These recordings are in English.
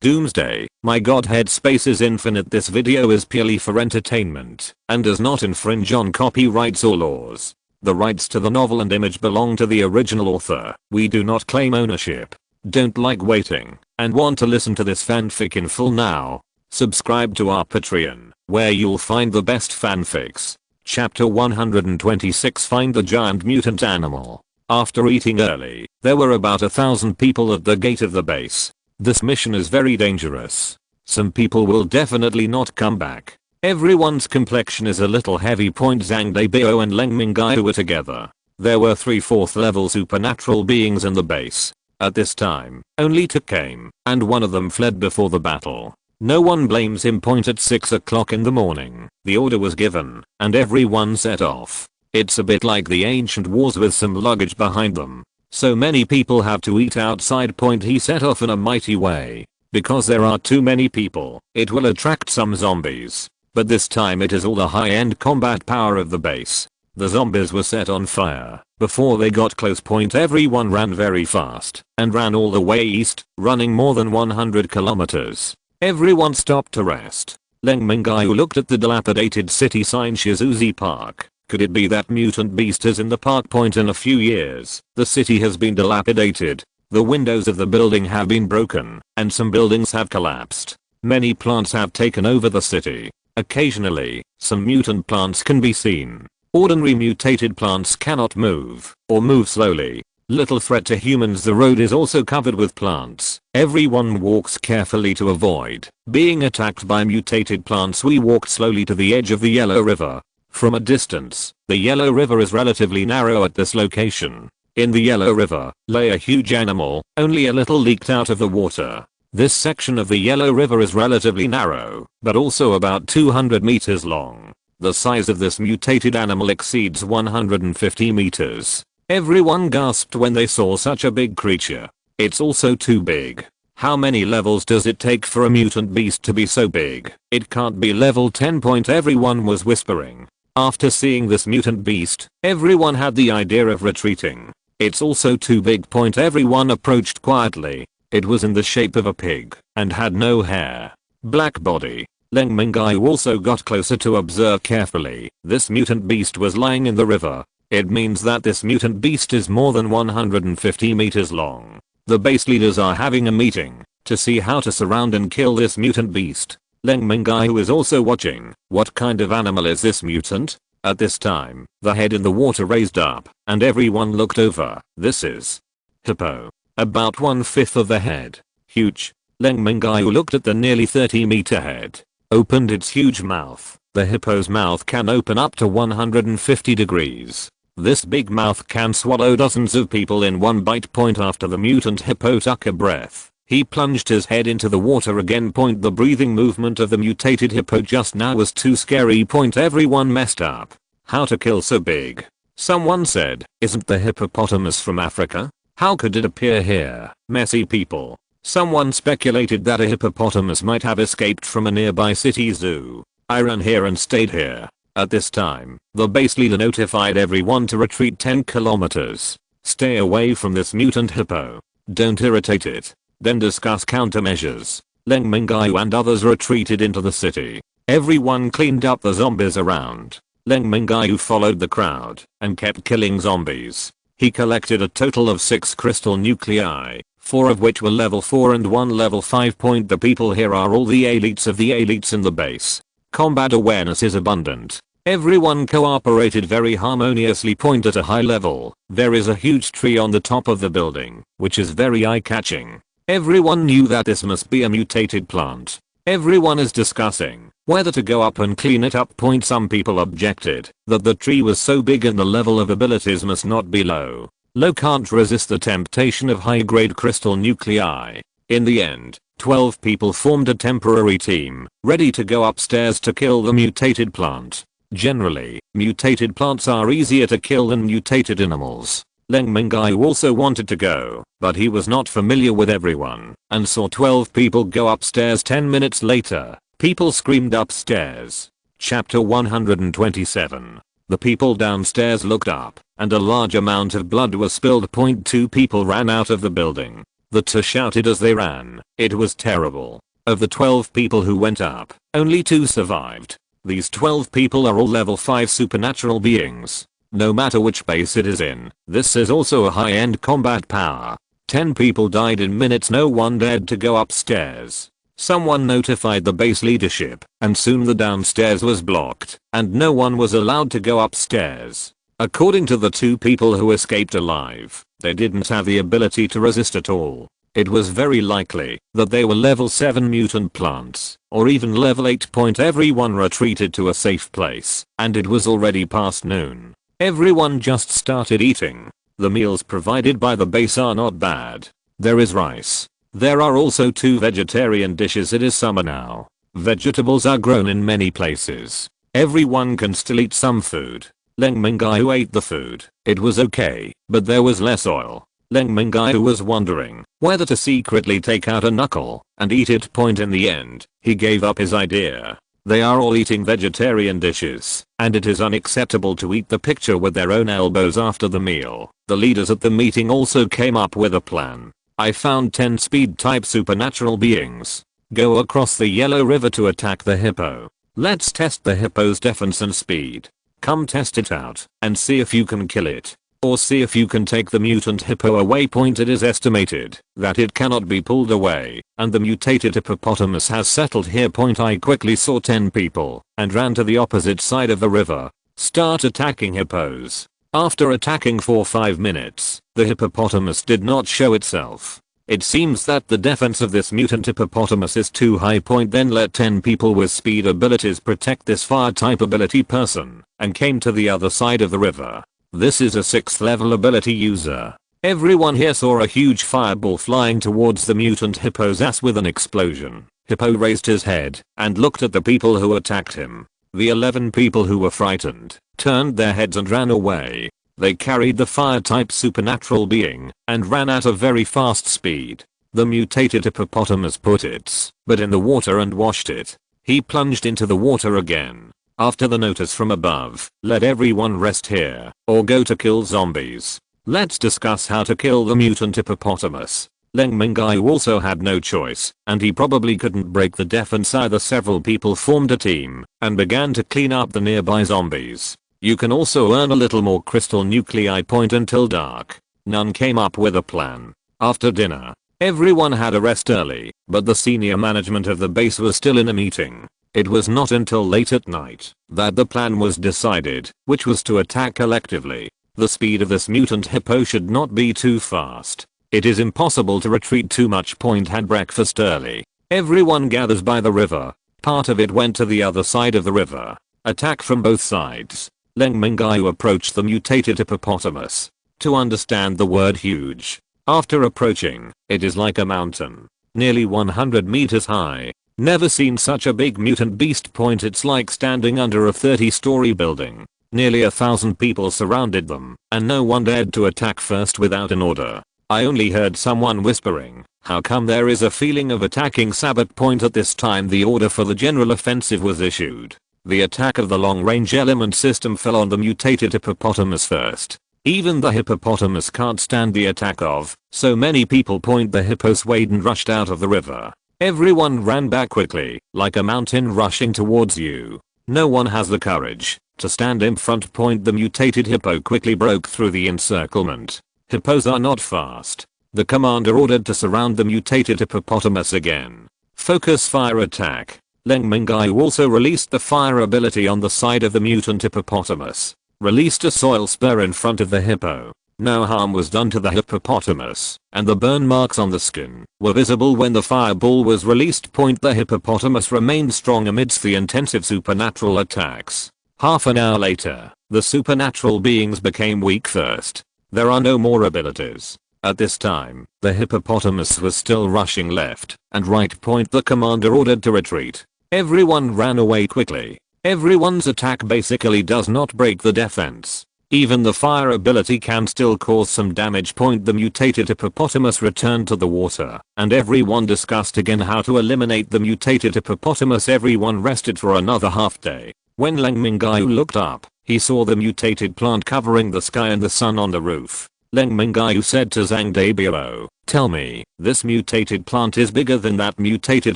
Doomsday, my Godhead space is infinite. This video is purely for entertainment and does not infringe on copyrights or laws. The rights to the novel and image belong to the original author. We do not claim ownership. Don't like waiting and want to listen to this fanfic in full now? Subscribe to our Patreon, where you'll find the best fanfics. Chapter 126, Find the giant mutant animal. After eating early, there were about 1,000 people at the gate of the base. This mission is very dangerous. Some people will definitely not come back. Everyone's complexion is a little heavy. Zhang Deibao and Leng Mingyue were together. There were 3 4th level supernatural beings in the base. At this time, only 2 came, and one of them fled before the battle. No one blames him. At 6 o'clock in the morning, the order was given, and everyone set off. It's a bit like the ancient wars with some luggage behind them. So many people have to eat outside. He set off in a mighty way. Because there are too many people, it will attract some zombies. But this time it is all the high-end combat power of the base. The zombies were set on fire before they got close. Everyone ran very fast and ran all the way east, running more than 100 kilometers. Everyone stopped to rest. Leng Mingyue looked at the dilapidated city sign Shizuzi Park. Could it be that mutant beast is in the park? In a few years, the city has been dilapidated. The windows of the building have been broken, and some buildings have collapsed. Many plants have taken over the city. Occasionally, some mutant plants can be seen. Ordinary mutated plants cannot move, or move slowly. Little threat to humans. The road is also covered with plants. Everyone walks carefully to avoid being attacked by mutated plants. We walked slowly to the edge of the Yellow River. From a distance, the Yellow River is relatively narrow at this location. In the Yellow River lay a huge animal, only a little leaked out of the water. This section of the Yellow River is relatively narrow, but also about 200 meters long. The size of this mutated animal exceeds 150 meters. Everyone gasped when they saw such a big creature. It's also too big. How many levels does it take for a mutant beast to be so big? It can't be level 10. Everyone was whispering. After seeing this mutant beast, everyone had the idea of retreating. It's also too big. Everyone approached quietly. It was in the shape of a pig and had no hair. Black body. Leng Mingyue also got closer to observe carefully. This mutant beast was lying in the river. It means that this mutant beast is more than 150 meters long. The base leaders are having a meeting to see how to surround and kill this mutant beast. Leng Mingyue is also watching. What kind of animal is this mutant? At this time, the head in the water raised up, and everyone looked over. This is hippo. About 1/5 of the head. Huge. Leng Mingyue looked at the nearly 30-meter head. Opened its huge mouth. The hippo's mouth can open up to 150 degrees. This big mouth can swallow dozens of people in one bite. After the mutant hippo took a breath, he plunged his head into the water again. The breathing movement of the mutated hippo just now was too scary. Everyone messed up. How to kill so big? Someone said, isn't the hippopotamus from Africa? How could it appear here? Messy people. Someone speculated that a hippopotamus might have escaped from a nearby city zoo. I ran here and stayed here. At this time, the base leader notified everyone to retreat 10 kilometers. Stay away from this mutant hippo. Don't irritate it. Then discuss countermeasures. Leng Mingyue and others retreated into the city. Everyone cleaned up the zombies around. Leng Mingyue followed the crowd and kept killing zombies. He collected a total of 6 crystal nuclei, 4 of which were level 4 and 1 level 5. The people here are all the elites of the elites in the base. Combat awareness is abundant. Everyone cooperated very harmoniously. At a high level, there is a huge tree on the top of the building, which is very eye-catching. Everyone knew that this must be a mutated plant. Everyone is discussing whether to go up and clean it up. Some people objected that the tree was so big and the level of abilities must not be low. Low can't resist the temptation of high-grade crystal nuclei. In the end, 12 people formed a temporary team, ready to go upstairs to kill the mutated plant. Generally, mutated plants are easier to kill than mutated animals. Leng Mingyue also wanted to go, but he was not familiar with everyone, and saw 12 people go upstairs. 10 minutes later, people screamed upstairs. Chapter 127. The people downstairs looked up, and a large amount of blood was spilled. 2 people ran out of the building. The two shouted as they ran. It was terrible. Of the 12 people who went up, only 2 survived. These 12 people are all level 5 supernatural beings. No matter which base it is in, this is also a high-end combat power. 10 people died in minutes. No one dared to go upstairs. Someone notified the base leadership, and soon the downstairs was blocked, and no one was allowed to go upstairs. According to the 2 people who escaped alive, they didn't have the ability to resist at all. It was very likely that they were level 7 mutant plants, or even level 8. Everyone retreated to a safe place, and it was already past noon. Everyone just started eating. The meals provided by the base are not bad. There is rice. There are also 2 vegetarian dishes. It is summer now. Vegetables are grown in many places. Everyone can still eat some food. Leng Mingyue ate the food. It was okay, but there was less oil. Leng Mingyue was wondering whether to secretly take out a knuckle and eat it. In the end, he gave up his idea. They are all eating vegetarian dishes, and it is unacceptable to eat the picture with their own elbows after the meal. The leaders at the meeting also came up with a plan. I found 10 speed type supernatural beings. Go across the Yellow River to attack the hippo. Let's test the hippo's defense and speed. Come test it out and see if you can kill it. Or see if you can take the mutant hippo away. It is estimated that it cannot be pulled away, and the mutated hippopotamus has settled here. I quickly saw 10 people and ran to the opposite side of the river. Start attacking hippos. After attacking for 5 minutes, the hippopotamus did not show itself. It seems that the defense of this mutant hippopotamus is too high. Then let 10 people with speed abilities protect this fire type ability person, and came to the other side of the river. This is a 6th level ability user. Everyone here saw a huge fireball flying towards the mutant hippo's ass with an explosion. Hippo raised his head and looked at the people who attacked him. The 11 people who were frightened turned their heads and ran away. They carried the fire type supernatural being and ran at a very fast speed. The mutated hippopotamus put its butt in the water and washed it. He plunged into the water again. After the notice from above, let everyone rest here or go to kill zombies. Let's discuss how to kill the mutant hippopotamus. Leng Mingyue also had no choice, and he probably couldn't break the defense either. Several people formed a team and began to clean up the nearby zombies. You can also earn a little more crystal nuclei until dark. None came up with a plan. After dinner, everyone had a rest early, but the senior management of the base was still in a meeting. It was not until late at night that the plan was decided, which was to attack collectively. The speed of this mutant hippo should not be too fast. It is impossible to retreat too much. Had breakfast early. Everyone gathers by the river. Part of it went to the other side of the river. Attack from both sides. Leng Mingyue approached the mutated hippopotamus. To understand the word huge. After approaching, it is like a mountain. Nearly 100 meters high. Never seen such a big mutant beast. It's like standing under a 30-story building. Nearly 1,000 people surrounded them, and no one dared to attack first without an order. I only heard someone whispering, how come there is a feeling of attacking Sabbath. At this time the order for the general offensive was issued. The attack of the long-range element system fell on the mutated hippopotamus first. Even the hippopotamus can't stand the attack of so many people. The hippo swayed and rushed out of the river. Everyone ran back quickly, like a mountain rushing towards you. No one has the courage to stand in front. The mutated hippo quickly broke through the encirclement. Hippos are not fast. The commander ordered to surround the mutated hippopotamus again. Focus fire attack. Leng Mingyue also released the fire ability on the side of the mutant hippopotamus. Released a soil spur in front of the hippo. No harm was done to the hippopotamus, and the burn marks on the skin were visible when the fireball was released. The hippopotamus remained strong amidst the intensive supernatural attacks. Half an hour later, the supernatural beings became weak first. There are no more abilities. At this time, the hippopotamus was still rushing left and right. The commander ordered to retreat. Everyone ran away quickly. Everyone's attack basically does not break the defense. Even the fire ability can still cause some damage. The mutated hippopotamus returned to the water, and everyone discussed again how to eliminate the mutated hippopotamus. Everyone rested for another half day. When Leng Mingyue looked up, he saw the mutated plant covering the sky and the sun on the roof. Leng Mingyue said to Zhang Debao, "Tell me, this mutated plant is bigger than that mutated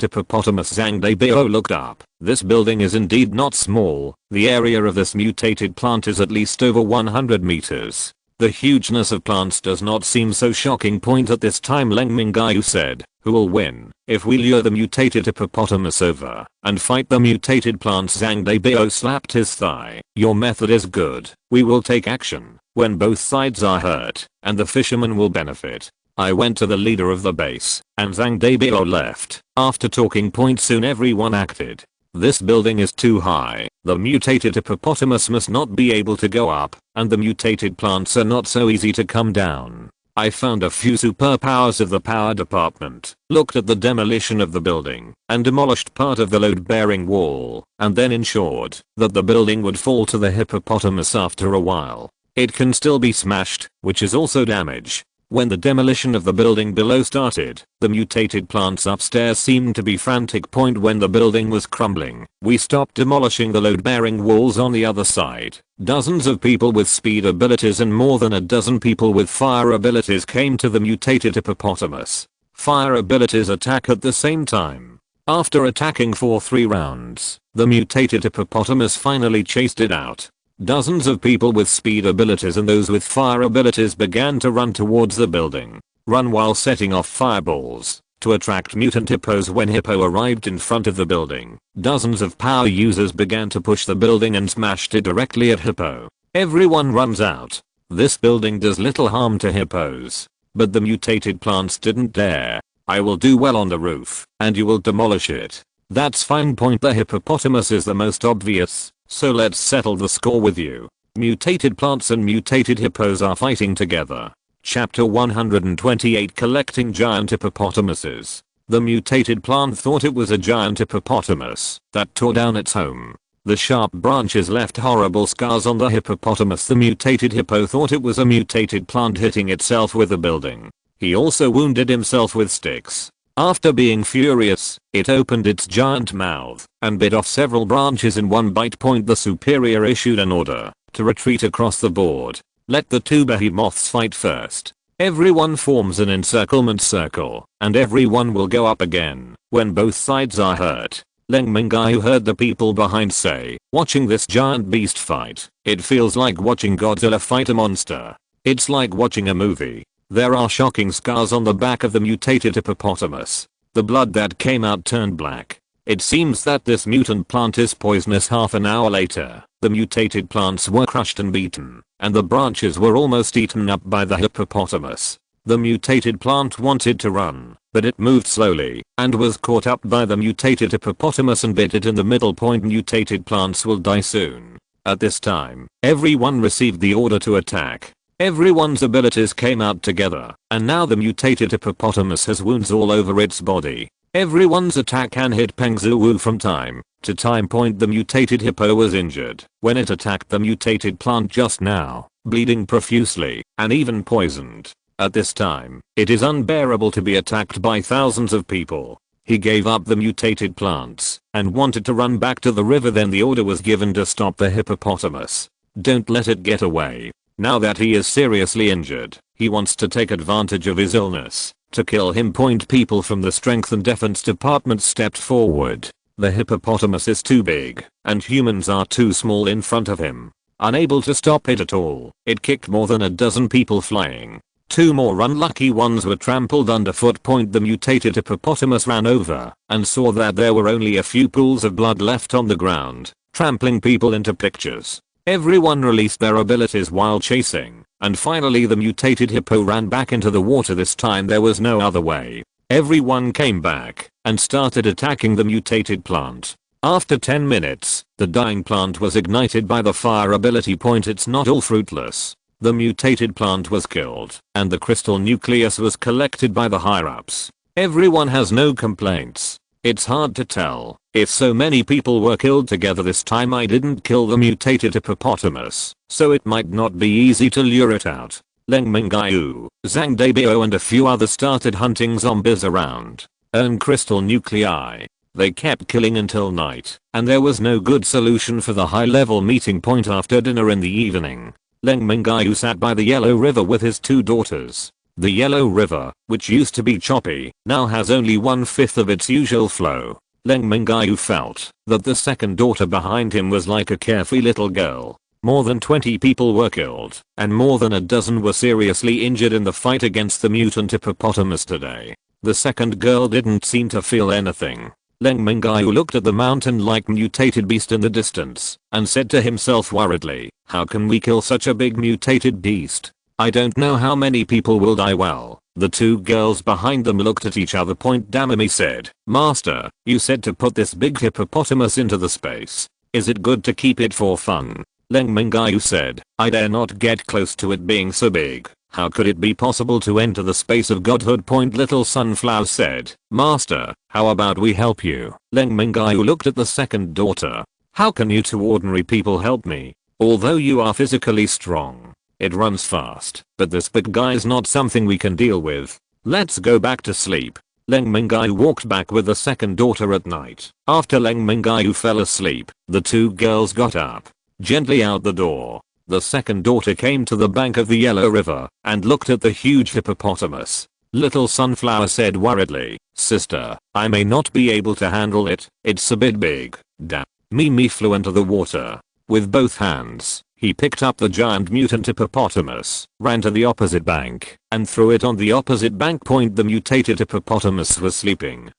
hippopotamus." Zhang Debao looked up. This building is indeed not small. The area of this mutated plant is at least over 100 meters. The hugeness of plants does not seem so shocking. At this time Leng Mingyue said, "Who will win if we lure the mutated hippopotamus over and fight the mutated plants?" Zhang Debao slapped his thigh. "Your method is good. We will take action when both sides are hurt, and the fishermen will benefit." I went to the leader of the base, and Zhang Debao left. After talking soon everyone acted. This building is too high. The mutated hippopotamus must not be able to go up, and the mutated plants are not so easy to come down. I found a few superpowers of the power department, looked at the demolition of the building, and demolished part of the load-bearing wall, and then ensured that the building would fall to the hippopotamus after a while. It can still be smashed, which is also damage. When the demolition of the building below started, the mutated plants upstairs seemed to be frantic. When the building was crumbling, we stopped demolishing the load-bearing walls on the other side. Dozens of people with speed abilities and more than a dozen people with fire abilities came to the mutated hippopotamus. Fire abilities attack at the same time. After attacking for 3 rounds, the mutated hippopotamus finally chased it out. Dozens of people with speed abilities and those with fire abilities began to run towards the building. Run while setting off fireballs to attract mutant hippos. When Hippo arrived in front of the building, dozens of power users began to push the building and smashed it directly at Hippo. Everyone runs out. This building does little harm to hippos, but the mutated plants didn't dare. "I will do well on the roof, and you will demolish it." "That's fine." The hippopotamus is the most obvious, so let's settle the score with you. Mutated plants and mutated hippos are fighting together. Chapter 128, Collecting Giant Hippopotamuses. The mutated plant thought it was a giant hippopotamus that tore down its home. The sharp branches left horrible scars on the hippopotamus. The mutated hippo thought it was a mutated plant hitting itself with a building. He also wounded himself with sticks. After being furious, it opened its giant mouth and bit off several branches in one bite. The superior issued an order to retreat across the board. Let the 2 behemoths fight first. Everyone forms an encirclement circle, and everyone will go up again when both sides are hurt. Leng Mingyue heard the people behind say, "Watching this giant beast fight, it feels like watching Godzilla fight a monster. It's like watching a movie." There are shocking scars on the back of the mutated hippopotamus. The blood that came out turned black. It seems that this mutant plant is poisonous. Half an hour later, the mutated plants were crushed and beaten, and the branches were almost eaten up by the hippopotamus. The mutated plant wanted to run, but it moved slowly, and was caught up by the mutated hippopotamus and bit it in the middle. Mutated plants will die soon. At this time, everyone received the order to attack. Everyone's abilities came out together, and now the mutated hippopotamus has wounds all over its body. Everyone's attack can hit Peng Zhuwu from time to time. The mutated hippo was injured when it attacked the mutated plant just now, bleeding profusely, and even poisoned. At this time, it is unbearable to be attacked by thousands of people. He gave up the mutated plants and wanted to run back to the river. Then the order was given to stop the hippopotamus. Don't let it get away. Now that he is seriously injured, he wants to take advantage of his illness to kill him. People from the strength and defense department stepped forward. The hippopotamus is too big, and humans are too small in front of him. Unable to stop it at all, it kicked more than a dozen people flying. 2 more unlucky ones were trampled underfoot. The mutated hippopotamus ran over and saw that there were only a few pools of blood left on the ground, trampling people into pictures. Everyone released their abilities while chasing, and finally the mutated hippo ran back into the water. This time there was no other way. Everyone came back and started attacking the mutated plant. After 10 minutes, the dying plant was ignited by the fire ability. It's not all fruitless. The mutated plant was killed, and the crystal nucleus was collected by the higher-ups. Everyone has no complaints. It's hard to tell if so many people were killed together. This time I didn't kill the mutated hippopotamus, so it might not be easy to lure it out. Leng Mingyue, Zhang Debao and a few others started hunting zombies around. Earn crystal nuclei. They kept killing until night, and there was no good solution for the high-level meeting point after dinner in the evening. Leng Mingyue sat by the Yellow River with his 2 daughters. The Yellow River, which used to be choppy, now has only 1/5 of its usual flow. Leng Mingyue felt that the second daughter behind him was like a carefree little girl. More than 20 people were killed, and more than a dozen were seriously injured in the fight against the mutant hippopotamus today. The second girl didn't seem to feel anything. Leng Mingyue looked at the mountain-like mutated beast in the distance, and said to himself worriedly, how can we kill such a big mutated beast? I don't know how many people will die. Well, the 2 girls behind them looked at each other. Damami said, Master, you said to put this big hippopotamus into the space. Is it good to keep it for fun? Leng Mingyue said, I dare not get close to it being so big. How could it be possible to enter the space of Godhead? Little Sunflower said, Master, how about we help you? Leng Mingyue looked at the second daughter. How can you 2 ordinary people help me? Although you are physically strong. It runs fast, but this big guy is not something we can deal with. Let's go back to sleep. Leng Mingyue walked back with the second daughter at night. After Leng Mingyue fell asleep, the 2 girls got up, gently out the door. The second daughter came to the bank of the Yellow River and looked at the huge hippopotamus. Little Sunflower said worriedly, Sister, I may not be able to handle it, it's a bit big. Damn. Mimi flew into the water. With both hands, he picked up the giant mutant hippopotamus, ran to the opposite bank, and threw it on the opposite bank. The mutated hippopotamus was sleeping.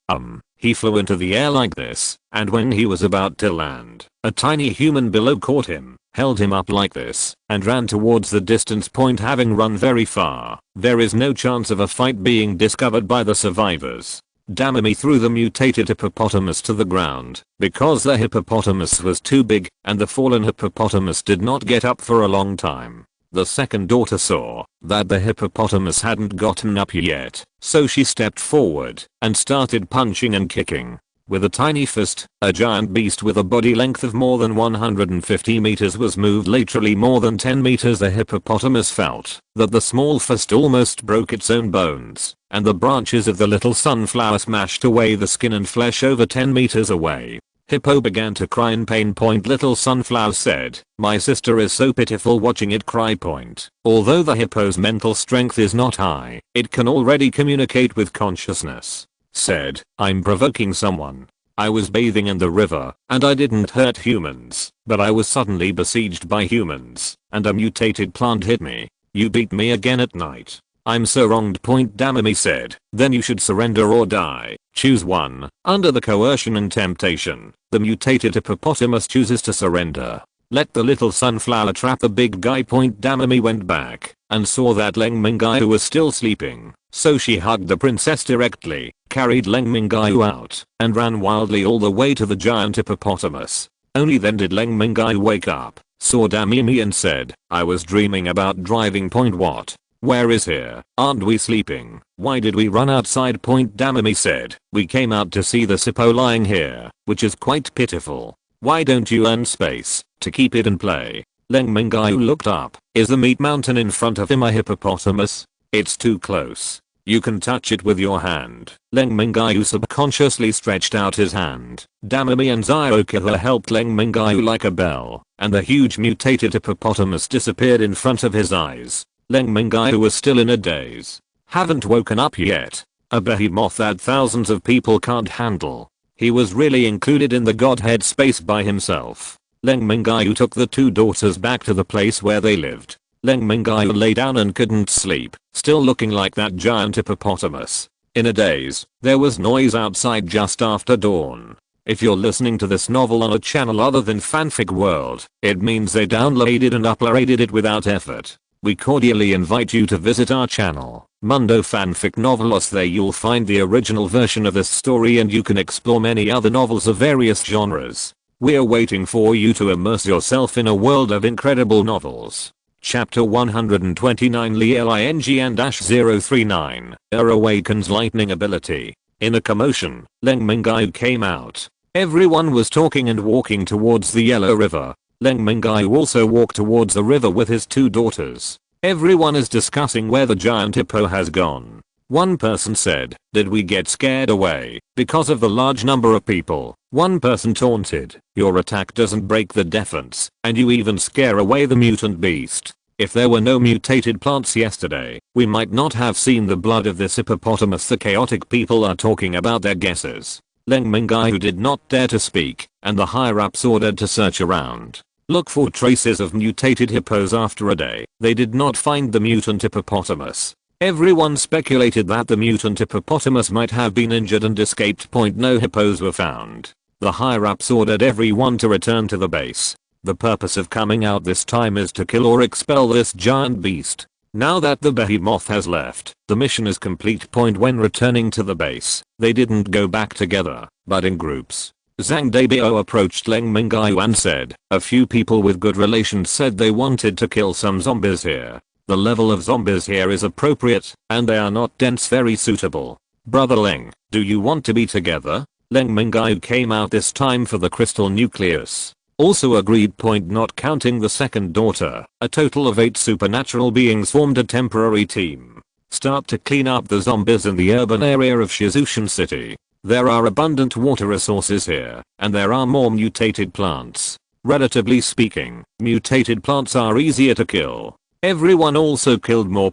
He flew into the air like this, and when he was about to land, a tiny human below caught him, held him up like this, and ran towards the distance. Having run very far, there is no chance of a fight being discovered by the survivors. Damami threw the mutated hippopotamus to the ground, because the hippopotamus was too big, and the fallen hippopotamus did not get up for a long time. The second daughter saw that the hippopotamus hadn't gotten up yet, so she stepped forward and started punching and kicking. With a tiny fist, a giant beast with a body length of more than 150 meters was moved laterally more than 10 meters. The hippopotamus felt that the small fist almost broke its own bones, and the branches of the little sunflower smashed away the skin and flesh over 10 meters away. Hippo began to cry in pain. Little Sunflower said, my sister is so pitiful watching it cry. Although the hippo's mental strength is not high, it can already communicate with consciousness. Said, I'm provoking someone. I was bathing in the river, and I didn't hurt humans, but I was suddenly besieged by humans, and a mutated plant hit me. You beat me again at night. I'm so wronged. Damami said, then you should surrender or die. Choose one. Under the coercion and temptation, the mutated hippopotamus chooses to surrender. Let the little sunflower trap the big guy. Damami went back and saw that Leng Mingyue was still sleeping, so she hugged the princess directly, carried Leng Mingyue out, and ran wildly all the way to the giant hippopotamus. Only then did Leng Mingyue wake up, saw Damimi and said, I was dreaming about driving. What? Where is here? Aren't we sleeping? Why did we run outside? Damami said, we came out to see the hippo lying here, which is quite pitiful. Why don't you earn space to keep it in play? Leng Mingyue looked up. Is the meat mountain in front of him a hippopotamus? It's too close. You can touch it with your hand. Leng Mingyue subconsciously stretched out his hand. Damami and Zyokitha helped Leng Mingyue like a bell, and the huge mutated hippopotamus disappeared in front of his eyes. Leng Mingyue was still in a daze. Haven't woken up yet. A behemoth that thousands of people can't handle. He was really included in the Godhead space by himself. Leng Mingyue took the 2 daughters back to the place where they lived. Leng Mingyue lay down and couldn't sleep, still looking like that giant hippopotamus. In a daze, there was noise outside just after dawn. If you're listening to this novel on a channel other than Fanfic World, it means they downloaded and uploaded it without effort. We cordially invite you to visit our channel, Mundo Fanfic Novelos. There you'll find the original version of this story, and you can explore many other novels of various genres. We're waiting for you to immerse yourself in a world of incredible novels. Chapter 129 Leng-039 awakens lightning ability. In a commotion, Leng Mingyue came out. Everyone was talking and walking towards the Yellow River. Leng Mingyue also walked towards the river with his 2 daughters. Everyone is discussing where the giant hippo has gone. One person said, did we get scared away because of the large number of people? One person taunted, your attack doesn't break the defense, and you even scare away the mutant beast. If there were no mutated plants yesterday, we might not have seen the blood of this hippopotamus. The chaotic people are talking about their guesses. Leng Mingyue did not dare to speak, and the higher-ups ordered to search around. Look for traces of mutated hippos. After a day, they did not find the mutant hippopotamus. Everyone speculated that the mutant hippopotamus might have been injured and escaped. No hippos were found. The higher-ups ordered everyone to return to the base. The purpose of coming out this time is to kill or expel this giant beast. Now that the behemoth has left, the mission is complete. When returning to the base, they didn't go back together, but in groups. Zhang Debao approached Leng Mingyue and said, a few people with good relations said they wanted to kill some zombies here. The level of zombies here is appropriate, and they are not dense, very suitable. Brother Leng, do you want to be together? Leng Mingyue came out this time for the crystal nucleus. Also agreed. Not counting the second daughter, a total of 8 supernatural beings formed a temporary team. Start to clean up the zombies in the urban area of Shizushan City. There are abundant water resources here, and there are more mutated plants. Relatively speaking, mutated plants are easier to kill. Everyone also killed more.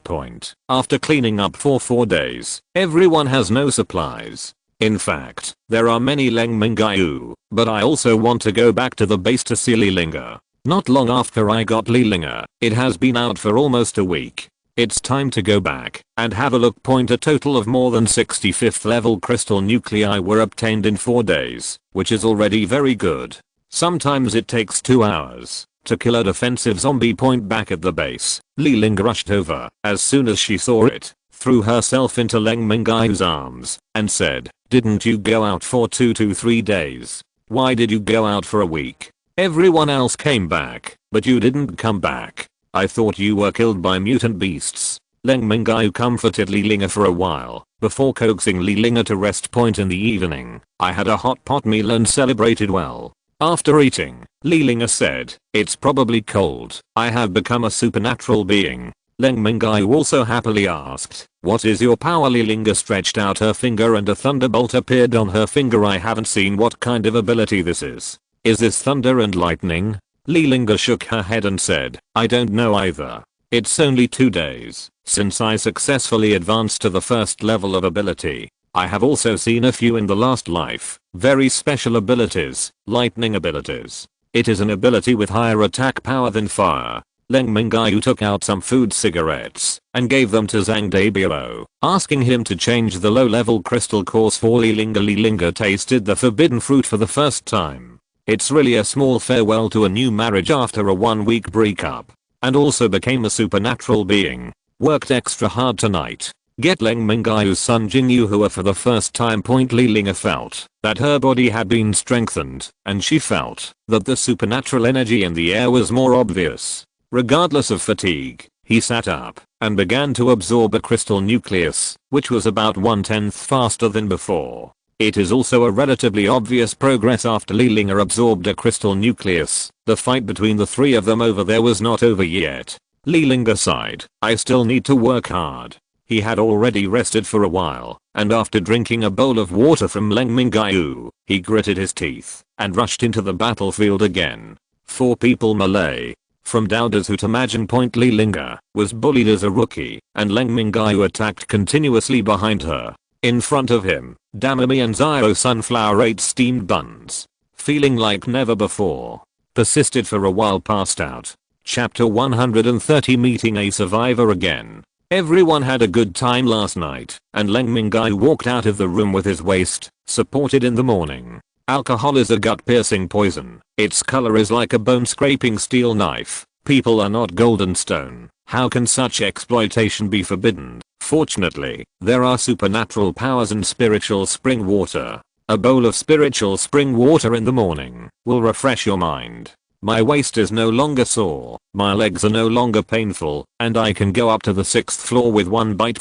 After cleaning up for 4 days, everyone has no supplies. In fact, there are many Leng Mingyue, but I also want to go back to the base to see Lilinga. Not long after I got Lilinga, it has been out for almost a week. It's time to go back and have a look. A total of more than 65th level crystal nuclei were obtained in 4 days, which is already very good. Sometimes it takes 2 hours to kill a defensive zombie. Back at the base, Lilinga rushed over as soon as she saw it, threw herself into Leng Mingyue's arms, and said, didn't you go out for 2 to 3 days? Why did you go out for a week? Everyone else came back, but you didn't come back. I thought you were killed by mutant beasts. Leng Mingyue comforted Lilinga for a while, before coaxing Lilinga to rest. In the evening, I had a hot pot meal and celebrated well. After eating, Lilinga said, it's probably cold. I have become a supernatural being. Leng Mingyue also happily asked, what is your power? Lilinga stretched out her finger and a thunderbolt appeared on her finger. I haven't seen what kind of ability this is. Is this thunder and lightning? Lilinga shook her head and said, I don't know either. It's only 2 days since I successfully advanced to the first level of ability. I have also seen a few in the last life, very special abilities, lightning abilities. It is an ability with higher attack power than fire. Leng Mingyue took out some food cigarettes and gave them to Zhang Debao, asking him to change the low-level crystal course for Lilinga. Lilinga tasted the forbidden fruit for the first time. It's really a small farewell to a new marriage after a 1-week breakup, and also became a supernatural being. Worked extra hard tonight. Get Leng Mingyue's son Jinyu for the first time. Lilinga felt that her body had been strengthened, and she felt that the supernatural energy in the air was more obvious. Regardless of fatigue, he sat up and began to absorb a crystal nucleus, which was about 1/10 faster than before. It is also a relatively obvious progress after Lilinga absorbed a crystal nucleus. The fight between the 3 of them over there was not over yet. Lilinga sighed, I still need to work hard. He had already rested for a while, and after drinking a bowl of water from Leng Mingyue, he gritted his teeth and rushed into the battlefield again. 4 people melee. From Dowda's Hoot Imagine. Lilinga was bullied as a rookie, and Leng Mingyue attacked continuously behind her. In front of him, Damami and Zio Sunflower ate steamed buns, feeling like never before. Persisted for a while, passed out. Chapter 130. Meeting a survivor again. Everyone had a good time last night, and Leng Mingyue walked out of the room with his waist supported in the morning. Alcohol is a gut-piercing poison. Its color is like a bone-scraping steel knife. People are not golden stone. How can such exploitation be forbidden? Fortunately, there are supernatural powers in spiritual spring water. A bowl of spiritual spring water in the morning will refresh your mind. My waist is no longer sore, my legs are no longer painful, and I can go up to the 6th floor with 1 bite.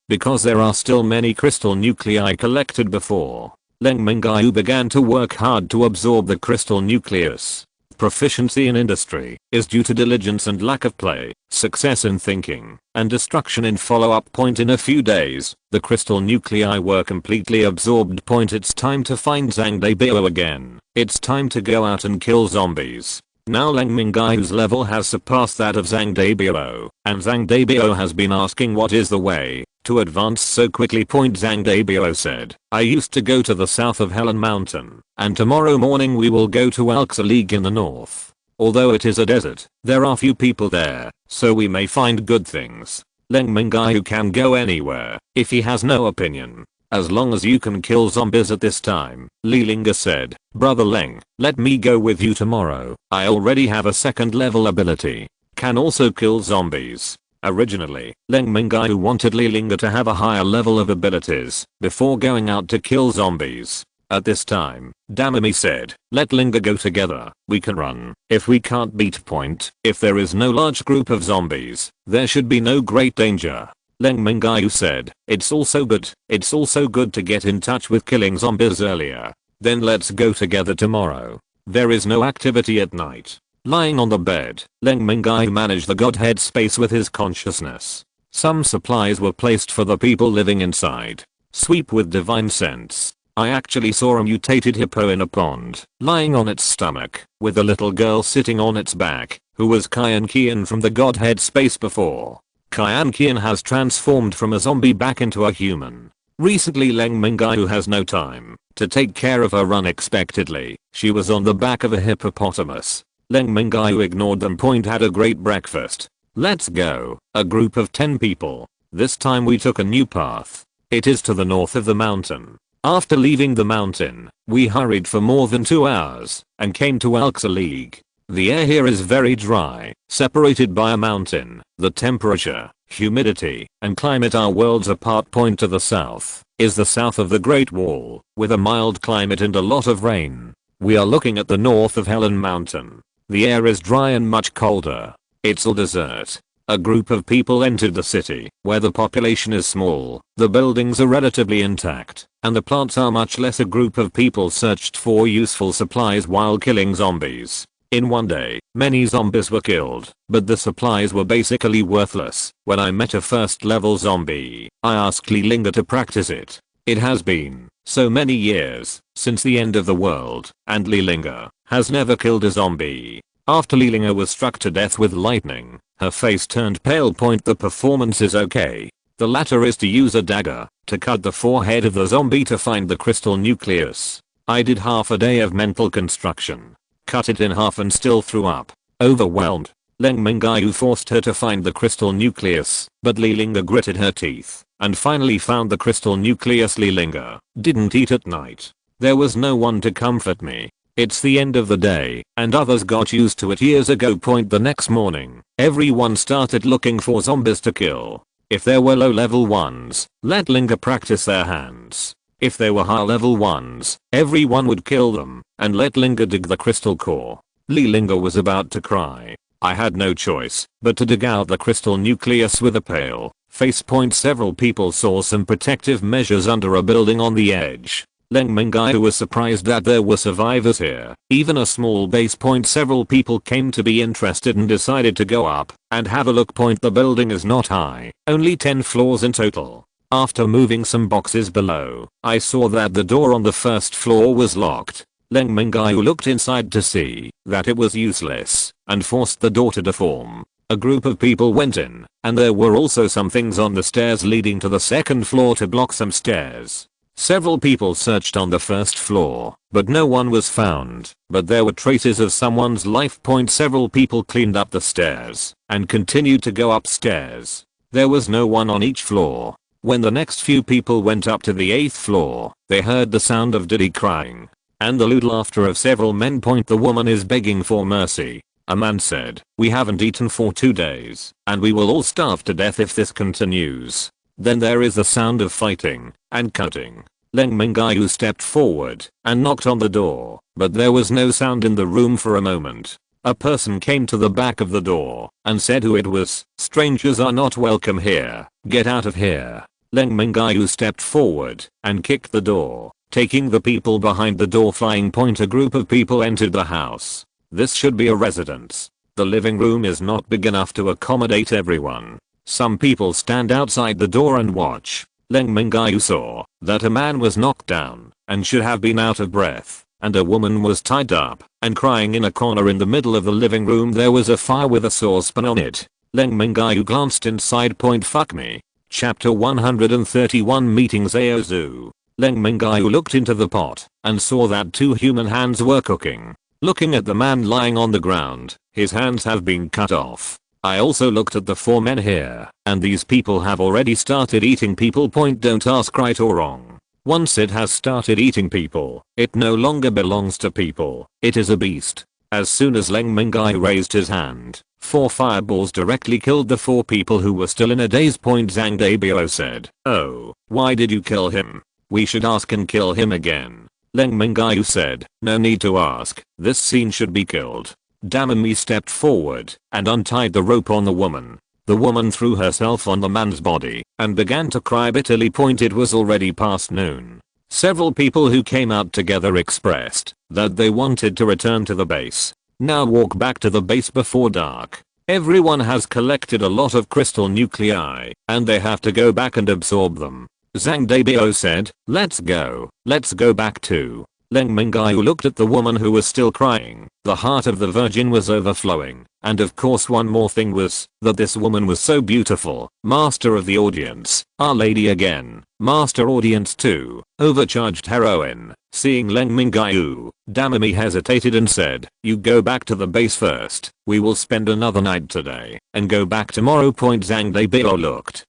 Because there are still many crystal nuclei collected before. Leng Mingyue began to work hard to absorb the crystal nucleus. Proficiency in industry is due to diligence and lack of play, success in thinking, and destruction in follow-up. In a few days, the crystal nuclei were completely absorbed. It's time to find Zhang Debao again. It's time to go out and kill zombies. Now Leng Mingyue's level has surpassed that of Zhang Dabio, and Zhang Dabio has been asking what is the way to advance so quickly. Zhang Dabio said, I used to go to the south of Helen Mountain, and tomorrow morning we will go to Alxa League in the north. Although it is a desert, there are few people there, so we may find good things. Leng Mingyue can go anywhere, if he has no opinion. As long as you can kill zombies at this time, Lelinga said. Brother Leng, let me go with you tomorrow. I already have a second level ability. Can also kill zombies. Originally, Leng Mingyue wanted Lelinga to have a higher level of abilities before going out to kill zombies. At this time, Damami said, let Linga go together, we can run. If we can't beat point, if there is no large group of zombies, there should be no great danger. Leng Mingyue said, it's also good to get in touch with killing zombies earlier. Then let's go together tomorrow. There is no activity at night. Lying on the bed, Leng Mingyue managed the Godhead space with his consciousness. Some supplies were placed for the people living inside. Sweep with divine sense. I actually saw a mutated hippo in a pond, lying on its stomach, with a little girl sitting on its back, who was Kyan Kian from the Godhead space before. Kyan Kian has transformed from a zombie back into a human. Recently Leng Mingyue has no time to take care of her unexpectedly. She was on the back of a hippopotamus. Leng Mingyue ignored them. Had a great breakfast. Let's go. A group of 10 people. This time we took a new path. It is to the north of the mountain. After leaving the mountain, we hurried for more than 2 hours and came to Alxa League. The air here is very dry, separated by a mountain. The temperature, humidity, and climate are worlds apart. To the south is the south of the Great Wall, with a mild climate and a lot of rain. We are looking at the north of Helen Mountain. The air is dry and much colder. It's all desert. A group of people entered the city, where the population is small, the buildings are relatively intact, and the plants are much less. A group of people searched for useful supplies while killing zombies. In one day, many zombies were killed, but the supplies were basically worthless. When I met a first level zombie, I asked Lelinga to practice it. It has been so many years since the end of the world, and Lelinga has never killed a zombie. After Lelinga was struck to death with lightning, her face turned pale. The performance is okay. The latter is to use a dagger to cut the forehead of the zombie to find the crystal nucleus. I did half a day of mental construction. Cut it in half and still threw up. Overwhelmed, Leng Mingyue forced her to find the crystal nucleus, but Lelinga gritted her teeth and finally found the crystal nucleus. Lelinga didn't eat at night. There was no one to comfort me. It's the end of the day, and others got used to it years ago. The next morning, everyone started looking for zombies to kill. If there were low level ones, let Lelinga practice their hands. If they were high level ones, everyone would kill them and let Lelinga dig the crystal core. Lelinga was about to cry. I had no choice but to dig out the crystal nucleus with a pail. Face. Several people saw some protective measures under a building on the edge. Leng Mingyue was surprised that there were survivors here, even a small base. Several people came to be interested and decided to go up and have a look. The building is not high, only 10 floors in total. After moving some boxes below, I saw that the door on the first floor was locked. Leng Mingyue looked inside to see that it was useless and forced the door to deform. A group of people went in, and there were also some things on the stairs leading to the second floor to block some stairs. Several people searched on the first floor, but no one was found, but there were traces of someone's life. Several people cleaned up the stairs and continued to go upstairs. There was no one on each floor. When the next few people went up to the 8th floor, they heard the sound of Diddy crying and the lewd laughter of several men. The woman is begging for mercy. A man said, we haven't eaten for 2 days, and we will all starve to death if this continues. Then there is the sound of fighting and cutting. Leng Mingyue stepped forward and knocked on the door, but there was no sound in the room for a moment. A person came to the back of the door and said who it was. Strangers are not welcome here. Get out of here. Leng Mingyue stepped forward and kicked the door, taking the people behind the door flying. A group of people entered the house. This should be a residence. The living room is not big enough to accommodate everyone. Some people stand outside the door and watch. Leng Mingyue saw that a man was knocked down and should have been out of breath. and a woman was tied up and crying in a corner in the middle of the living room. There was a fire with a saucepan on it. Leng Mingyue glanced inside. Fuck me. Chapter 131 Meeting Zaozu. Leng Mingyue looked into the pot and saw that 2 human hands were cooking. Looking at the man lying on the ground, his hands have been cut off. I also looked at the 4 men here, and these people have already started eating people. Don't ask right or wrong. Once it has started eating people, it no longer belongs to people. It is a beast. As soon as Leng Mingyue raised his hand, 4 fireballs directly killed the 4 people who were still in a daze. Zhang Dabio said, "Oh, why did you kill him? We should ask and kill him again." Leng Mingyue said, "No need to ask, this scene should be killed." Damami stepped forward and untied the rope on the woman. The woman threw herself on the man's body and began to cry bitterly. It was already past noon. Several people who came out together expressed that they wanted to return to the base. Now walk back to the base before dark. Everyone has collected a lot of crystal nuclei and they have to go back and absorb them. Zhang Dabio said, "Let's go back too." Leng Mingyue looked at the woman who was still crying. The heart of the virgin was overflowing. And of course one more thing was that this woman was so beautiful. Master of the audience, Our Lady again. Master audience too. Overcharged heroine. Seeing Leng Mingyue, Damami hesitated and said, "You go back to the base first. We will spend another night today and go back tomorrow." Zhang Dabio looked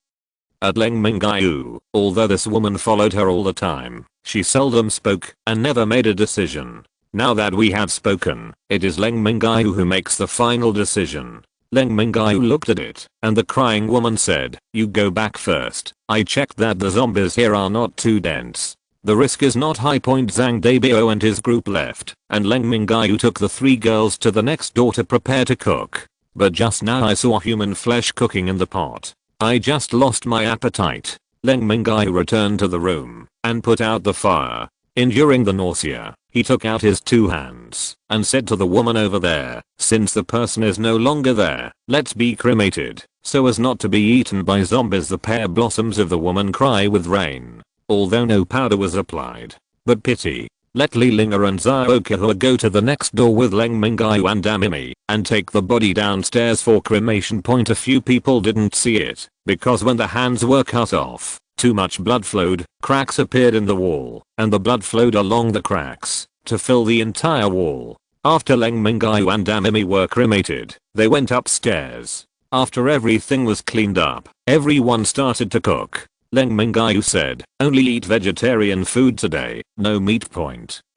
at Leng Mingyue. Although this woman followed her all the time, she seldom spoke and never made a decision. Now that we have spoken, it is Leng Mingyue who makes the final decision. Leng Mingyue looked at it, and the crying woman said, "You go back first. I checked that the zombies here are not too dense. The risk is not high." Zhang Dabio and his group left, and Leng Mingyue took the 3 girls to the next door to prepare to cook. But just now I saw human flesh cooking in the pot. I just lost my appetite. Leng Mingyue returned to the room and put out the fire. Enduring the nausea, he took out his 2 hands and said to the woman over there, "Since the person is no longer there, let's be cremated so as not to be eaten by zombies." The pear blossoms of the woman cry with rain, although no powder was applied. But pity. Let Li Linger and Zhaokahua go to the next door with Leng Mingyue and Damimi and take the body downstairs for cremation. A few people didn't see it because when the hands were cut off, too much blood flowed, cracks appeared in the wall, and the blood flowed along the cracks to fill the entire wall. After Leng Mingyue and Damimi were cremated, they went upstairs. After everything was cleaned up, everyone started to cook. Leng Mingyue said, "Only eat vegetarian food today, no meat."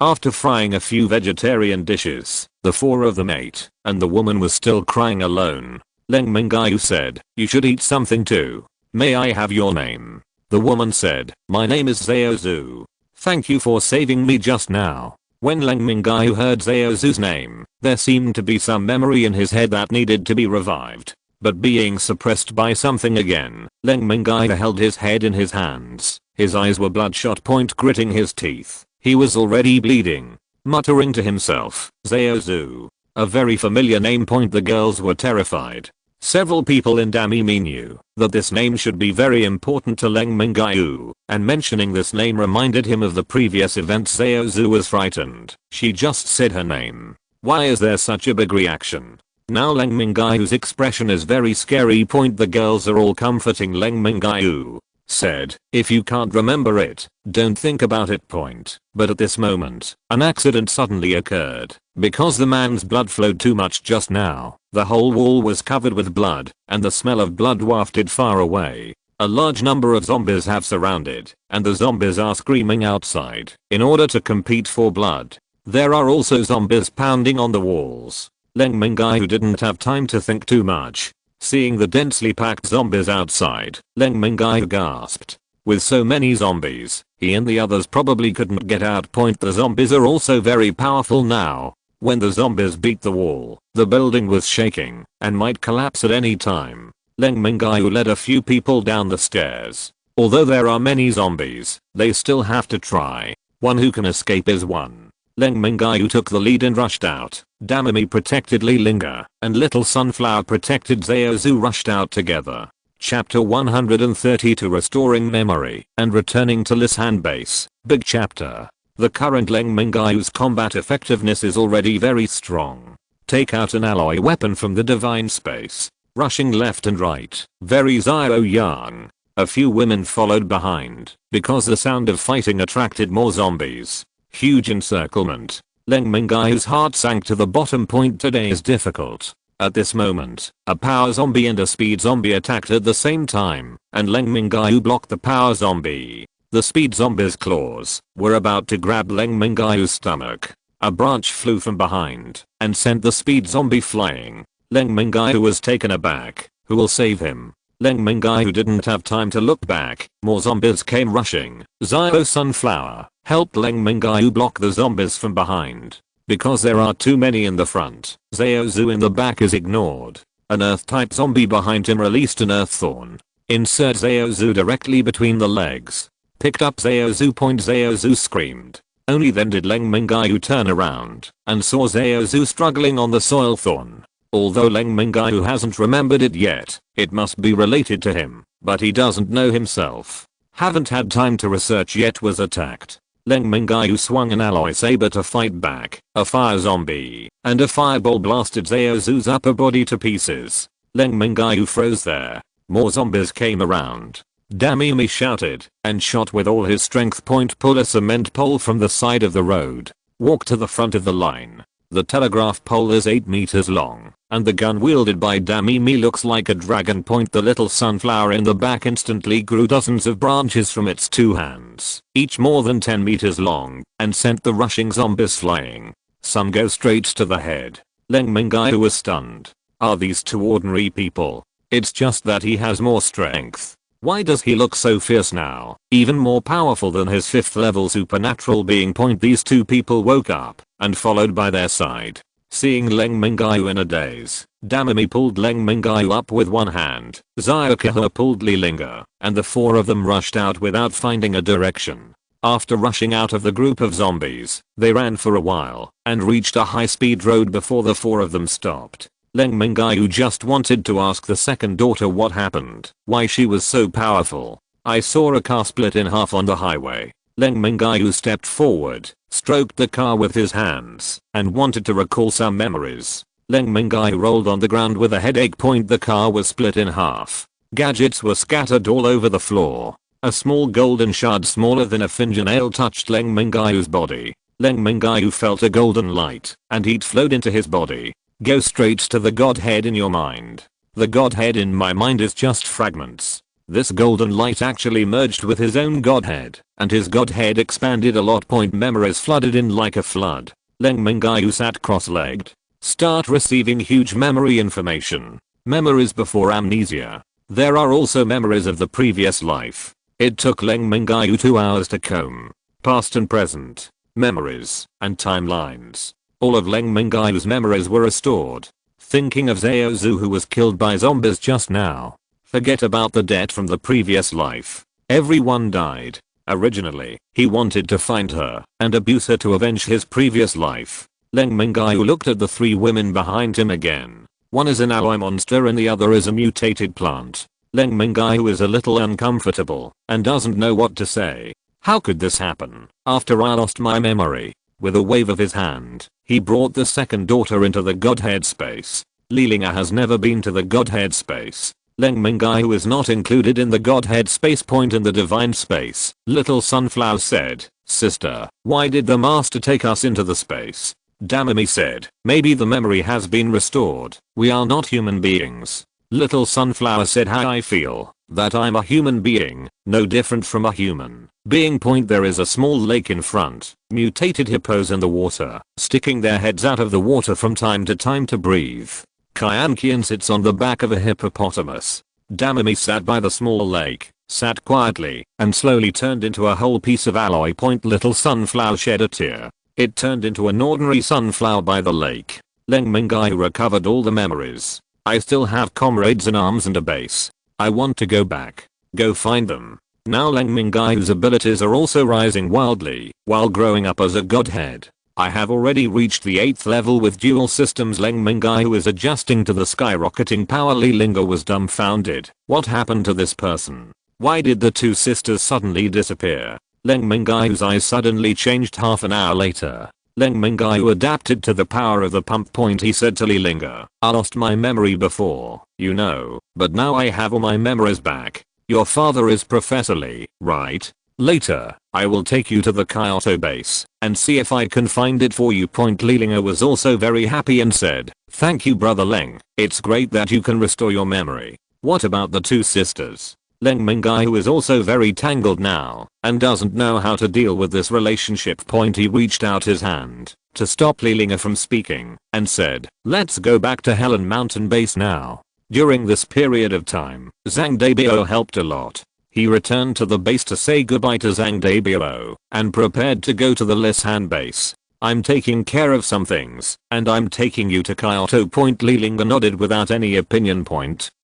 After frying a few vegetarian dishes, the 4 of them ate, and the woman was still crying alone. Leng Mingyue said, "You should eat something too. May I have your name?" The woman said, "My name is Zaozu. Thank you for saving me just now." When Leng Mingyue heard Zaozu's name, there seemed to be some memory in his head that needed to be revived. But being suppressed by something again, Leng Mingyue held his head in his hands. His eyes were bloodshot. Gritting his teeth, he was already bleeding. Muttering to himself, "Zaozu. A very familiar name." The girls were terrified. Several people in Damimi knew that this name should be very important to Leng Mingyue, and mentioning this name reminded him of the previous event. Zaozu was frightened. She just said her name. Why is there such a big reaction? Now Leng Mingyue's expression is very scary. The girls are all comforting Leng Mingyue. Said, "If you can't remember it, don't think about it." But at this moment, an accident suddenly occurred. Because the man's blood flowed too much just now, the whole wall was covered with blood, and the smell of blood wafted far away. A large number of zombies have surrounded, and the zombies are screaming outside in order to compete for blood. There are also zombies pounding on the walls. Leng Mingyue didn't have time to think too much. Seeing the densely packed zombies outside, Leng Mingyue gasped. With so many zombies, he and the others probably couldn't get out. The zombies are also very powerful now. When the zombies beat the wall, the building was shaking and might collapse at any time. Leng Mingyue led a few people down the stairs. Although there are many zombies, they still have to try. One who can escape is one. Leng Mingyue took the lead and rushed out. Damimi protected Li Linger, and Little Sunflower protected Zaozu. Rushed out together. Chapter 132 Restoring Memory and Returning to Lisan Base. Big chapter. The current Leng Mingyue's combat effectiveness is already very strong. Take out an alloy weapon from the divine space. Rushing left and right. Very Zio Yang. A few women followed behind because the sound of fighting attracted more zombies. Huge encirclement. Leng Mingyue's heart sank to the bottom point. Today is difficult. At this moment, a power zombie and a speed zombie attacked at the same time, and Leng Mingyue blocked the power zombie. The speed zombie's claws were about to grab Leng Mingyue's stomach. A branch flew from behind and sent the speed zombie flying. Leng Mingyue was taken aback. Who will save him? Leng Mingyue didn't have time to look back. More zombies came rushing. Zio Sunflower helped Leng Mingyue block the zombies from behind. Because there are too many in the front, Zaozu in the back is ignored. An earth-type zombie behind him released an earth thorn. Insert Zaozu directly between the legs. Picked up Zaozu. Zaozu screamed. Only then did Leng Mingyue turn around and saw Zaozu struggling on the soil thorn. Although Leng Mingyue hasn't remembered it yet, it must be related to him, but he doesn't know himself. Haven't had time to research yet. Was attacked. Leng Mingyue swung an alloy saber to fight back. A fire zombie and a fireball blasted Zaozu's upper body to pieces. Leng Mingyue froze there. More zombies came around. Damimi shouted and shot with all his strength. Pull a cement pole from the side of the road. Walk to the front of the line. The telegraph pole is 8 meters long, and the gun wielded by Damimi looks like a dragon. The little sunflower in the back instantly grew dozens of branches from its 2 hands, each more than 10 meters long, and sent the rushing zombies flying. Some go straight to the head. Leng Mingyue was stunned. Are these 2 ordinary people? It's just that he has more strength. Why does he look so fierce now? Even more powerful than his 5th level supernatural being. These 2 people woke up and followed by their side. Seeing Leng Mingyue in a daze, Damimi pulled Leng Mingyue up with one hand. Xiaokahe pulled Lilinga, and the 4 of them rushed out without finding a direction. After rushing out of the group of zombies, they ran for a while and reached a high-speed road before the 4 of them stopped. Leng Mingyue just wanted to ask the second daughter what happened, why she was so powerful. I saw a car split in half on the highway. Leng Mingyue stepped forward, stroked the car with his hands, and wanted to recall some memories. Leng Mingyue rolled on the ground with a headache. The car was split in half. Gadgets were scattered all over the floor. A small golden shard smaller than a fingernail touched Leng Mingyue's body. Leng Mingyue felt a golden light, and heat flowed into his body. Go straight to the Godhead in your mind. The Godhead in my mind is just fragments. This golden light actually merged with his own Godhead, and his Godhead expanded a lot. Memories flooded in like a flood. Leng Mingyue sat cross-legged. Start receiving huge memory information. Memories before amnesia. There are also memories of the previous life. It took Leng Mingyue 2 hours to comb past and present memories and timelines. All of Leng Mingyue's memories were restored. Thinking of Zaozu who was killed by zombies just now. Forget about the debt from the previous life. Everyone died. Originally, he wanted to find her and abuse her to avenge his previous life. Leng Mingyue looked at the 3 women behind him again. One is an alloy monster and the other is a mutated plant. Leng Mingyue is a little uncomfortable and doesn't know what to say. How could this happen after I lost my memory? With a wave of his hand, he brought the second daughter into the Godhead space. Lilinga has never been to the Godhead space. Leng Mingyue is not included in the Godhead space. In the divine space, little sunflower said, "Sister, why did the master take us into the space?" Damimi said, "Maybe the memory has been restored. We are not human beings." Little sunflower said, "How I feel that I'm a human being, no different from a human being." There is a small lake in front. Mutated hippos in the water, sticking their heads out of the water from time to time to breathe. Kyankian sits on the back of a hippopotamus. Damimi sat by the small lake, sat quietly, and slowly turned into a whole piece of alloy. Little sunflower shed a tear. It turned into an ordinary sunflower by the lake. Leng Mingyue recovered all the memories. I still have comrades in arms and a base. I want to go back. Go find them. Now Leng Mingyue's abilities are also rising wildly while growing up as a Godhead. I have already reached the 8th level with dual systems. Leng Mingyue is adjusting to the skyrocketing power. Lilinga was dumbfounded. What happened to this person? Why did the 2 sisters suddenly disappear? Leng Mingyue's eyes suddenly changed half an hour later. Leng Mingyue adapted to the power of the pump point. He said to Li Linga, I lost my memory before, you know, but now I have all my memories back. Your father is Professor Li, right? Later, I will take you to the Kyoto base and see if I can find it for you. Li Linga was also very happy and said, thank you brother Leng, it's great that you can restore your memory. What about the two sisters? Leng Mingyue is also very tangled now and doesn't know how to deal with this relationship. He reached out his hand to stop Li Linga from speaking and said, let's go back to Helen Mountain base now. During this period of time, Zhang Debao helped a lot. He returned to the base to say goodbye to Zhang Debao and prepared to go to the Lisan base. I'm taking care of some things, and I'm taking you to Kyoto. Li Linga nodded without any opinion.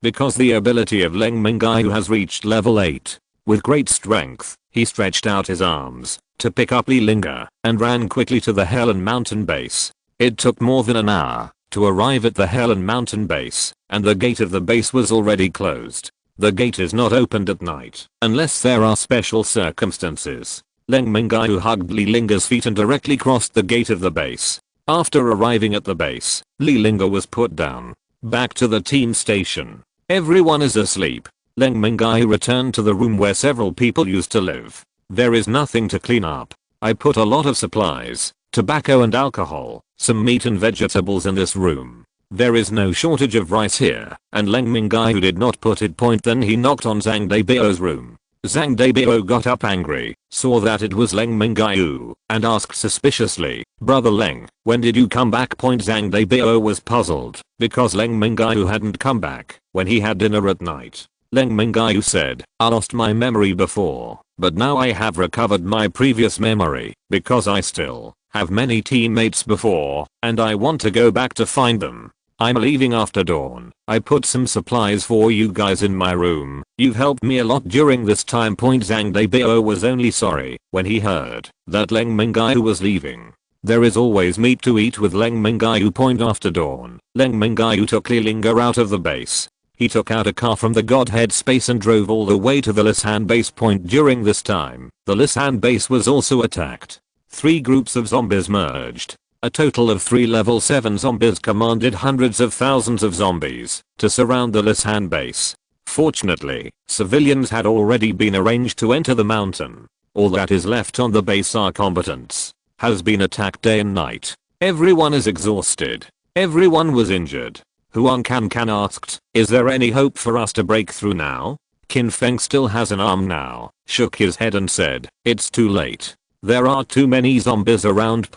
Because the ability of Leng Mingyue has reached level 8. With great strength, he stretched out his arms to pick up Li Linga and ran quickly to the Helen Mountain base. It took more than an hour to arrive at the Helen Mountain base, and the gate of the base was already closed. The gate is not opened at night unless there are special circumstances. Leng Mingyue hugged Li Linga's feet and directly crossed the gate of the base. After arriving at the base, Li Linga was put down. Back to the team station. Everyone is asleep. Leng Mingyue returned to the room where several people used to live. There is nothing to clean up. I put a lot of supplies, tobacco and alcohol, some meat and vegetables in this room. There is no shortage of rice here, and Leng Mingyue did not put it. Then he knocked on Zhang Debao's room. Zhang Debao got up angry, saw that it was Leng Mingyue, and asked suspiciously, brother Leng, when did you come back? Zhang Debao was puzzled, because Leng Mingyue hadn't come back when he had dinner at night. Leng Mingyue said, I lost my memory before, but now I have recovered my previous memory, because I still have many teammates before, and I want to go back to find them. I'm leaving after dawn. I put some supplies for you guys in my room. You've helped me a lot during this time. Zhang Debao was only sorry when he heard that Leng Mingyue was leaving. There is always meat to eat with Leng Mingyue. After dawn, Leng Mingyue took Li Linga out of the base. He took out a car from the Godhead space and drove all the way to the Lisan base. During this time, the Lisan base was also attacked. 3 groups of zombies merged. A total of 3 level 7 zombies commanded hundreds of thousands of zombies to surround the Lisan base. Fortunately, civilians had already been arranged to enter the mountain. All that is left on the base are combatants. Has been attacked day and night. Everyone is exhausted. Everyone was injured. Huang Can asked, is there any hope for us to break through now? Qin Feng still has an arm now, shook his head and said, it's too late. There are too many zombies around.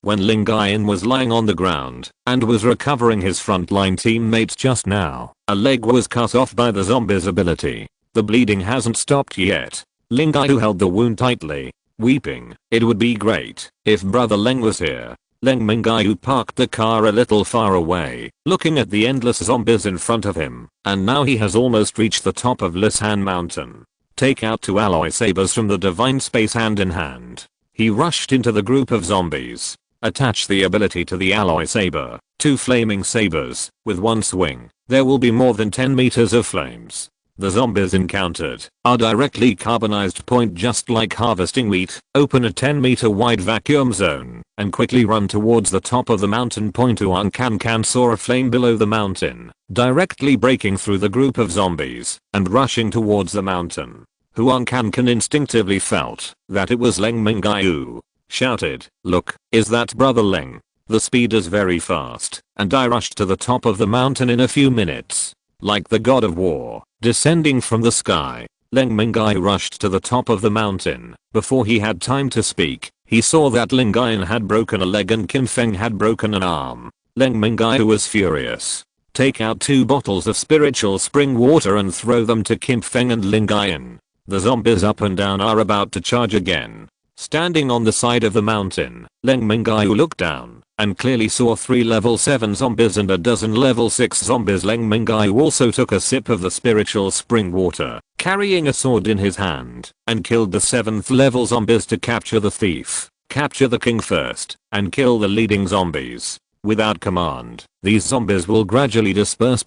When Ling Guiyan was lying on the ground and was recovering his frontline teammates just now, a leg was cut off by the zombie's ability. The bleeding hasn't stopped yet. Ling Guiyan held the wound tightly, weeping. It would be great if brother Leng was here. Leng Mingyue parked the car a little far away, looking at the endless zombies in front of him, and now he has almost reached the top of Lisan Mountain. Take out 2 alloy sabers from the divine space hand in hand. He rushed into the group of zombies. Attach the ability to the alloy saber. 2 flaming sabers. With 1 swing, there will be more than 10 meters of flames. The zombies encountered are directly carbonized. Just like harvesting wheat, open a 10-meter wide vacuum zone and quickly run towards the top of the mountain. Huang Can saw a flame below the mountain, directly breaking through the group of zombies and rushing towards the mountain. Huang Can instinctively felt that it was Leng Mingyue. Shouted, look, is that brother Leng? The speed is very fast, and I rushed to the top of the mountain in a few minutes. Like the god of war, descending from the sky, Leng Mingyue rushed to the top of the mountain. Before he had time to speak, he saw that Ling Guiyan had broken a leg and Qin Feng had broken an arm. Leng Mingyue was furious. Take out 2 bottles of spiritual spring water and throw them to Qin Feng and Ling Guiyan. The zombies up and down are about to charge again. Standing on the side of the mountain, Leng Mingyue looked down and clearly saw 3 level 7 zombies and a dozen level 6 zombies. Leng Mingyue also took a sip of the spiritual spring water, carrying a sword in his hand, and killed the 7th level zombies to capture the thief, capture the king first, and kill the leading zombies. Without command, these zombies will gradually disperse.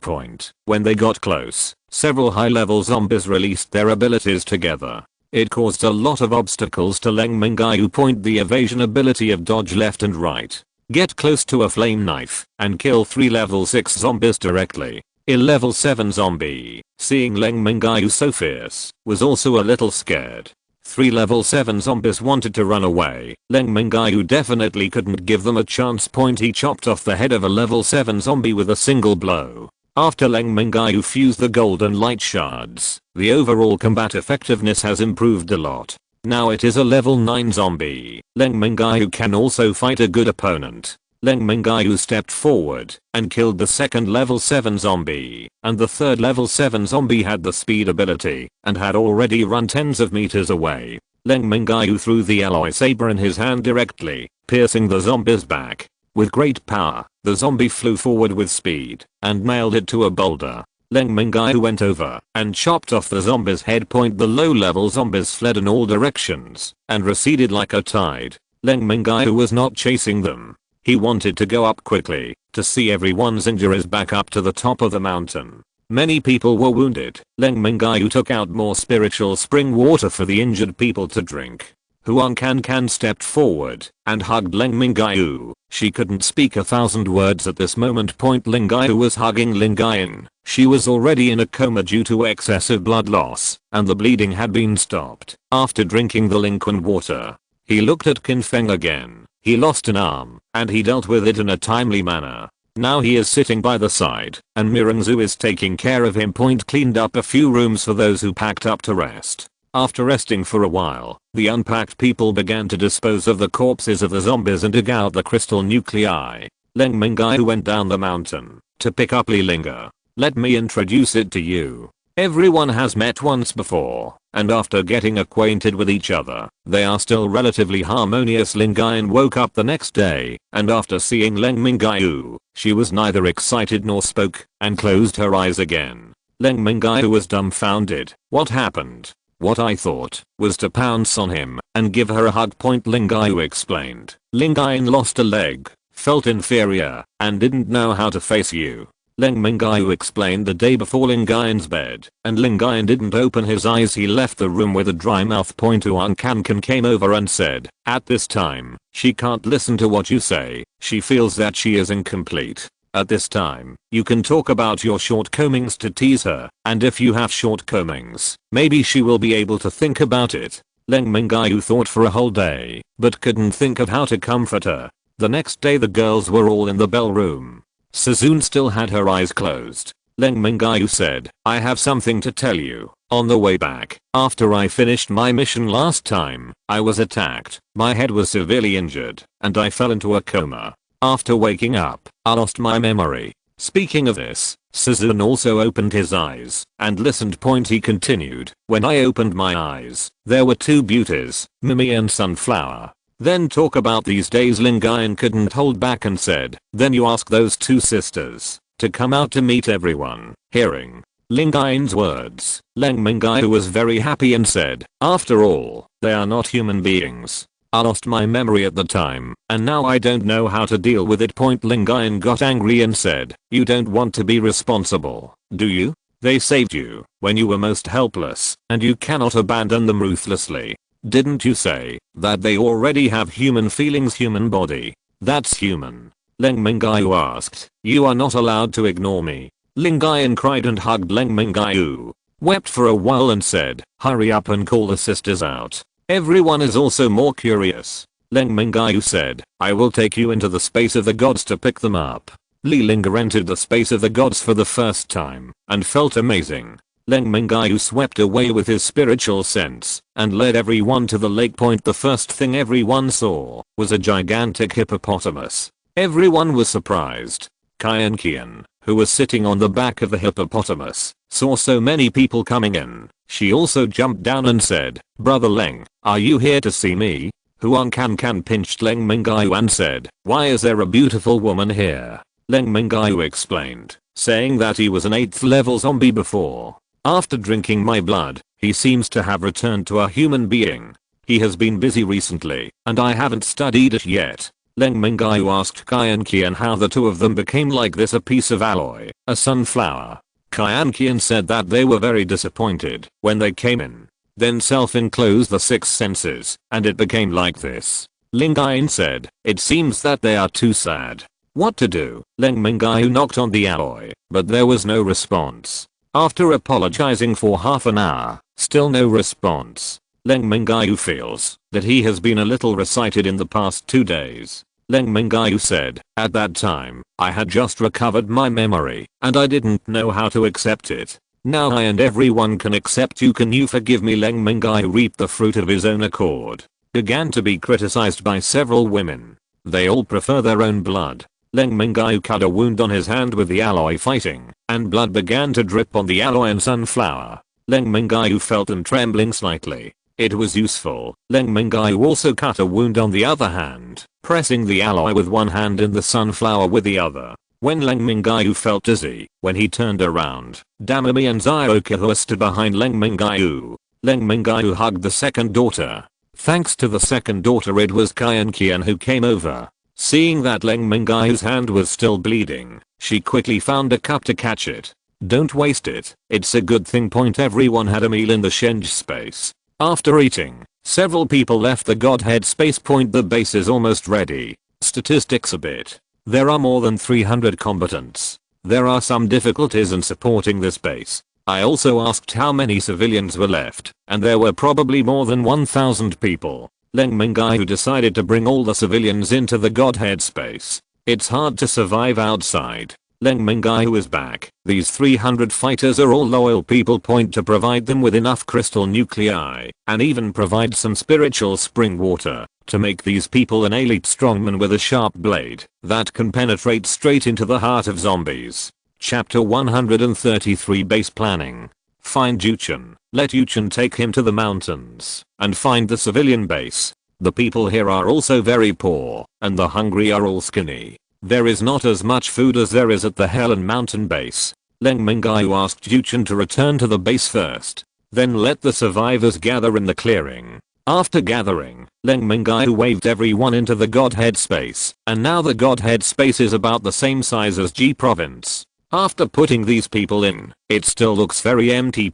When they got close, several high-level zombies released their abilities together. It caused a lot of obstacles to Leng Mingyue. The evasion ability of dodge left and right. Get close to a flame knife and kill 3 level 6 zombies directly. A level 7 zombie, seeing Leng Mingyue so fierce, was also a little scared. 3 level 7 zombies wanted to run away. Leng Mingyue definitely couldn't give them a chance. He chopped off the head of a level 7 zombie with a single blow. After Leng Mingyue fused the golden light shards, the overall combat effectiveness has improved a lot. Now it is a level 9 zombie. Leng Mingyue can also fight a good opponent. Leng Mingyue stepped forward and killed the second level 7 zombie, and the third level 7 zombie had the speed ability and had already run tens of meters away. Leng Mingyue threw the alloy saber in his hand directly, piercing the zombie's back. With great power, the zombie flew forward with speed and nailed it to a boulder. Leng Mingyue went over and chopped off the zombie's head. The low-level zombies fled in all directions and receded like a tide. Leng Mingyue was not chasing them. He wanted to go up quickly to see everyone's injuries back up to the top of the mountain. Many people were wounded. Leng Mingyue took out more spiritual spring water for the injured people to drink. Huang Can stepped forward and hugged Leng Mingyue. She couldn't speak 1,000 words at this moment. Leng Mingyue was hugging Lingyue. She was already in a coma due to excessive blood loss, and the bleeding had been stopped after drinking the Lingquan water. He looked at Qin Feng again. He lost an arm, and he dealt with it in a timely manner. Now he is sitting by the side, and Mirengzu is taking care of him. Cleaned up a few rooms for those who packed up to rest. After resting for a while, the unpacked people began to dispose of the corpses of the zombies and dig out the crystal nuclei. Leng Mingyue went down the mountain to pick up Li Linga. Let me introduce it to you. Everyone has met once before, and after getting acquainted with each other, they are still relatively harmonious. Lingyue woke up the next day, and after seeing Leng Mingyue, she was neither excited nor spoke, and closed her eyes again. Leng Mingyue was dumbfounded. What happened? What I thought was to pounce on him and give her a hug. Lingyue explained. Lingyue lost a leg, felt inferior, and didn't know how to face you. Leng Mingyue explained the day before Lingyue's bed, and Lingyue didn't open his eyes. He left the room with a dry mouth. Huang Can came over and said, at this time, she can't listen to what you say. She feels that she is incomplete. At this time, you can talk about your shortcomings to tease her, and if you have shortcomings, maybe she will be able to think about it. Leng Mingyue thought for a whole day, but couldn't think of how to comfort her. The next day the girls were all in the bell room. Suzune still had her eyes closed. Leng Mingyue said, I have something to tell you. On the way back, after I finished my mission last time, I was attacked. My head was severely injured, and I fell into a coma. After waking up, I lost my memory. Speaking of this, Suzune also opened his eyes and listened. He continued, when I opened my eyes, there were 2 beauties, Mimi and Sunflower. Then talk about these days. Lingyue couldn't hold back and said, then you ask those 2 sisters to come out to meet everyone. Hearing Lingyue's words, Leng Mingyue was very happy and said, after all, they are not human beings. I lost my memory at the time, and now I don't know how to deal with it. Lingyue got angry and said, you don't want to be responsible, do you? They saved you when you were most helpless, and you cannot abandon them ruthlessly. Didn't you say that they already have human feelings, human body? That's human. Leng Mingyue asked. You are not allowed to ignore me. Lingyue cried and hugged Leng Mingyue, wept for a while and said, hurry up and call the sisters out. Everyone is also more curious. Leng Mingyue said, I will take you into the space of the gods to pick them up. Li Linga entered the space of the gods for the first time and felt amazing. Leng Mingyue swept away with his spiritual sense and led everyone to the lake. The first thing everyone saw was a gigantic hippopotamus. Everyone was surprised. Qian, who was sitting on the back of the hippopotamus, saw so many people coming in. She also jumped down and said, Brother Leng, are you here to see me? Huang Can pinched Leng Mingyue and said, why is there a beautiful woman here? Leng Mingyue explained, saying that he was an 8th level zombie before. After drinking my blood, he seems to have returned to a human being. He has been busy recently, and I haven't studied it yet. Leng Mingyue asked Qian how the 2 of them became like this, a piece of alloy, a sunflower. Qian said that they were very disappointed when they came in. then self-enclose the six senses, and it became like this. Leng Mingyue said, "It seems that they are too sad. What to do?" Leng Mingyue knocked on the alloy, but there was no response. After apologizing for half an hour, still no response. Leng Mingyue feels that he has been a little recited in the past 2 days. Leng Mingyue said, "At that time, I had just recovered my memory, and I didn't know how to accept it. Now I and everyone can accept you. Can you forgive me?" Leng Mingyue reaped the fruit of his own accord. Began to be criticized by several women. They all prefer their own blood. Leng Mingyue cut a wound on his hand with the alloy fighting, and blood began to drip on the alloy and sunflower. Leng Mingyue felt them trembling slightly. It was useful. Leng Mingyue also cut a wound on the other hand, pressing the alloy with one hand and the sunflower with the other. When Leng Mingyue felt dizzy, when he turned around, Damami and Xiaoke stood behind Leng Mingyue. Leng Mingyue hugged the second daughter. Thanks to the second daughter, it was Qian Qian who came over. Seeing that Leng Mingyue's hand was still bleeding, she quickly found a cup to catch it. "Don't waste it, it's a good thing." Everyone had a meal in the Shenge space. After eating, several people left the Godhead space. The base is almost ready. Statistics a bit. There are more than 300 combatants. There are some difficulties in supporting this base. I also asked how many civilians were left, and there were probably more than 1,000 people. Leng Mingyue decided to bring all the civilians into the Godhead space. It's hard to survive outside. Leng Mingyue is back. These 300 fighters are all loyal people. To provide them with enough crystal nuclei, and even provide some spiritual spring water, to make these people an elite strongman with a sharp blade that can penetrate straight into the heart of zombies. Chapter 133 Base Planning. Find Yuchen. Let Yuchen take him to the mountains and find the civilian base. The people here are also very poor, and the hungry are all skinny. There is not as much food as there is at the Helen Mountain base. Leng Mingyue asked Yuchen to return to the base first, then let the survivors gather in the clearing. After gathering, Leng Mingyue waved everyone into the Godhead space, and now the Godhead space is about the same size as G province. After putting these people in, it still looks very empty.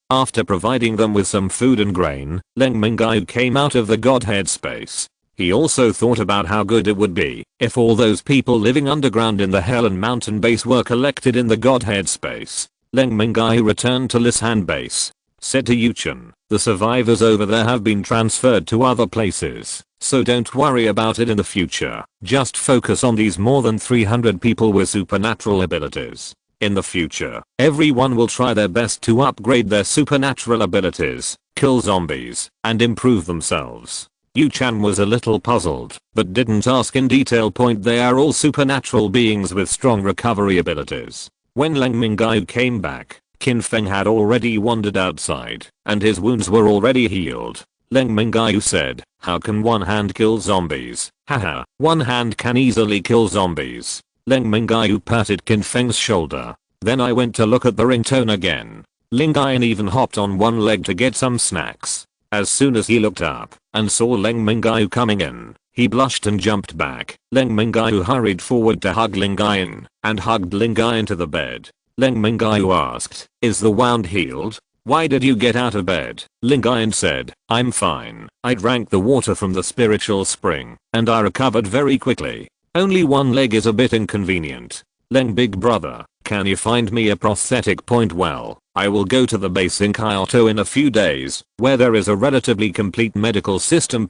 After providing them with some food and grain, Leng Mingyue came out of the Godhead space. He also thought about how good it would be if all those people living underground in the Helen Mountain base were collected in the Godhead space. Leng Mingyue returned to Lisan base. Said to Yuchen, "The survivors over there have been transferred to other places, so don't worry about it in the future. Just focus on these more than 300 people with supernatural abilities. In the future, everyone will try their best to upgrade their supernatural abilities, kill zombies, and improve themselves." Yuchen was a little puzzled, but didn't ask in detail. They are all supernatural beings with strong recovery abilities. When Leng Mingyue came back, Qin Feng had already wandered outside, and his wounds were already healed. Leng Mingyue said, "How can one hand kill zombies?" Haha, one hand can easily kill zombies. Leng Mingyue patted Qin Feng's shoulder. "Then I went to look at the ringtone again." Ling Ian even hopped on one leg to get some snacks. As soon as he looked up and saw Leng Mingyue coming in, he blushed and jumped back. Leng Mingyue hurried forward to hug Ling Ian, and hugged Ling Ian to the bed. Leng Mingyue asked, "Is the wound healed? Why did you get out of bed?" Ling Ian said, "I'm fine. I drank the water from the spiritual spring, and I recovered very quickly. Only one leg is a bit inconvenient." Leng big brother, can you find me a prosthetic? Well, I will go to the base in Kyoto in a few days, where there is a relatively complete medical system.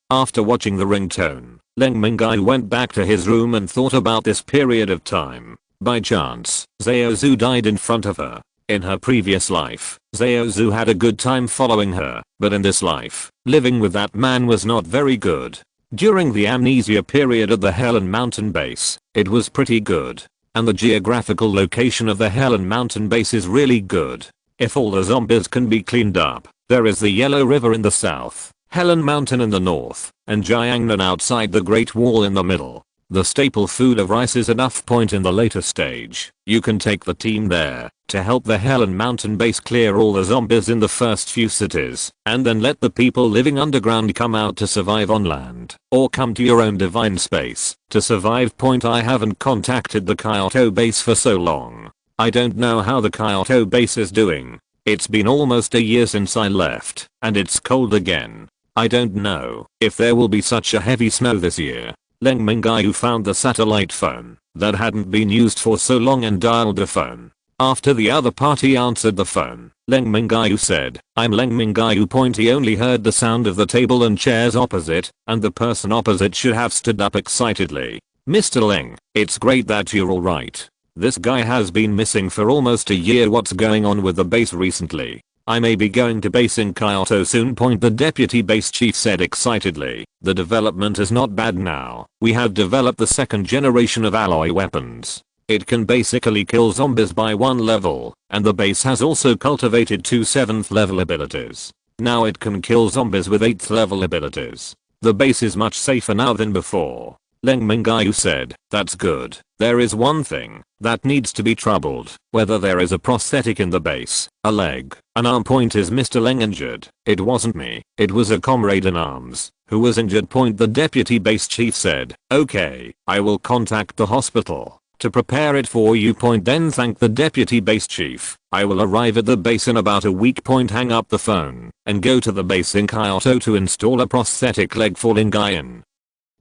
After watching the ringtone, Leng Mingyue went back to his room and thought about this period of time. By chance, Xiaozu died in front of her. In her previous life, Xiaozu had a good time following her, but in this life, living with that man was not very good. During the amnesia period at the Helen Mountain base, it was pretty good. And the geographical location of the Helen Mountain base is really good. If all the zombies can be cleaned up, there is the Yellow River in the south, Helen Mountain in the north, and Jiangnan outside the Great Wall in the middle. The staple food of rice is enough. In the later stage, you can take the team there to help the Helen Mountain base clear all the zombies in the first few cities, and then let the people living underground come out to survive on land, or come to your own divine space to survive. I haven't contacted the Kyoto base for so long. I don't know how the Kyoto base is doing. It's been almost a year since I left, and it's cold again. I don't know if there will be such a heavy snow this year. Leng Mingyue found the satellite phone that hadn't been used for so long and dialed a phone. After the other party answered the phone, Leng Mingyue said, "I'm Leng Mingyue." He only heard the sound of the table and chairs opposite, and the person opposite should have stood up excitedly. "Mr. Leng, it's great that you're alright. This guy has been missing for almost a year. What's going on with the base recently?" "I may be going to base in Kyoto soon." The deputy base chief said excitedly. "The development is not bad now. We have developed the second generation of alloy weapons. It can basically kill zombies by 1 level, and the base has also cultivated 2 7th level abilities. Now it can kill zombies with 8th level abilities. The base is much safer now than before." Leng Mingyue said, "That's good. There is one thing that needs to be troubled, whether there is a prosthetic in the base, a leg, an arm. Is Mr. Leng injured?" "It wasn't me, it was a comrade in arms who was injured." The deputy base chief said, "Okay, I will contact the hospital to prepare it for you." Then thank the deputy base chief. "I will arrive at the base in about a week." Hang up the phone and go to the base in Kyoto to install a prosthetic leg for Lingyuan,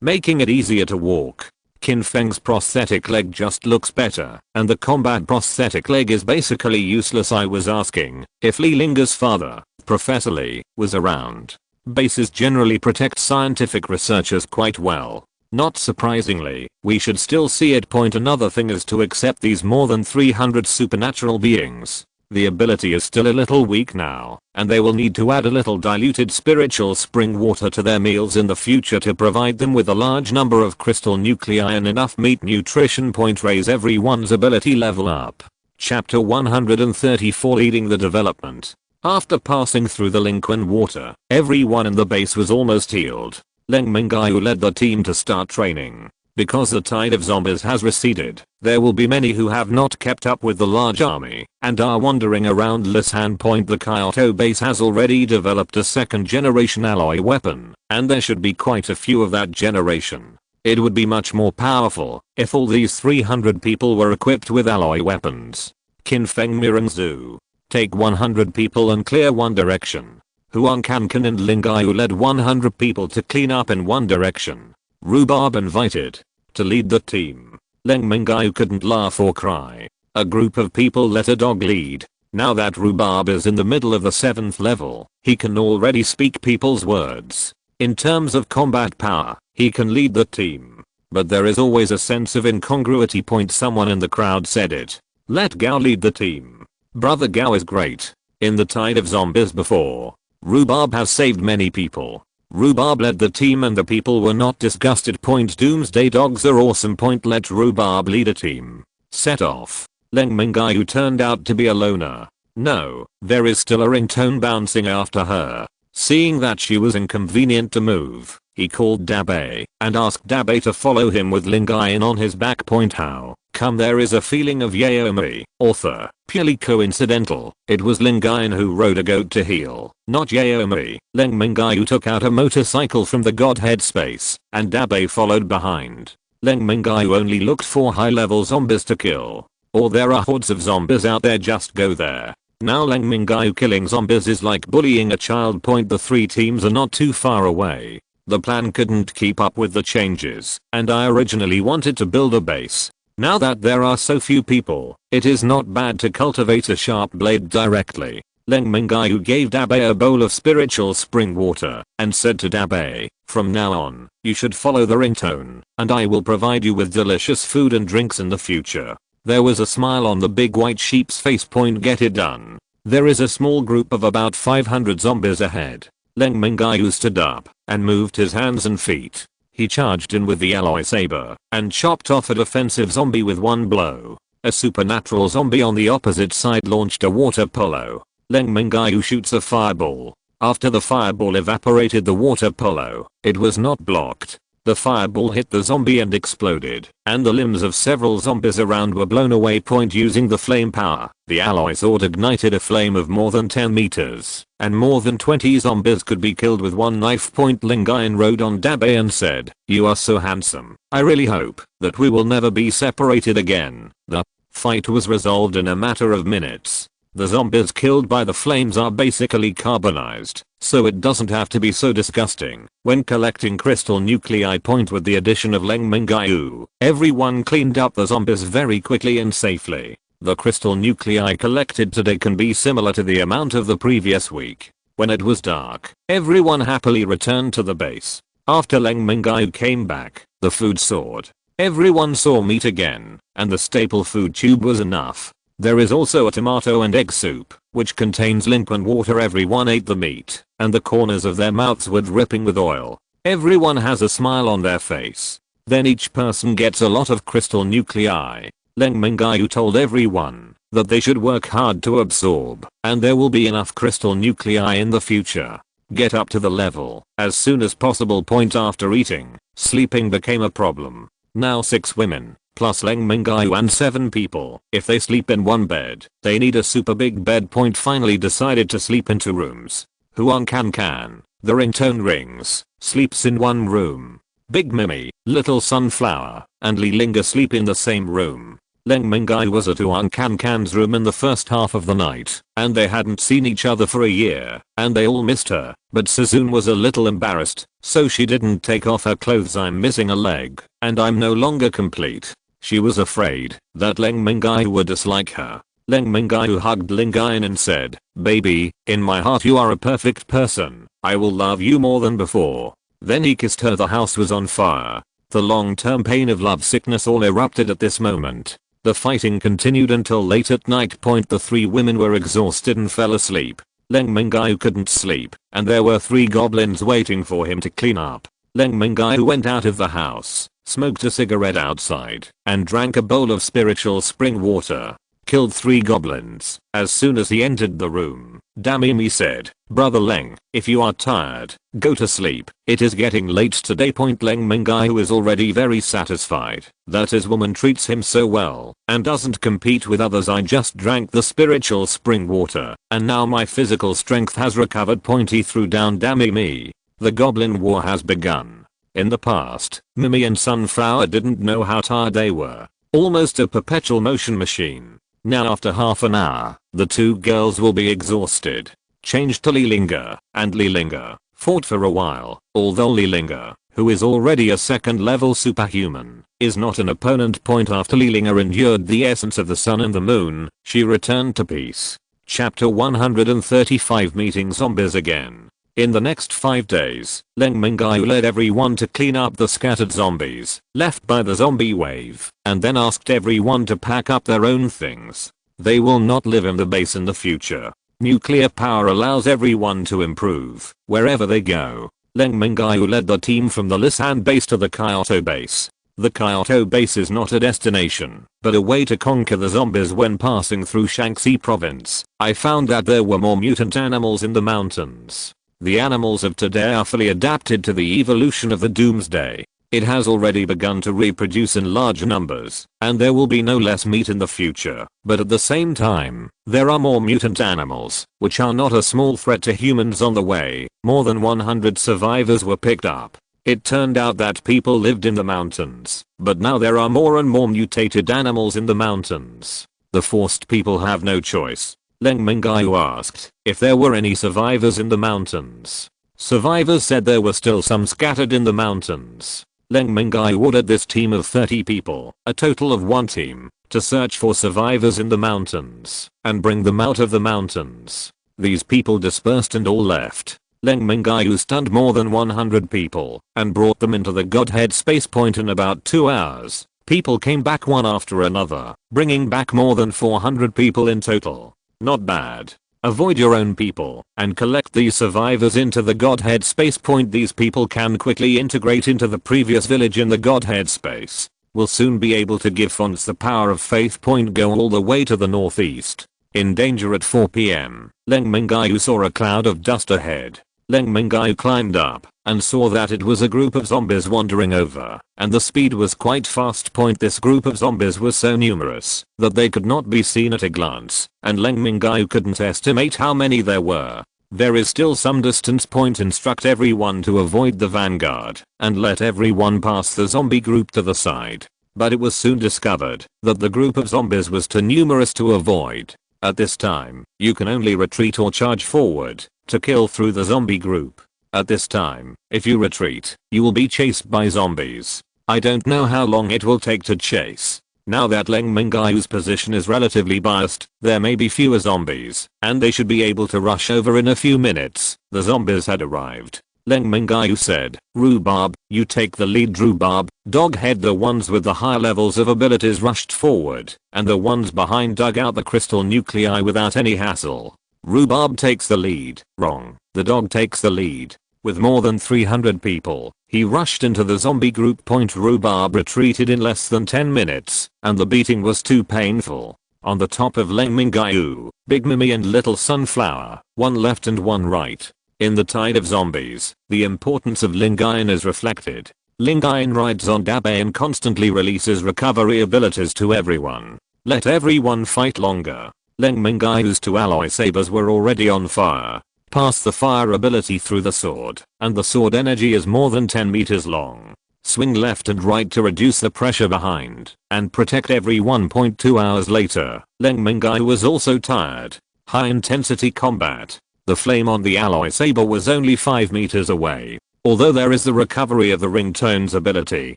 making it easier to walk. Qin Feng's prosthetic leg just looks better, and the combat prosthetic leg is basically useless. I was asking if Li Linger's father, Professor Li, was around. Bases generally protect scientific researchers quite well. Not surprisingly, we should still see it. Another thing is to accept these more than 300 supernatural beings. The ability is still a little weak now, and they will need to add a little diluted spiritual spring water to their meals in the future to provide them with a large number of crystal nuclei and enough meat nutrition. Raise everyone's ability level up. Chapter 134, Leading the Development. After passing through the Lingyuan water, everyone in the base was almost healed. Leng Mingyue led the team to start training. Because the tide of zombies has receded, there will be many who have not kept up with the large army and are wandering around Lisan. The Kyoto base has already developed a second generation alloy weapon, and there should be quite a few of that generation. It would be much more powerful if all these 300 people were equipped with alloy weapons. Qin Feng Mirangzu. Take 100 people and clear one direction. Huang Kankan and Lingyue led 100 people to clean up in one direction. Rhubarb invited to lead the team. Leng Mingyue couldn't laugh or cry. A group of people let a dog lead. Now that Rhubarb is in the middle of the 7th level, he can already speak people's words. In terms of combat power, he can lead the team. But there is always a sense of incongruity. Someone in the crowd said it. "Let Gao lead the team. Brother Gao is great. In the tide of zombies before, Rhubarb has saved many people." Rhubarb led the team and the people were not disgusted. Doomsday dogs are awesome. Let Rhubarb lead a team. Set off. Leng Mingyue turned out to be a loner. No, there is still a ringtone bouncing after her. Seeing that she was inconvenient to move, he called Dabe and asked Dabe to follow him with Lingyuan on his back. How come there is a feeling of Yaomi? Author. Purely coincidental. It was Lingyuan who rode a goat to heal, not Yaomi. Leng Mingyue took out a motorcycle from the Godhead space, and Dabe followed behind. Leng Mingyue only looked for high-level zombies to kill. Or there are hordes of zombies out there, just go there. Now Leng Mingyue killing zombies is like bullying a child. The 3 teams are not too far away. The plan couldn't keep up with the changes, and I originally wanted to build a base. Now that there are so few people, it is not bad to cultivate a sharp blade directly. Leng Mingyue gave Dabe a bowl of spiritual spring water and said to Dabe, "From now on, you should follow the ringtone, and I will provide you with delicious food and drinks in the future." There was a smile on the big white sheep's face. Get it done. There is a small group of about 500 zombies ahead. Leng Mingyue stood up and moved his hands and feet. He charged in with the alloy saber and chopped off a defensive zombie with one blow. A supernatural zombie on the opposite side launched a water polo. Leng Mingyue shoots a fireball. After the fireball evaporated the water polo, it was not blocked. The fireball hit the zombie and exploded, and the limbs of several zombies around were blown away. Using the flame power, the alloy sword ignited a flame of more than 10 meters, and more than 20 zombies could be killed with one knife. Lingyuan rode on Dabe and said, "You are so handsome. I really hope that we will never be separated again." The fight was resolved in a matter of minutes. The zombies killed by the flames are basically carbonized, so it doesn't have to be so disgusting. When collecting crystal nuclei point with the addition of Leng Mingyue, everyone cleaned up the zombies very quickly and safely. The crystal nuclei collected today can be similar to the amount of the previous week. When it was dark, everyone happily returned to the base. After Leng Mingyue came back, the food soared. Everyone saw meat again, and the staple food tube was enough. There is also a tomato and egg soup, which contains liquid water. Everyone ate the meat, and the corners of their mouths were dripping with oil. Everyone has a smile on their face. Then each person gets a lot of crystal nuclei. Leng Mingyue told everyone that they should work hard to absorb, and there will be enough crystal nuclei in the future. Get up to the level as soon as possible. After eating, sleeping became a problem. Now 6 women, plus Leng Mingyue and 7 people. If they sleep in one bed, they need a super big bed. Finally decided to sleep in 2 rooms. Huang Can, the ringtone rings, sleeps in one room. Big Mimi, Little Sunflower, and Li Linga sleep in the same room. Leng Mingyue was at Huang Can's room in the first half of the night, and they hadn't seen each other for a year, and they all missed her, but Suzune was a little embarrassed, so she didn't take off her clothes. I'm missing a leg, and I'm no longer complete. She was afraid that Leng Mingyue would dislike her. Leng Mingyue hugged Lingyue and said, "Baby, in my heart you are a perfect person. I will love you more than before." Then he kissed her. The house was on fire. The long-term pain of love sickness all erupted at this moment. The fighting continued until late at night. The 3 women were exhausted and fell asleep. Leng Mingyue couldn't sleep, and there were 3 goblins waiting for him to clean up. Leng Mingyue went out of the house, smoked a cigarette outside, and drank a bowl of spiritual spring water. Killed 3 goblins. As soon as he entered the room, Damimi said, "Brother Leng, if you are tired, go to sleep. It is getting late today." Leng Mingyue is already very satisfied that his woman treats him so well and doesn't compete with others. "I just drank the spiritual spring water, and now my physical strength has recovered." He threw down Damimi. The goblin war has begun. In the past, Mimi and Sunflower didn't know how tired they were. Almost a perpetual motion machine. Now after half an hour, the 2 girls will be exhausted. Changed to Li Linga, and Li Linga fought for a while, although Li Linga, who is already a 2nd level superhuman, is not an opponent. After Li Linga endured the essence of the sun and the moon, she returned to peace. Chapter 135. Meeting zombies again. In the next 5 days, Leng Mingyue led everyone to clean up the scattered zombies left by the zombie wave, and then asked everyone to pack up their own things. They will not live in the base in the future. Nuclear power allows everyone to improve wherever they go. Leng Mingyue led the team from the Lisan base to the Kyoto base. The Kyoto base is not a destination, but a way to conquer the zombies. When passing through Shaanxi province, I found that there were more mutant animals in the mountains. The animals of today are fully adapted to the evolution of the Doomsday. It has already begun to reproduce in large numbers, and there will be no less meat in the future. But at the same time, there are more mutant animals, which are not a small threat to humans on the way. More than 100 survivors were picked up. It turned out that people lived in the mountains, but now there are more and more mutated animals in the mountains. The forced people have no choice. Leng Mingyue asked if there were any survivors in the mountains. Survivors said there were still some scattered in the mountains. Leng Mingyue ordered this team of 30 people, a total of 1 team, to search for survivors in the mountains and bring them out of the mountains. These people dispersed and all left. Leng Mingyue stunned more than 100 people and brought them into the Godhead space point in about 2 hours. People came back one after another, bringing back more than 400 people in total. Not bad. Avoid your own people and collect these survivors into the Godhead space point. These people can quickly integrate into the previous village in the Godhead space. Will soon be able to give Fonts the power of faith. Go all the way to the northeast. In danger at 4 PM, Leng Mingyue saw a cloud of dust ahead. Leng Mingyue climbed up and saw that it was a group of zombies wandering over, and the speed was quite fast. This group of zombies was so numerous that they could not be seen at a glance, and Leng Mingyue couldn't estimate how many there were. There is still some distance. Instruct everyone to avoid the vanguard and let everyone pass the zombie group to the side. But it was soon discovered that the group of zombies was too numerous to avoid. At this time, you can only retreat or charge forward to kill through the zombie group. At this time, if you retreat, you will be chased by zombies. I don't know how long it will take to chase. Now that Leng Mingyue's position is relatively biased, there may be fewer zombies, and they should be able to rush over in a few minutes. The zombies had arrived. Leng Mingyue said, "Rhubarb, you take the lead." Rhubarb, Doghead. The ones with the higher levels of abilities rushed forward, and the ones behind dug out the crystal nuclei without any hassle. Rhubarb takes the lead. Wrong. The dog takes the lead. With more than 300 people, he rushed into the zombie group. Rhubarb retreated in less than 10 minutes, and the beating was too painful. On the top of Leng Mingyue, Big Mimi and Little Sunflower, one left and one right. In the tide of zombies, the importance of Lingyue is reflected. Lingyue rides on Dabe and constantly releases recovery abilities to everyone. Let everyone fight longer. Leng Mingyue's two alloy sabers were already on fire. Pass the fire ability through the sword, and the sword energy is more than 10 meters long. Swing left and right to reduce the pressure behind, and protect everyone. 2 hours later, Leng Mingyue was also tired. High intensity combat. The flame on the alloy saber was only 5 meters away. Although there is the recovery of the ringtone's ability,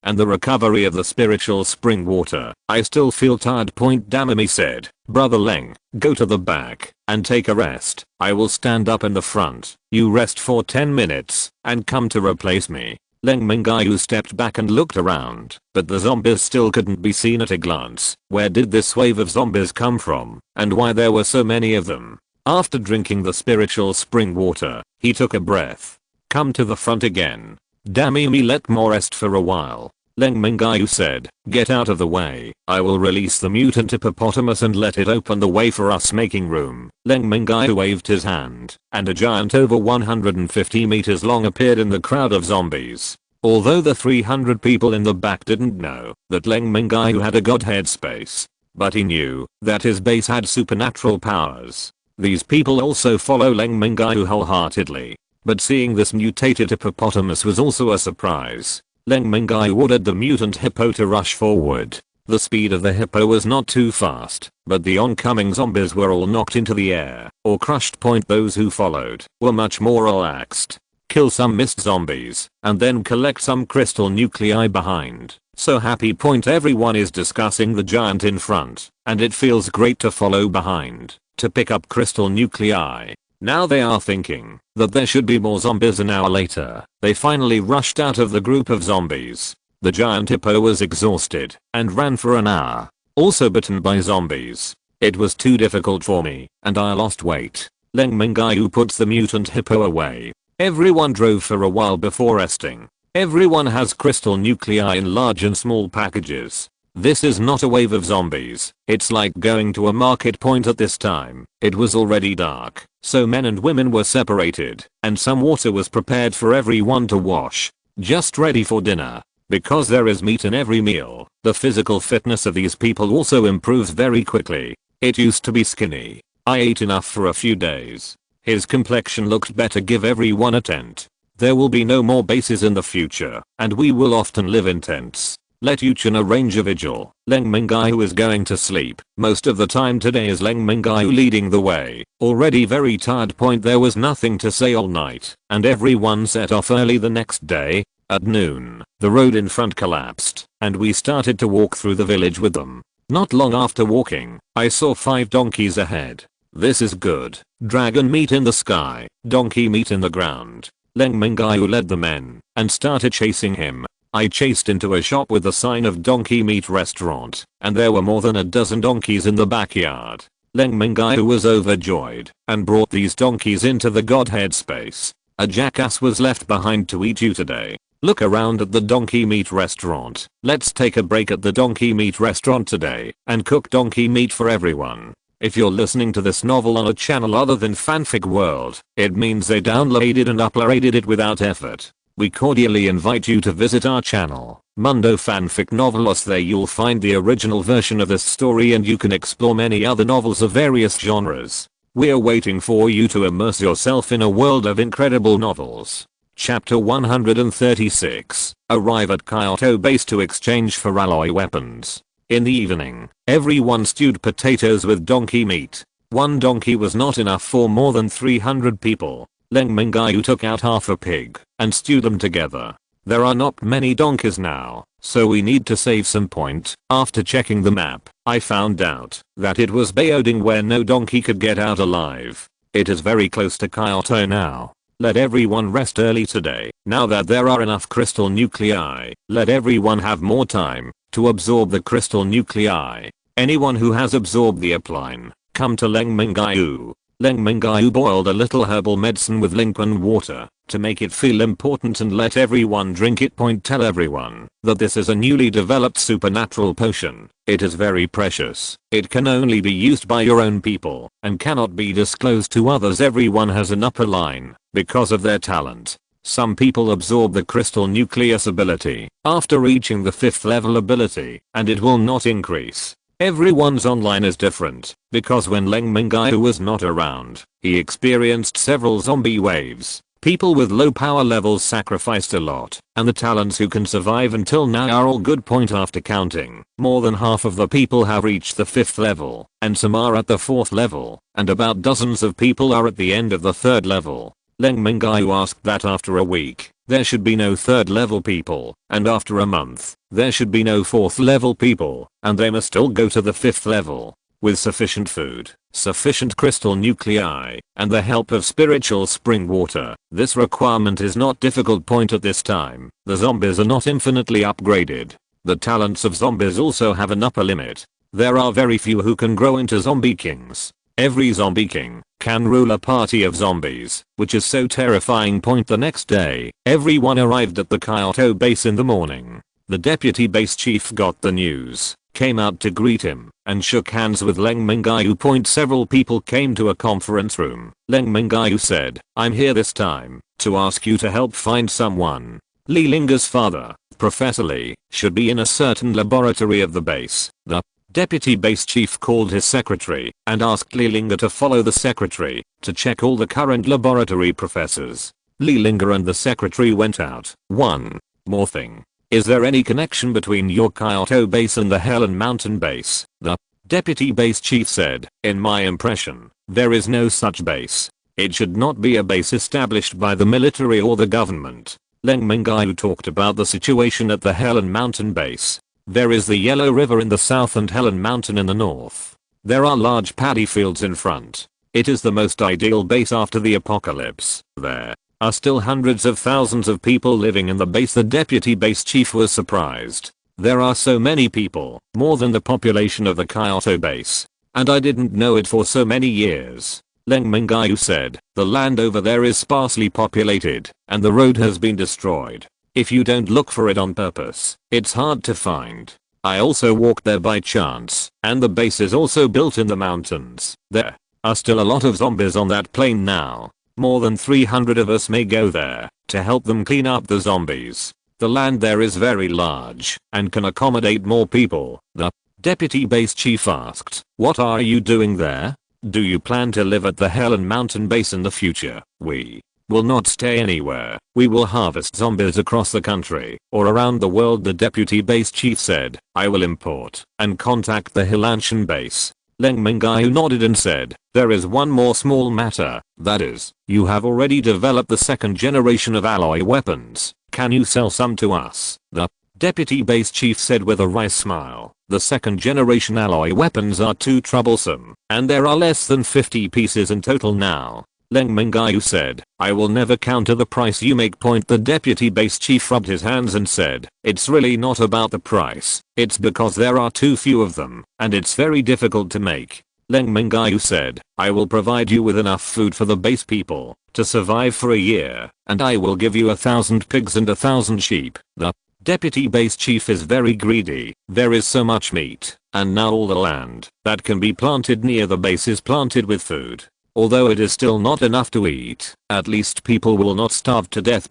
and the recovery of the spiritual spring water, I still feel tired. Damimi said, "Brother Leng, go to the back, and take a rest. I will stand up in the front. You rest for 10 minutes, and come to replace me." Leng Mingyue stepped back and looked around, but the zombies still couldn't be seen at a glance. Where did this wave of zombies come from, and why there were so many of them? After drinking the spiritual spring water, he took a breath. "Come to the front again." Damimi let more rest for a while. Leng Mingyue said, "Get out of the way. I will release the mutant hippopotamus and let it open the way for us, making room." Leng Mingyue waved his hand, and a giant over 150 meters long appeared in the crowd of zombies. Although the 300 people in the back didn't know that Leng Mingyue had a Godhead space, but he knew that his base had supernatural powers. These people also follow Leng Mingyue wholeheartedly. But seeing this mutated hippopotamus was also a surprise. Leng Mingyue ordered the mutant hippo to rush forward. The speed of the hippo was not too fast, but the oncoming zombies were all knocked into the air or crushed. Those who followed were much more relaxed. Kill some mist zombies, and then collect some crystal nuclei behind. So happy. Everyone is discussing the giant in front, and it feels great to follow behind to pick up crystal nuclei. Now they are thinking that there should be more zombies. An hour later, they finally rushed out of the group of zombies. The giant hippo was exhausted and ran for an hour, also bitten by zombies. "It was too difficult for me, and I lost weight." Leng Mingyue puts the mutant hippo away. Everyone drove for a while before resting. Everyone has crystal nuclei in large and small packages. This is not a wave of zombies. It's like going to a market. At this time, it was already dark, so men and women were separated, and some water was prepared for everyone to wash. Just ready for dinner. Because there is meat in every meal, the physical fitness of these people also improves very quickly. It used to be skinny. I ate enough for a few days. His complexion looked better. Give everyone a tent. There will be no more bases in the future, and we will often live in tents. Let Yuchen arrange a vigil. Leng Mingyue is going to sleep. Most of the time today is Leng Mingyue leading the way. Already very tired. There was nothing to say all night, and everyone set off early the next day. At noon, the road in front collapsed, and we started to walk through the village with them. Not long after walking, I saw 5 donkeys ahead. This is good. Dragon meat in the sky, donkey meat in the ground. Leng Mingyue led the men, and started chasing him. I chased into a shop with the sign of donkey meat restaurant, and there were more than a dozen donkeys in the backyard. Leng Mingyue was overjoyed, and brought these donkeys into the Godhead space. A jackass was left behind to eat you today. Look around at the donkey meat restaurant. Let's take a break at the donkey meat restaurant today, and cook donkey meat for everyone. If you're listening to this novel on a channel other than Fanfic World, it means they downloaded and uploaded it without effort. We cordially invite you to visit our channel, Mundo Fanfic Novelos. There you'll find the original version of this story, and you can explore many other novels of various genres. We're waiting for you to immerse yourself in a world of incredible novels. Chapter 136. Arrive at Kyoto base to exchange for alloy weapons. In the evening, everyone stewed potatoes with donkey meat. One donkey was not enough for more than 300 people. Leng Mingyue took out half a pig and stewed them together. There are not many donkeys now, so we need to save some point. After checking the map, I found out that it was Baoding where no donkey could get out alive. It is very close to Kyoto now. Let everyone rest early today. Now that there are enough crystal nuclei, let everyone have more time to absorb the crystal nuclei. Anyone who has absorbed the upline, come to Leng Mingyue. Leng Mingyue boiled a little herbal medicine with liquid water to make it feel important and let everyone drink it. Tell everyone that this is a newly developed supernatural potion. It is very precious. It can only be used by your own people and cannot be disclosed to others. Everyone has an upper line because of their talent. Some people absorb the crystal nucleus ability after reaching the 5th level ability and it will not increase. Everyone's online is different, because when Leng Mingyue was not around, he experienced several zombie waves. People with low power levels sacrificed a lot, and the talents who can survive until now are all good. After counting, more than half of the people have reached the 5th level, and some are at the 4th level, and about dozens of people are at the end of the 3rd level. Leng Mingyue asked that after a week, there should be no 3rd level people, and after a month, there should be no 4th level people, and they must all go to the 5th level. With sufficient food, sufficient crystal nuclei, and the help of spiritual spring water, this requirement is not difficult. At this time, the zombies are not infinitely upgraded. The talents of zombies also have an upper limit. There are very few who can grow into zombie kings. Every zombie king can rule a party of zombies, which is so terrifying. The next day, everyone arrived at the Kyoto base in the morning. The deputy base chief got the news, came out to greet him, and shook hands with Leng Mingyue. Several people came to a conference room. Leng Mingyue said, I'm here this time to ask you to help find someone. Li Linger's father, Professor Li, should be in a certain laboratory of the base. The deputy base chief called his secretary and asked Li Linger to follow the secretary to check all the current laboratory professors. Li Linger and the secretary went out. One more thing. Is there any connection between your Kyoto base and the Helen Mountain base? The deputy base chief said, in my impression, there is no such base. It should not be a base established by the military or the government. Leng Mingyue talked about the situation at the Helen Mountain base. There is the Yellow River in the south and Helen Mountain in the north. There are large paddy fields in front. It is the most ideal base after the apocalypse. There are still hundreds of thousands of people living in the base. The deputy base chief was surprised. There are so many people, more than the population of the Kyoto base. And I didn't know it for so many years. Leng Mingyue said, the land over there is sparsely populated, and the road has been destroyed. If you don't look for it on purpose, it's hard to find. I also walked there by chance, and the base is also built in the mountains. There are still a lot of zombies on that plain now. More than 300 of us may go there to help them clean up the zombies. The land there is very large and can accommodate more people. The deputy base chief asked, what are you doing there? Do you plan to live at the Helen Mountain base in the future? We will not stay anywhere. We will harvest zombies across the country or around the world. The deputy base chief said, I will import and contact the Hilanshan base. Leng Mingyue nodded and said, there is one more small matter, that is, you have already developed the 2nd generation of alloy weapons. Can you sell some to us? The deputy base chief said with a wry smile, the 2nd generation alloy weapons are too troublesome, and there are less than 50 pieces in total now. Leng Mingyue said, I will never counter the price you make. The deputy base chief rubbed his hands and said, it's really not about the price, it's because there are too few of them, and it's very difficult to make. Leng Mingyue said, I will provide you with enough food for the base people to survive for a year, and I will give you 1,000 pigs and 1,000 sheep. The deputy base chief is very greedy. There is so much meat, and now all the land that can be planted near the base is planted with food. Although it is still not enough to eat, at least people will not starve to death.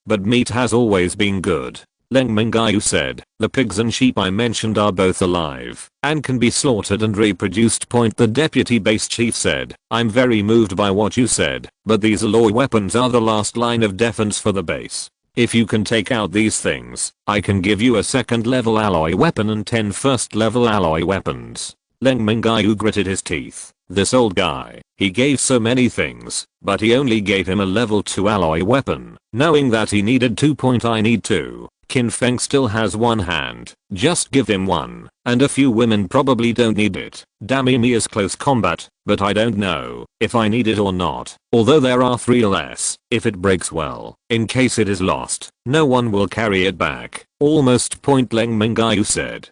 But meat has always been good. Leng Mingyue said, the pigs and sheep I mentioned are both alive and can be slaughtered and reproduced. The deputy base chief said, I'm very moved by what you said, but these alloy weapons are the last line of defense for the base. If you can take out these things, I can give you a 2nd level alloy weapon and 10 1st level alloy weapons. Leng Mingyue gritted his teeth. This old guy, he gave so many things, but he only gave him a level 2 alloy weapon, knowing that he needed 2. I need 2. Qin Feng still has one hand, just give him one, and a few women probably don't need it. Damn me is close combat, but I don't know if I need it or not, although there are 3 less. If it breaks well, in case it is lost, no one will carry it back. Almost point. Leng Mingyue said.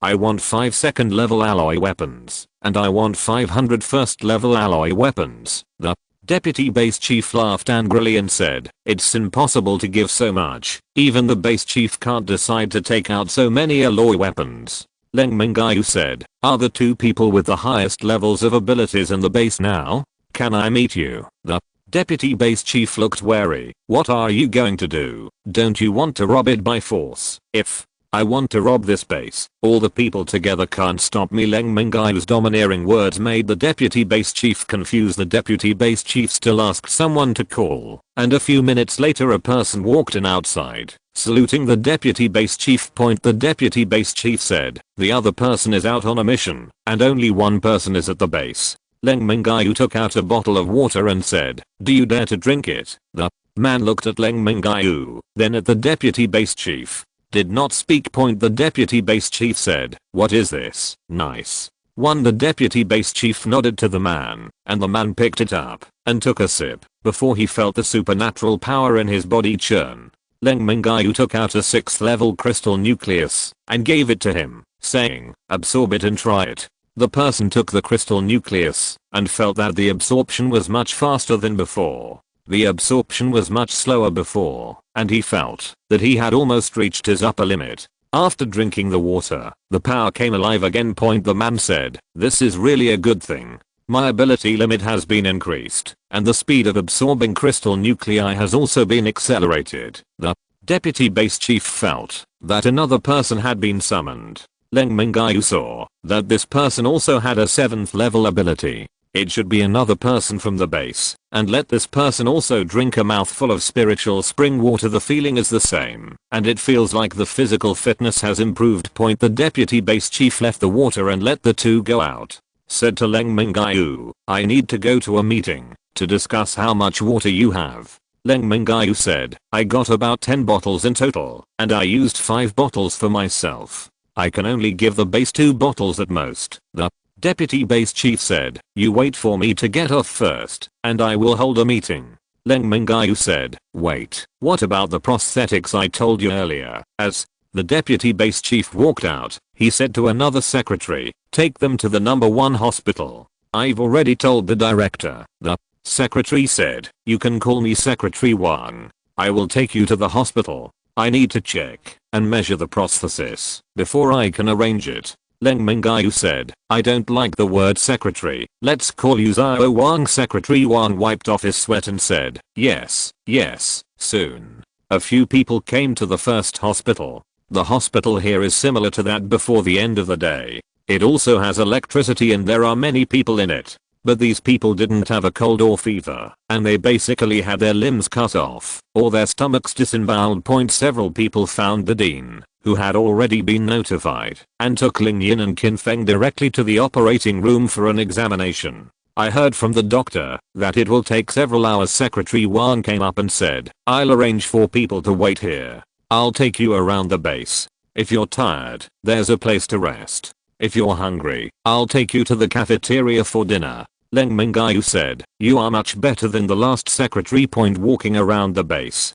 I want 5 second level alloy weapons, and I want 500 first level alloy weapons. The deputy base chief laughed angrily and said, it's impossible to give so much. Even the base chief can't decide to take out so many alloy weapons. Leng Mingyue said, are the 2 people with the highest levels of abilities in the base now? Can I meet you? The deputy base chief looked wary. What are you going to do? Don't you want to rob it by force? If I want to rob this base, all the people together can't stop me. Leng Mingyue's domineering words made the deputy base chief confused. The deputy base chief still asked someone to call, and a few minutes later a person walked in outside, saluting the deputy base chief. The deputy base chief said, the other person is out on a mission, and only one person is at the base. Leng Mingyue took out a bottle of water and said, do you dare to drink it? The man looked at Leng Mingyue, then at the deputy base chief. Did not speak. The deputy base chief said, what is this? Nice one. The deputy base chief nodded to the man, and the man picked it up and took a sip before he felt the supernatural power in his body churn. Leng Mingyue took out a 6th level crystal nucleus and gave it to him, saying, absorb it and try it. The person took the crystal nucleus and felt that the absorption was much faster than before. The absorption was much slower before, and he felt that he had almost reached his upper limit. After drinking the water, the power came alive again. The man said, this is really a good thing. My ability limit has been increased, and the speed of absorbing crystal nuclei has also been accelerated. The deputy base chief felt that another person had been summoned. Leng Mingyue saw that this person also had a 7th level ability. It should be another person from the base, and let this person also drink a mouthful of spiritual spring water. The feeling is the same, and it feels like the physical fitness has improved. The deputy base chief left the water and let the 2 go out. Said to Leng Mingyue, I need to go to a meeting to discuss how much water you have. Leng Mingyue said, I got about 10 bottles in total, and I used 5 bottles for myself. I can only give the base 2 bottles at most. The deputy base chief said, you wait for me to get off first, and I will hold a meeting. Leng Mingyue said, wait, what about the prosthetics I told you earlier? As the deputy base chief walked out, he said to another secretary, take them to the number 1 hospital. I've already told the director. The secretary said, you can call me Secretary Wang. I will take you to the hospital. I need to check and measure the prosthesis before I can arrange it. Leng Mingyue said, I don't like the word secretary, let's call you Xiao Wang. Secretary Wang wiped off his sweat and said, yes, soon. A few people came to the first hospital. The hospital here is similar to that before the end of the day. It also has electricity and there are many people in it. But these people didn't have a cold or fever, and they basically had their limbs cut off or their stomachs disemboweled. Several people found the dean, who had already been notified, and took Ling Yin and Qin Feng directly to the operating room for an examination. I heard from the doctor that it will take several hours. Secretary Wang came up and said, I'll arrange for people to wait here. I'll take you around the base. If you're tired, there's a place to rest. If you're hungry, I'll take you to the cafeteria for dinner. Leng Mingyue said, you are much better than the last secretary. Walking around the base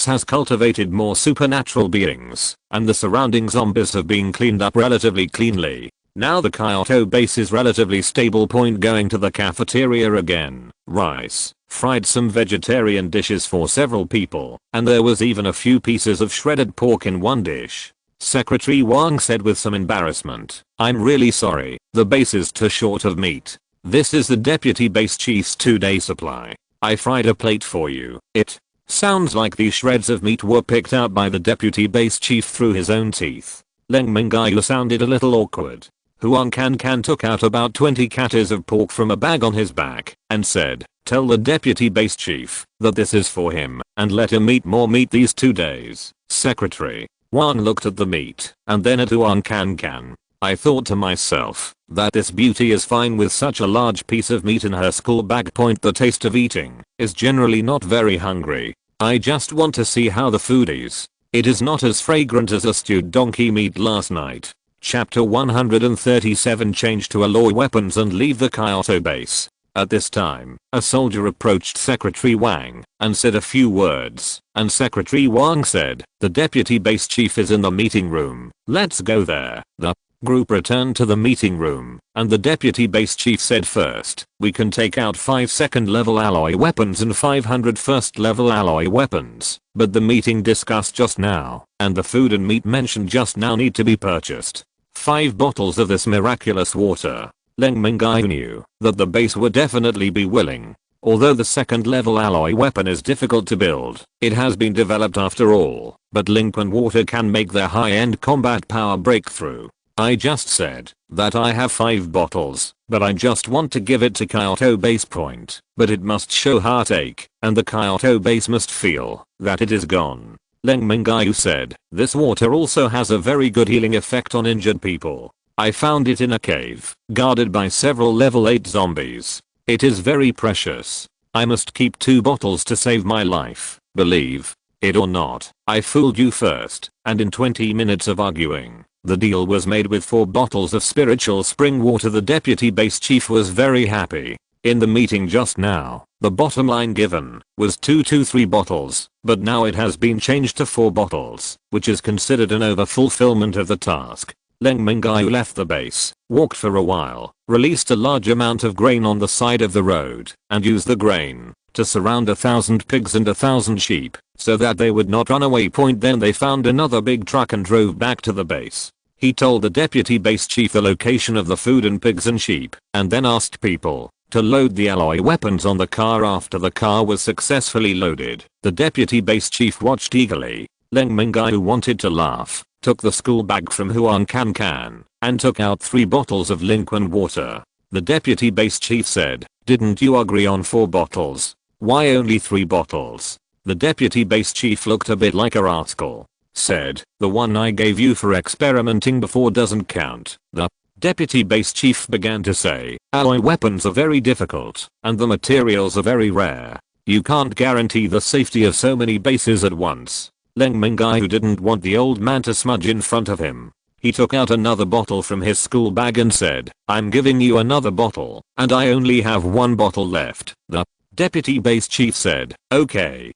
has cultivated more supernatural beings, and the surrounding zombies have been cleaned up relatively cleanly. Now the Kyoto base is relatively stable. Going to the cafeteria again, rice, fried some vegetarian dishes for several people, and there was even a few pieces of shredded pork in one dish. Secretary Wang said with some embarrassment, I'm really sorry, the base is too short of meat. This is the deputy base chief's 2-day supply. I fried a plate for you. It sounds like these shreds of meat were picked out by the deputy base chief through his own teeth. Leng Mingyue sounded a little awkward. Huang Can took out about 20 katas of pork from a bag on his back and said, tell the deputy base chief that this is for him and let him eat more meat these 2 days. Secretary Wang looked at the meat and then at Huang Can. I thought to myself that this beauty is fine with such a large piece of meat in her school bag. The taste of eating is generally not very hungry. I just want to see how the food is. It is not as fragrant as a stewed donkey meat last night. Chapter 137. Change to alloy weapons and leave the Kyoto base. At this time, a soldier approached Secretary Wang and said a few words, and Secretary Wang said, "The deputy base chief is in the meeting room. Let's go there." The group returned to the meeting room, and the deputy base chief said, "First, we can take out 5 second level alloy weapons and 500 first level alloy weapons, but the meeting discussed just now, and the food and meat mentioned just now need to be purchased. 5 bottles of this miraculous water." Leng Mingyue knew that the base would definitely be willing. Although the second level alloy weapon is difficult to build, it has been developed after all, but liquid water can make their high-end combat power breakthrough. I just said that I have 5 bottles, but I just want to give it to Kyoto base point, but it must show heartache, and the Kyoto base must feel that it is gone. Leng Mingyue said, "This water also has a very good healing effect on injured people. I found it in a cave, guarded by several level 8 zombies. It is very precious. I must keep 2 bottles to save my life, believe it or not. I fooled you first, and in 20 minutes of arguing, the deal was made with 4 bottles of spiritual spring water." The deputy base chief was very happy. In the meeting just now, the bottom line given was 2 to 3 bottles, but now it has been changed to 4 bottles, which is considered an over-fulfillment of the task. Leng Mingyue left the base, walked for a while, released a large amount of grain on the side of the road, and used the grain to surround 1,000 pigs and 1,000 sheep, so that they would not run away. Then they found another big truck and drove back to the base. He told the deputy base chief the location of the food and pigs and sheep, and then asked people to load the alloy weapons on the car. After the car was successfully loaded, the deputy base chief watched eagerly. Leng Mingyue wanted to laugh, took the school bag from Huan Can, and took out 3 bottles of liquid water. The deputy base chief said, "Didn't you agree on 4 bottles? Why only 3 bottles?" The deputy base chief looked a bit like a rascal. Said, "The one I gave you for experimenting before doesn't count." The deputy base chief began to say, "Alloy weapons are very difficult, and the materials are very rare. You can't guarantee the safety of so many bases at once." Leng Mingyue didn't want the old man to smudge in front of him. He took out another bottle from his school bag and said, "I'm giving you another bottle, and I only have 1 bottle left." The deputy base chief said, Okay.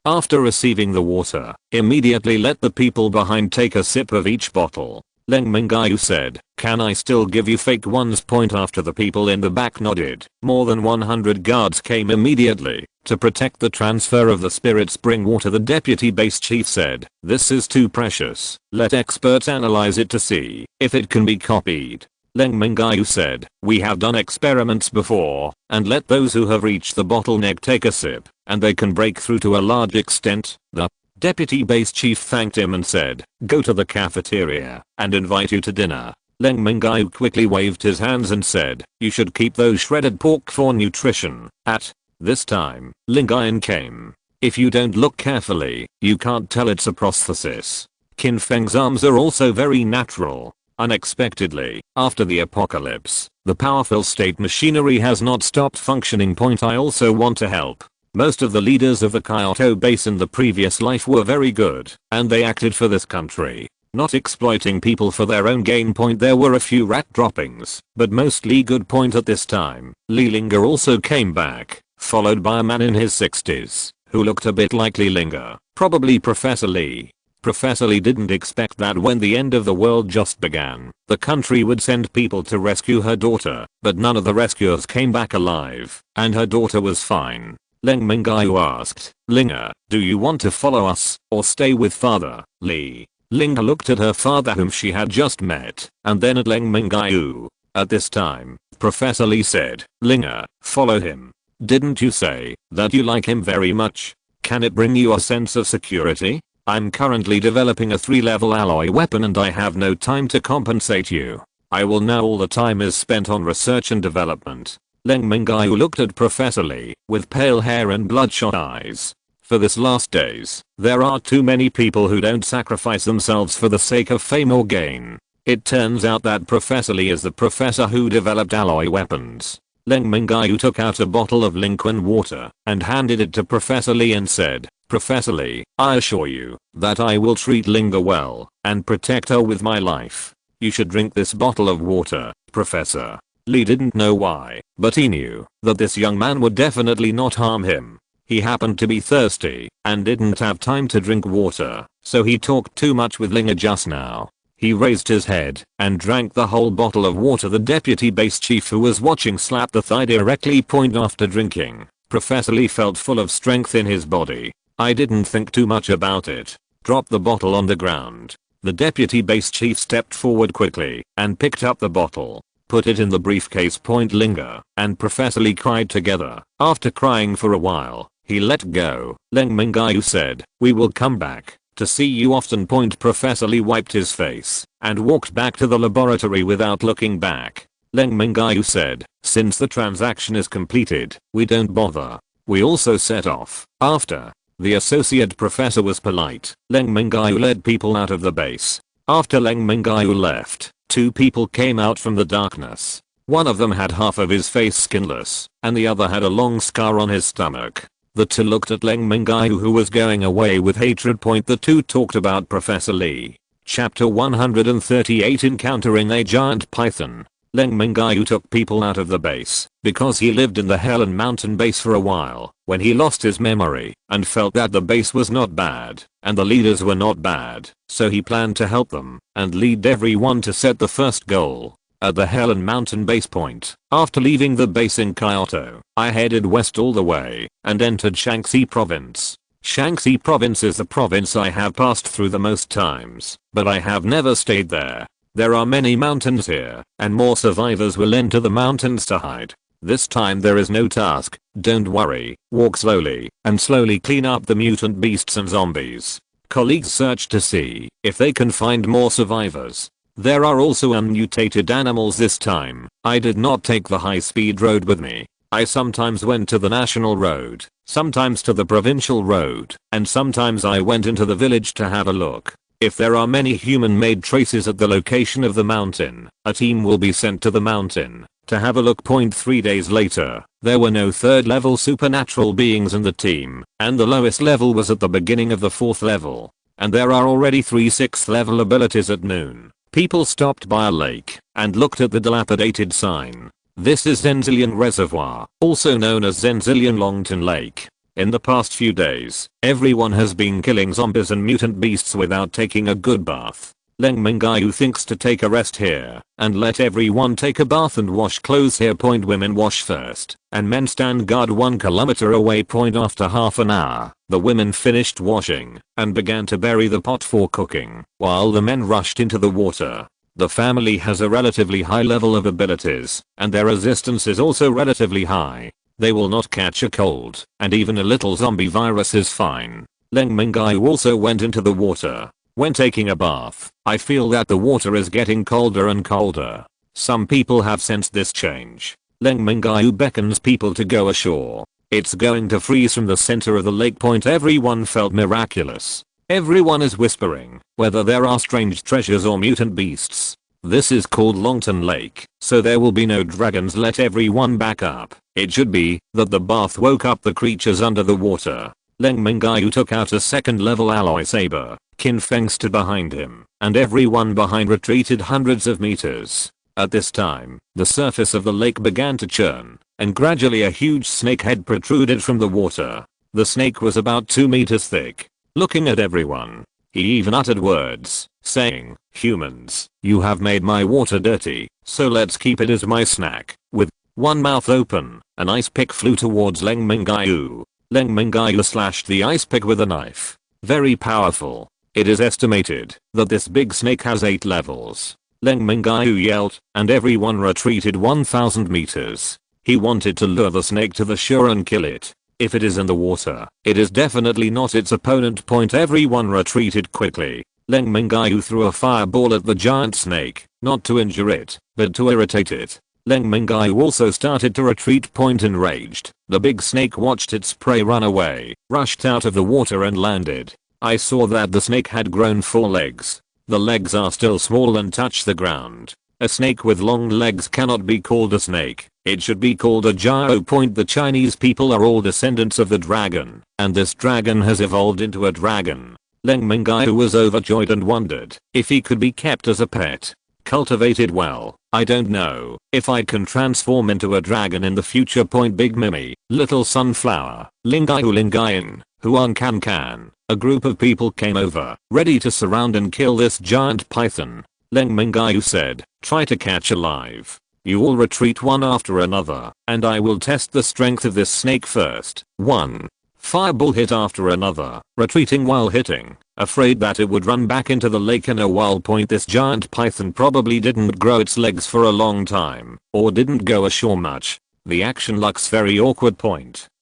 After receiving the water, immediately let the people behind take a sip of each bottle. Leng Mingyue said, "Can I still give you fake ones?" After the people in the back nodded, more than 100 guards came immediately to protect the transfer of the spirit spring water. The deputy base chief said, "This is too precious. Let experts analyze it to see if it can be copied." Leng Mingyue said, "We have done experiments before, and let those who have reached the bottleneck take a sip, and they can break through to a large extent." The deputy base chief thanked him and said, "Go to the cafeteria and invite you to dinner." Leng Mingyue quickly waved his hands and said, "You should keep those shredded pork for nutrition." At this time, Lingyuan came. If you don't look carefully, you can't tell it's a prosthesis. Qin Feng's arms are also very natural. Unexpectedly, after the apocalypse, the powerful state machinery has not stopped functioning. I also want to help. Most of the leaders of the Kyoto base in the previous life were very good, and they acted for this country, not exploiting people for their own gain. There were a few rat droppings, but mostly good. At this time, Li Linger also came back, followed by a man in his 60s, who looked a bit like Li Linger, probably Professor Li. Professor Li didn't expect that when the end of the world just began, the country would send people to rescue her daughter, but none of the rescuers came back alive, and her daughter was fine. Leng Mingyue asked, "Linger, do you want to follow us, or stay with Father Li?" Linger looked at her father whom she had just met, and then at Leng Mingyue. At this time, Professor Li said, "Linger, follow him. Didn't you say that you like him very much? Can it bring you a sense of security? I'm currently developing a 3-level alloy weapon and I have no time to compensate you. I will now all the time is spent on research and development." Leng Mingyue looked at Professor Li with pale hair and bloodshot eyes. For this last days, there are too many people who don't sacrifice themselves for the sake of fame or gain. It turns out that Professor Lee is the professor who developed alloy weapons. Leng Mingyue took out a bottle of Lincoln water and handed it to Professor Lee and said, "Professor Lee, I assure you that I will treat Linga well and protect her with my life. You should drink this bottle of water, Professor." Lee didn't know why, but he knew that this young man would definitely not harm him. He happened to be thirsty and didn't have time to drink water, so he talked too much with Linga just now. He raised his head and drank the whole bottle of water. The deputy base chief who was watching slapped the thigh directly point after drinking. Professor Lee felt full of strength in his body. I didn't think too much about it. Dropped the bottle on the ground. The deputy base chief stepped forward quickly and picked up the bottle. Put it in the briefcase. Linga and Professor Lee cried together. After crying for a while, he let go. Leng Mingyue said, "We will come back to see you often." Professor Lee wiped his face and walked back to the laboratory without looking back. Leng Mingyue said, "Since the transaction is completed, we don't bother." We also set off. After the associate professor was polite, Leng Mingyue led people out of the base. After Leng Mingyue left, 2 people came out from the darkness. One of them had half of his face skinless, and the other had a long scar on his stomach. The 2 looked at Leng Mingyue who was going away with hatred. The 2 talked about Professor Lee. Chapter 138 Encountering a Giant Python. Leng Mingyue took people out of the base because he lived in the Helen Mountain base for a while when he lost his memory and felt that the base was not bad and the leaders were not bad, so he planned to help them and lead everyone to set the first goal. At the Helen Mountain base point, after leaving the base in Kyoto, I headed west all the way and entered Shaanxi province. Shaanxi province is the province I have passed through the most times, but I have never stayed there. There are many mountains here, and more survivors will enter the mountains to hide. This time there is no task, don't worry, walk slowly, and slowly clean up the mutant beasts and zombies. Colleagues search to see if they can find more survivors. There are also unmutated animals this time. I did not take the high-speed road with me. I sometimes went to the national road, sometimes to the provincial road, and sometimes I went into the village to have a look. If there are many human-made traces at the location of the mountain, a team will be sent to the mountain to have a look. 3 days later, there were no 3rd level supernatural beings in the team, and the lowest level was at the beginning of the 4th level. And there are already 3 6th level abilities at noon. People stopped by a lake and looked at the dilapidated sign. This is Zenzilian Reservoir, also known as Zenzilian Longton Lake. In the past few days, everyone has been killing zombies and mutant beasts without taking a good bath. Leng Mingyue thinks to take a rest here and let everyone take a bath and wash clothes here. Women wash first and men stand guard 1 kilometer away. After half an hour, the women finished washing and began to bury the pot for cooking while the men rushed into the water. The family has a relatively high level of abilities and their resistance is also relatively high. They will not catch a cold and even a little zombie virus is fine. Leng Mingyue also went into the water. When taking a bath, I feel that the water is getting colder and colder. Some people have sensed this change. Leng Mingyue beckons people to go ashore. It's going to freeze from the center of the lake. Everyone felt miraculous. Everyone is whispering whether there are strange treasures or mutant beasts. This is called Longton Lake, so there will be no dragons. Let everyone back up. It should be that the bath woke up the creatures under the water. Leng Mingyue took out a 2nd level alloy saber. Qin Feng stood behind him, and everyone behind retreated hundreds of meters. At this time, the surface of the lake began to churn, and gradually a huge snake head protruded from the water. The snake was about 2 meters thick. Looking at everyone, he even uttered words, saying, "Humans, you have made my water dirty, so let's keep it as my snack." With one mouth open, an ice pick flew towards Leng Mingyue. Leng Mingyue slashed the ice pick with a knife. Very powerful. It is estimated that this big snake has 8 levels. Leng Mingyue yelled, and everyone retreated 1000 meters. He wanted to lure the snake to the shore and kill it. If it is in the water, it is definitely not its opponent. Everyone retreated quickly. Leng Mingyue threw a fireball at the giant snake, not to injure it, but to irritate it. Leng Mingyue also started to retreat. Enraged, the big snake watched its prey run away, rushed out of the water and landed. I saw that the snake had grown 4 legs. The legs are still small and touch the ground. A snake with long legs cannot be called a snake. It should be called a Jiao. The Chinese people are all descendants of the dragon, and this dragon has evolved into a dragon. Leng Mingyue was overjoyed and wondered if he could be kept as a pet. Cultivated well. I don't know if I can transform into a dragon in the future. Big Mimi, Little Sunflower, Lingyue, Huan Can. A group of people came over, ready to surround and kill this giant python. Leng Mingyue said, try to catch alive. You all retreat one after another, and I will test the strength of this snake first. 1. Fireball hit after another, retreating while hitting, afraid that it would run back into the lake in a while. This giant python probably didn't grow its legs for a long time, or didn't go ashore much. The action looks very awkward.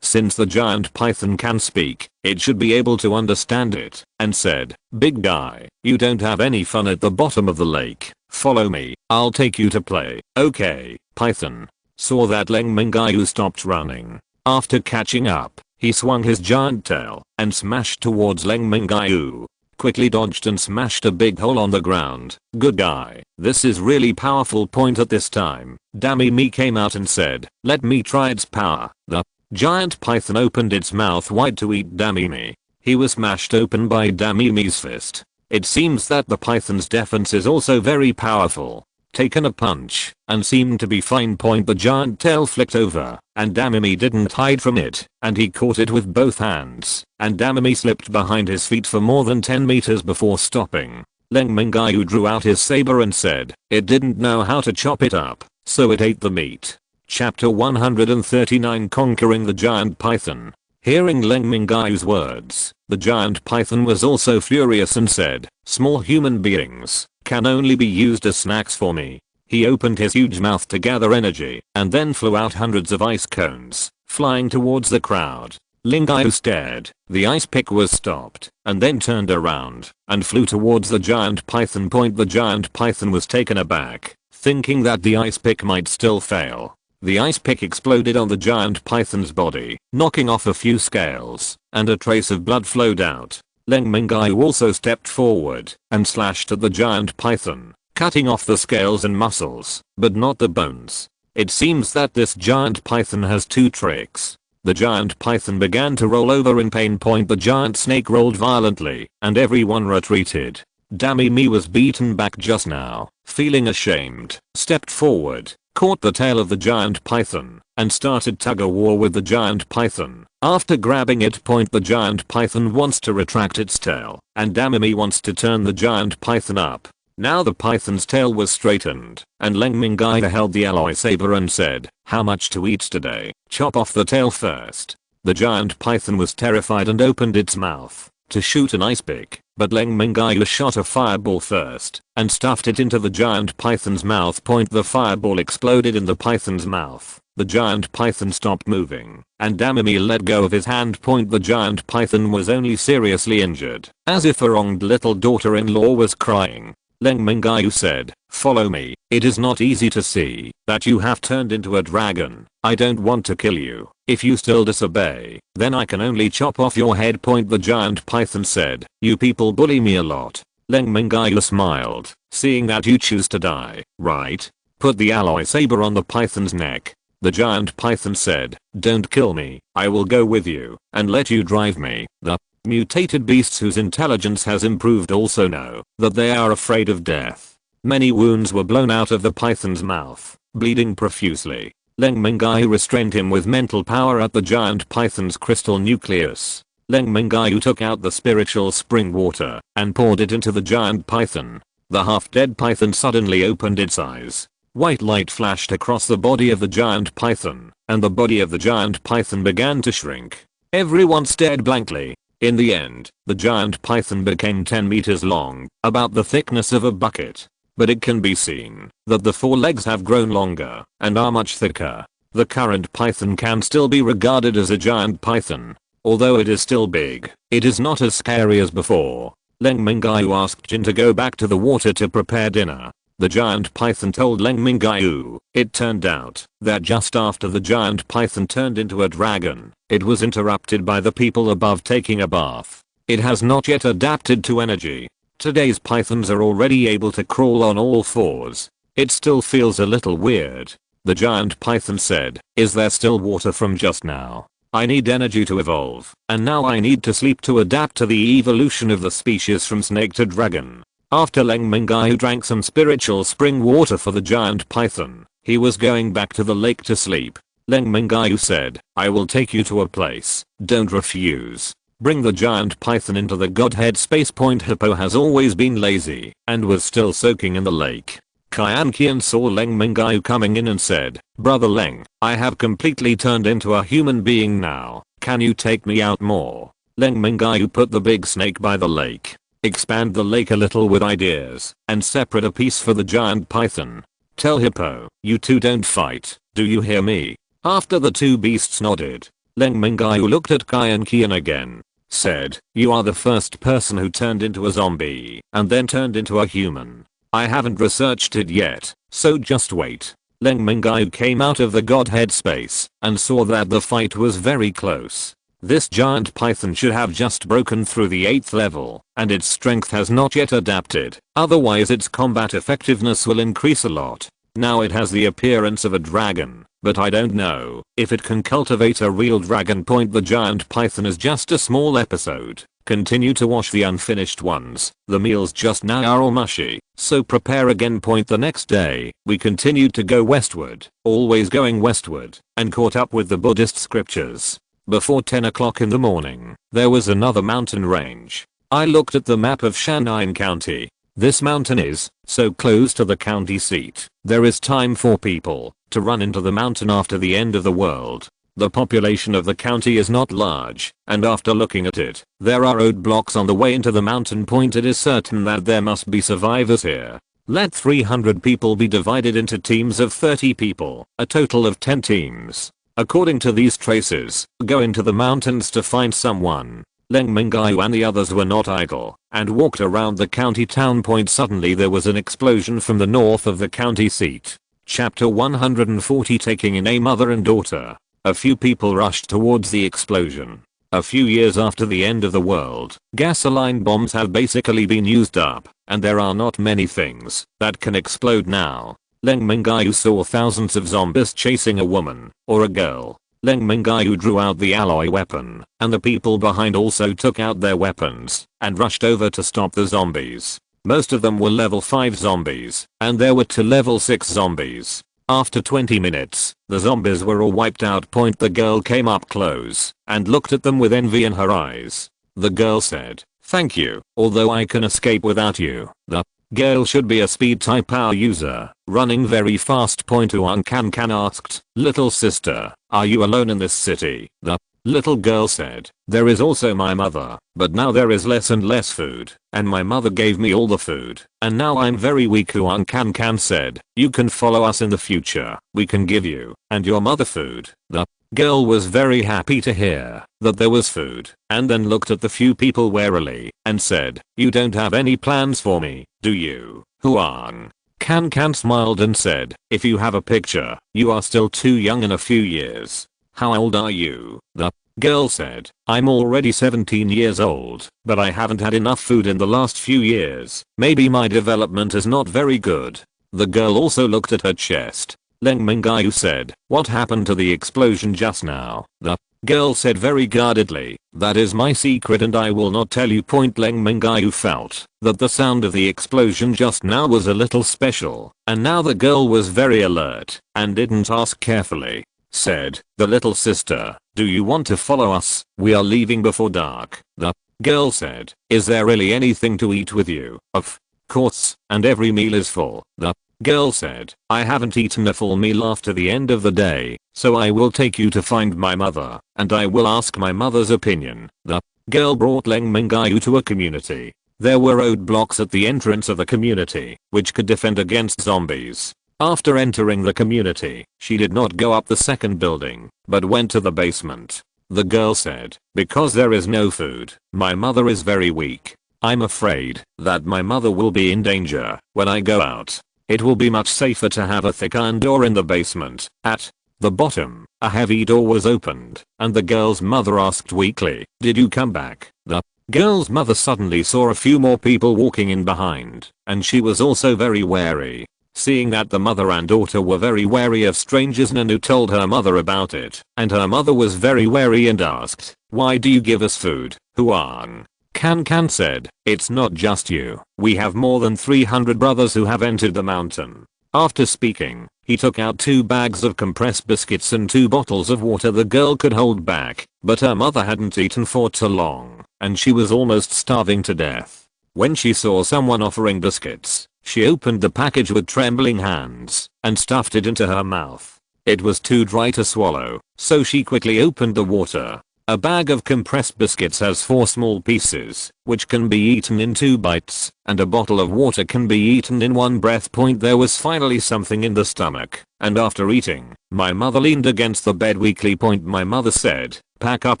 Since the giant python can speak, it should be able to understand it, and said, big guy, you don't have any fun at the bottom of the lake. Follow me, I'll take you to play. Okay, python. Saw that Leng Mingyue stopped running. After catching up, he swung his giant tail and smashed towards Leng Mingyue. Quickly dodged and smashed a big hole on the ground. Good guy. This is really powerful. At this time, Damimi came out and said, let me try its power. The giant python opened its mouth wide to eat Damimi. He was smashed open by Damimi's fist. It seems that the python's defense is also very powerful. Taken a punch and seemed to be fine. The giant tail flicked over and Damimi didn't hide from it, and he caught it with both hands, and Damimi slipped behind his feet for more than 10 meters before stopping. Leng Mingyue drew out his saber and said it didn't know how to chop it up, so it ate the meat. Chapter 139, Conquering the Giant Python. Hearing Leng Mingyue's words, the giant python was also furious and said, small human beings can only be used as snacks for me. He opened his huge mouth to gather energy and then flew out hundreds of ice cones, flying towards the crowd. Mingyue stared. The ice pick was stopped and then turned around and flew towards the giant python. The giant python was taken aback, thinking that the ice pick might still fail. The ice pick exploded on the giant python's body, knocking off a few scales, and a trace of blood flowed out. Leng Mingyue also stepped forward and slashed at the giant python, cutting off the scales and muscles, but not the bones. It seems that this giant python has two tricks. The giant python began to roll over in pain. The giant snake rolled violently, and everyone retreated. Damimi was beaten back just now, feeling ashamed, stepped forward, caught the tail of the giant python, and started tug-of-war with the giant python. After grabbing it, the giant python wants to retract its tail, and Damimi wants to turn the giant python up. Now the python's tail was straightened, and Leng Mingyue held the alloy saber and said, how much to eat today? Chop off the tail first. The giant python was terrified and opened its mouth to shoot an ice pick, but Leng Mingyue shot a fireball first and stuffed it into the giant python's mouth. The fireball exploded in the python's mouth. The giant python stopped moving, and Damimi let go of his hand. The giant python was only seriously injured, as if a wronged little daughter-in-law was crying. Leng Mingyue said, follow me. It is not easy to see that you have turned into a dragon. I don't want to kill you. If you still disobey, then I can only chop off your head. The giant python said, you people bully me a lot. Leng Mingyue smiled, seeing that you choose to die, right? Put the alloy saber on the python's neck. The giant python said, don't kill me. I will go with you and let you drive me. The mutated beasts whose intelligence has improved also know that they are afraid of death. Many wounds were blown out of the python's mouth, bleeding profusely. Leng Mingyue restrained him with mental power at the giant python's crystal nucleus. Leng Mingyue took out the spiritual spring water and poured it into the giant python. The half-dead python suddenly opened its eyes. White light flashed across the body of the giant python, and the body of the giant python began to shrink. Everyone stared blankly. In the end, the giant python became 10 meters long, about the thickness of a bucket. But it can be seen that the forelegs have grown longer and are much thicker. The current python can still be regarded as a giant python. Although it is still big, it is not as scary as before. Leng Mingyue asked Jin to go back to the water to prepare dinner. The giant python told Leng Mingyue. It turned out that just after the giant python turned into a dragon, it was interrupted by the people above taking a bath. It has not yet adapted to energy. Today's pythons are already able to crawl on all fours. It still feels a little weird. The giant python said, is there still water from just now? I need energy to evolve, and now I need to sleep to adapt to the evolution of the species from snake to dragon. After Leng Mingyue drank some spiritual spring water for the giant python, he was going back to the lake to sleep. Leng Mingyue said, I will take you to a place, don't refuse. Bring the giant python into the Godhead space. Hippo has always been lazy, and was still soaking in the lake. Kian saw Leng Mingyue coming in and said, Brother Leng, I have completely turned into a human being now, can you take me out more? Leng Mingyue put the big snake by the lake, expand the lake a little with ideas, and separate a piece for the giant python. Tell Hippo, you two don't fight, do you hear me? After the two beasts nodded, Leng Mingyue looked at Kian again, said, you are the first person who turned into a zombie, and then turned into a human. I haven't researched it yet, so just wait. Leng Mingyue came out of the Godhead space and saw that the fight was very close. This giant python should have just broken through the 8th level, and its strength has not yet adapted, otherwise its combat effectiveness will increase a lot. Now it has the appearance of a dragon, but I don't know if it can cultivate a real dragon. The giant python is just a small episode. Continue to wash the unfinished ones. The meals just now are all mushy, so prepare again. The next day, we continued to go westward, always going westward, and caught up with the Buddhist scriptures. Before 10 o'clock in the morning, there was another mountain range. I looked at the map of Shannon County. This mountain is so close to the county seat. There is time for people to run into the mountain after the end of the world. The population of the county is not large, and after looking at it, there are roadblocks on the way into the mountain. It is certain that there must be survivors here. Let 300 people be divided into teams of 30 people, a total of 10 teams. According to these traces, go into the mountains to find someone. Leng Mingyue and the others were not idle, and walked around the county town. Suddenly there was an explosion from the north of the county seat. Chapter 140. Taking in a mother and daughter. A few people rushed towards the explosion. A few years after the end of the world, gasoline bombs have basically been used up, and there are not many things that can explode now. Leng Mingyue saw thousands of zombies chasing a woman, or a girl. Leng Mingyue drew out the alloy weapon, and the people behind also took out their weapons, and rushed over to stop the zombies. Most of them were level 5 zombies, and there were 2 level 6 zombies. After 20 minutes, the zombies were all wiped out. The girl came up close and looked at them with envy in her eyes. The girl said, thank you, although I can escape without you. The girl should be a speed type power user, running very fast. Huang Can asked, little sister, are you alone in this city? The little girl said, there is also my mother, but now there is less and less food, and my mother gave me all the food, and now I'm very weak. Huang Can said, you can follow us in the future, we can give you and your mother food. The girl was very happy to hear that there was food, and then looked at the few people warily, and said, you don't have any plans for me, do you? Huang Can smiled and said, if you have a picture, you are still too young. In a few years. How old are you? The girl said, I'm already 17 years old, but I haven't had enough food in the last few years. Maybe my development is not very good. The girl also looked at her chest. Leng Mingyue said, what happened to the explosion just now? The girl said very guardedly, that is my secret and I will not tell you. Leng Mingyue felt that the sound of the explosion just now was a little special, and now the girl was very alert and didn't ask carefully. Said, the little sister, do you want to follow us? We are leaving before dark. The girl said, is there really anything to eat with you? Of course, and every meal is full. The girl said, I haven't eaten a full meal after the end of the day, so I will take you to find my mother, and I will ask my mother's opinion. The girl brought Leng Mingyue to a community. There were roadblocks at the entrance of the community, which could defend against zombies. After entering the community, she did not go up the second building, but went to the basement. The girl said, because there is no food, my mother is very weak. I'm afraid that my mother will be in danger when I go out. It will be much safer to have a thick iron door in the basement. At the bottom, a heavy door was opened, and the girl's mother asked weakly, did you come back? The Girl's mother suddenly saw a few more people walking in behind, and she was also very wary. Seeing that the mother and daughter were very wary of strangers, Nanu told her mother about it, and her mother was very wary and asked, "Why do you give us food, Huang?" Can said, "It's not just you, we have more than 300 brothers who have entered the mountain." After speaking, he took out 2 bags of compressed biscuits and 2 bottles of water the girl could hold back, but her mother hadn't eaten for too long, and she was almost starving to death. When she saw someone offering biscuits, she opened the package with trembling hands and stuffed it into her mouth. It was too dry to swallow, so she quickly opened the water. A bag of compressed biscuits has 4 small pieces, which can be eaten in 2 bites, and a bottle of water can be eaten in 1 breath. There was finally something in the stomach, and after eating, my mother leaned against the bed weakly. My mother said, "Pack up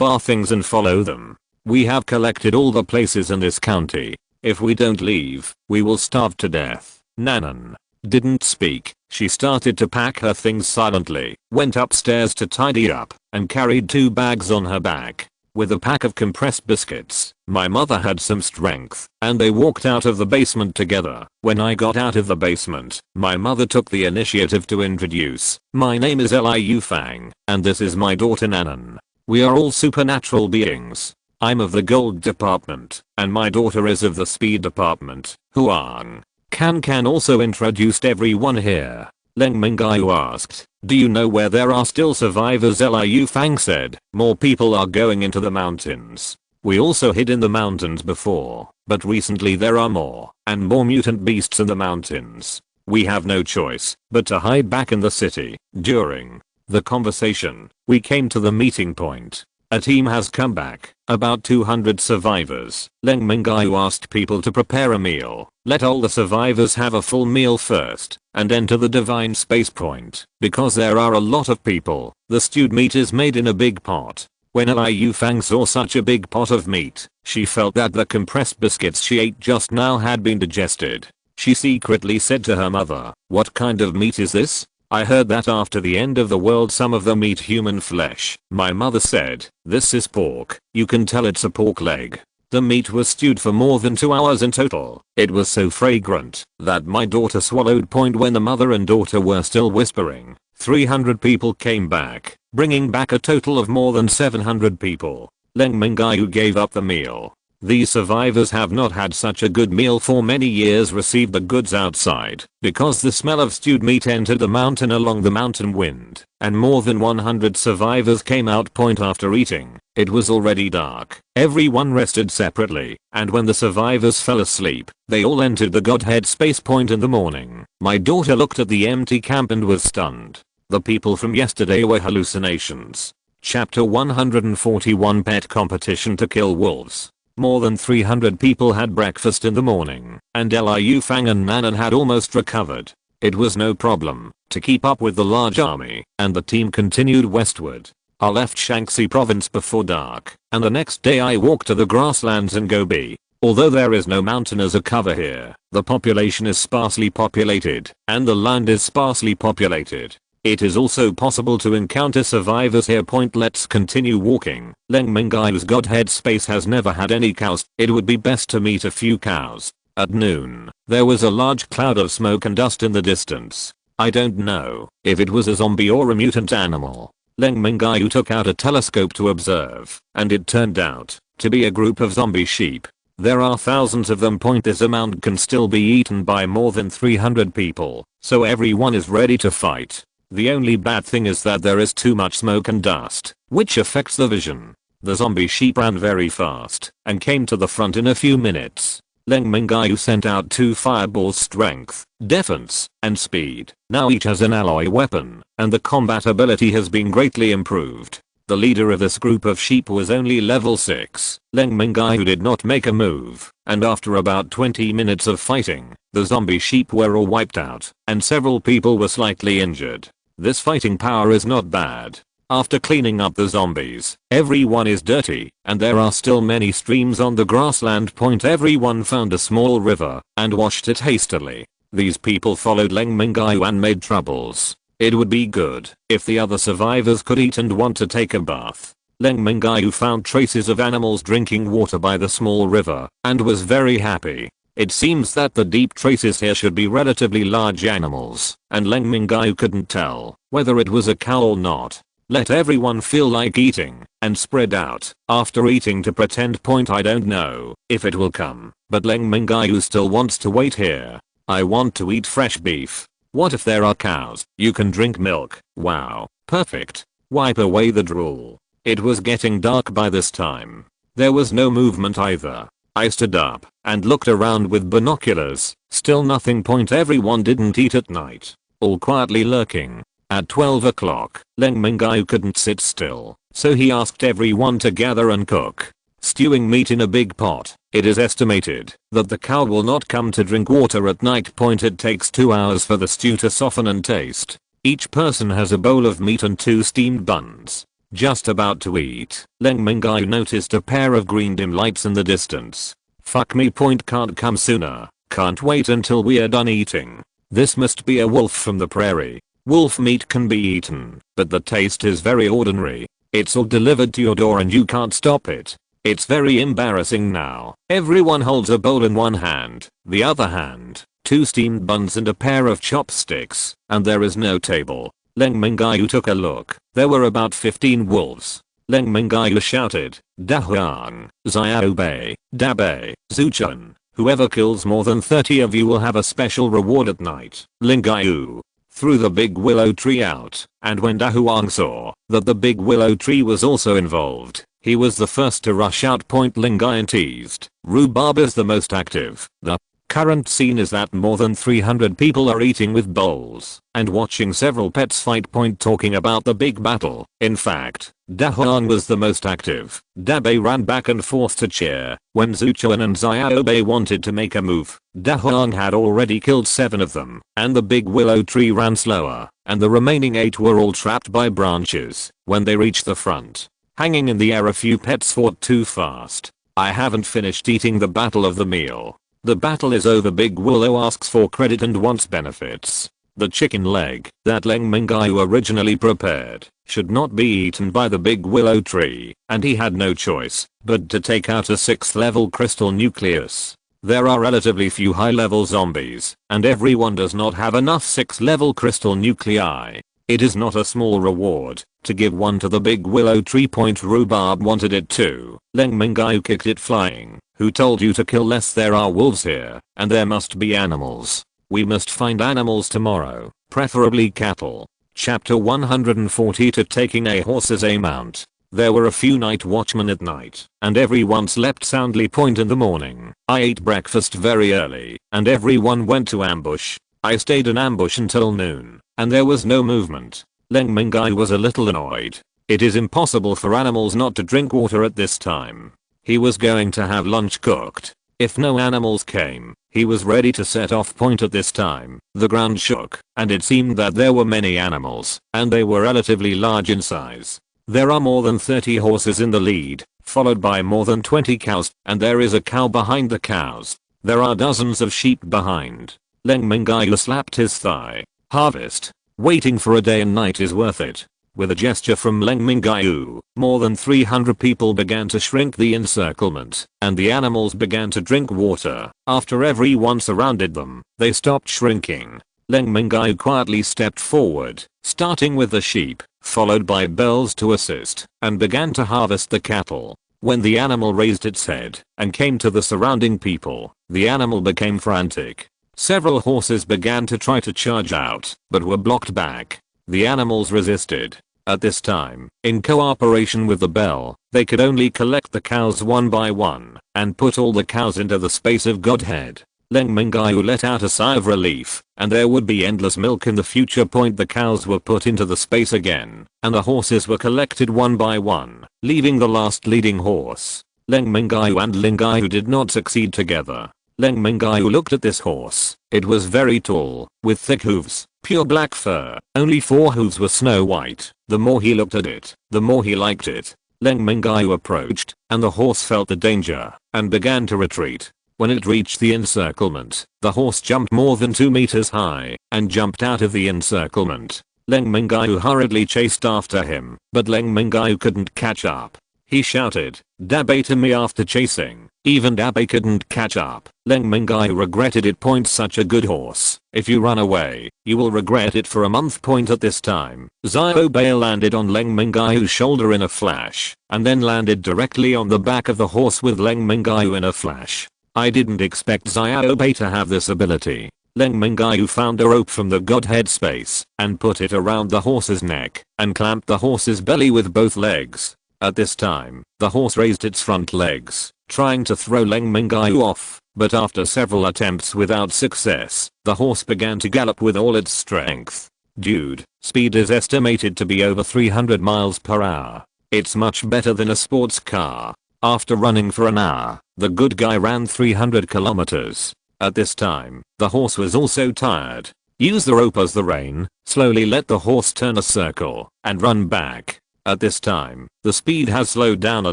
our things and follow them. We have collected all the places in this county. If we don't leave, we will starve to death." Nanan didn't speak. She started to pack her things silently, went upstairs to tidy up, and carried 2 bags on her back. With a pack of compressed biscuits, my mother had some strength, and they walked out of the basement together. When I got out of the basement, my mother took the initiative to introduce, "My name is Liu Fang, and this is my daughter Nanan. We are all supernatural beings. I'm of the gold department, and my daughter is of the speed department, Huang." Can also introduced everyone here. Leng Mingyue asked, "Do you know where there are still survivors?" Liu Fang said, "More people are going into the mountains. We also hid in the mountains before, but recently there are more and more mutant beasts in the mountains. We have no choice but to hide back in the city." During the conversation, we came to the meeting point. A team has come back, about 200 survivors. Leng Mingyue asked people to prepare a meal, let all the survivors have a full meal first, and enter the divine space point. Because there are a lot of people, the stewed meat is made in a big pot. When Liu Fang saw such a big pot of meat, she felt that the compressed biscuits she ate just now had been digested. She secretly said to her mother, "What kind of meat is this? I heard that after the end of the world some of them eat human flesh." My mother said, "This is pork. You can tell it's a pork leg." The meat was stewed for more than 2 hours in total. It was so fragrant that my daughter swallowed. When the mother and daughter were still whispering, 300 people came back, bringing back a total of more than 700 people. Leng Mingyue gave up the meal. These survivors have not had such a good meal for many years. Received the goods outside because the smell of stewed meat entered the mountain along the mountain wind, and more than 100 survivors came out. After eating, it was already dark. Everyone rested separately, and when the survivors fell asleep, they all entered the Godhead space point in the morning. My daughter looked at the empty camp and was stunned. The people from yesterday were hallucinations. Chapter 141 Pet Competition to Kill Wolves. More than 300 people had breakfast in the morning, and Liu Fang and Nanan had almost recovered. It was no problem to keep up with the large army, and the team continued westward. I left Shaanxi province before dark, and the next day I walked to the grasslands in Gobi. Although there is no mountain as a cover here, the population is sparsely populated, and the land is sparsely populated. It is also possible to encounter survivors here. Let's continue walking. Leng Mingyue's Godhead space has never had any cows. It would be best to meet a few cows. At noon, there was a large cloud of smoke and dust in the distance. I don't know if it was a zombie or a mutant animal. Leng Mingyue took out a telescope to observe, and it turned out to be a group of zombie sheep. There are thousands of them. This amount can still be eaten by more than 300 people, so everyone is ready to fight. The only bad thing is that there is too much smoke and dust, which affects the vision. The zombie sheep ran very fast and came to the front in a few minutes. Leng Mingyue sent out 2 fireballs: strength, defense, and speed. Now each has an alloy weapon, and the combat ability has been greatly improved. The leader of this group of sheep was only level 6. Leng Mingyue did not make a move, and after about 20 minutes of fighting, the zombie sheep were all wiped out, and several people were slightly injured. This fighting power is not bad. After cleaning up the zombies, everyone is dirty, and there are still many streams on the grassland. Everyone found a small river and washed it hastily. These people followed Leng Mingyue and made troubles. It would be good if the other survivors could eat and want to take a bath. Leng Mingyue found traces of animals drinking water by the small river and was very happy. It seems that the deep traces here should be relatively large animals, and Leng Mingyue couldn't tell whether it was a cow or not. Let everyone feel like eating and spread out after eating to pretend. I don't know if it will come, but Leng Mingyue still wants to wait here. I want to eat fresh beef. What if there are cows? You can drink milk. Wow, perfect. Wipe away the drool. It was getting dark by this time. There was no movement either. I stood up and looked around with binoculars. Still nothing. Everyone didn't eat at night. All quietly lurking. At 12 o'clock, Leng Mingyue couldn't sit still, so he asked everyone to gather and cook. Stewing meat in a big pot. It is estimated that the cow will not come to drink water at night. It takes 2 hours for the stew to soften and taste. Each person has a bowl of meat and 2 steamed buns. Just about to eat, Leng Mingyue noticed a pair of green dim lights in the distance. Fuck me. Can't come sooner. Can't wait until we are done eating. This must be a wolf from the prairie. Wolf meat can be eaten, but the taste is very ordinary. It's all delivered to your door and you can't stop it. It's very embarrassing now. Everyone holds a bowl in one hand, the other hand, 2 steamed buns and a pair of chopsticks, and there is no table. Leng Mingyue took a look. There were about 15 wolves. Leng Mingyue shouted, "Dahuang, Xiaobei, Dabei, Zuchun. Whoever kills more than 30 of you will have a special reward at night." Mingyue threw the big willow tree out, and when Dahuang saw that the big willow tree was also involved, he was the first to rush out. Mingyue teased, "Rhubarb is the most active. The current scene is that more than 300 people are eating with bowls and watching several pets fight. Talking about the big battle. In fact, Dahuang was the most active. Dabei ran back and forth to cheer. When Zuchuan and Xiaobei wanted to make a move, Dahuang had already killed 7 of them, and the big willow tree ran slower, and the remaining 8 were all trapped by branches. When they reached the front, hanging in the air, a few pets fought too fast. I haven't finished eating the battle of the meal. The battle is over. Big Willow asks for credit and wants benefits. The chicken leg that Leng Mingyue originally prepared should not be eaten by the big willow tree, and he had no choice but to take out a 6th level crystal nucleus. There are relatively few high level zombies, and everyone does not have enough 6th level crystal nuclei. It is not a small reward to give one to the big willow tree. Rhubarb wanted it too. Leng Mingyue kicked it flying. Who told you to kill less? There are wolves here, and there must be animals. We must find animals tomorrow, preferably cattle. Chapter 140. To taking a horse as a mount. There were a few night watchmen at night, and everyone slept soundly. In the morning, I ate breakfast very early, and everyone went to ambush. I stayed in ambush until noon, and there was no movement. Leng Mingyue was a little annoyed. It is impossible for animals not to drink water at this time. He was going to have lunch cooked. If no animals came, he was ready to set off. At this time, the ground shook, and it seemed that there were many animals, and they were relatively large in size. There are more than 30 horses in the lead, followed by more than 20 cows, and there is a cow behind the cows. There are dozens of sheep behind. Leng Mingyue slapped his thigh. Harvest. Waiting for a day and night is worth it. With a gesture from Leng Mingyue, more than 300 people began to shrink the encirclement, and the animals began to drink water. After everyone surrounded them, they stopped shrinking. Leng Mingyue quietly stepped forward, starting with the sheep, followed by bells to assist, and began to harvest the cattle. When the animal raised its head and came to the surrounding people, the animal became frantic. Several horses began to try to charge out, but were blocked back. The animals resisted. At this time, in cooperation with the bell, they could only collect the cows one by one, and put all the cows into the space of Godhead. Leng Mingyue let out a sigh of relief, and there would be endless milk in the future. The cows were put into the space again, and the horses were collected one by one, leaving the last leading horse. Leng Mingyue and Mingyue did not succeed together. Leng Mingyue looked at this horse. It was very tall, with thick hooves, pure black fur. Only 4 hooves were snow white. The more he looked at it, the more he liked it. Leng Mingyue approached, and the horse felt the danger, and began to retreat. When it reached the encirclement, the horse jumped more than 2 meters high, and jumped out of the encirclement. Leng Mingyue hurriedly chased after him, but Leng Mingyue couldn't catch up. He shouted, "Dabe," to me after chasing. Even Dabe couldn't catch up. Leng Mingyue regretted it. Such a good horse. If you run away, you will regret it for a month. At this time, Xiao Bei landed on Leng Mingyue's shoulder in a flash, and then landed directly on the back of the horse with Leng Mingyue in a flash. I didn't expect Xiao Bei to have this ability. Leng Mingyue found a rope from the Godhead space, and put it around the horse's neck, and clamped the horse's belly with both legs. At this time, the horse raised its front legs, trying to throw Leng Mingyue off, but after several attempts without success, the horse began to gallop with all its strength. Dude, speed is estimated to be over 300 miles per hour. It's much better than a sports car. After running for an hour, the good guy ran 300 kilometers. At this time, the horse was also tired. Use the rope as the rein, slowly let the horse turn a circle, and run back. At this time, the speed has slowed down a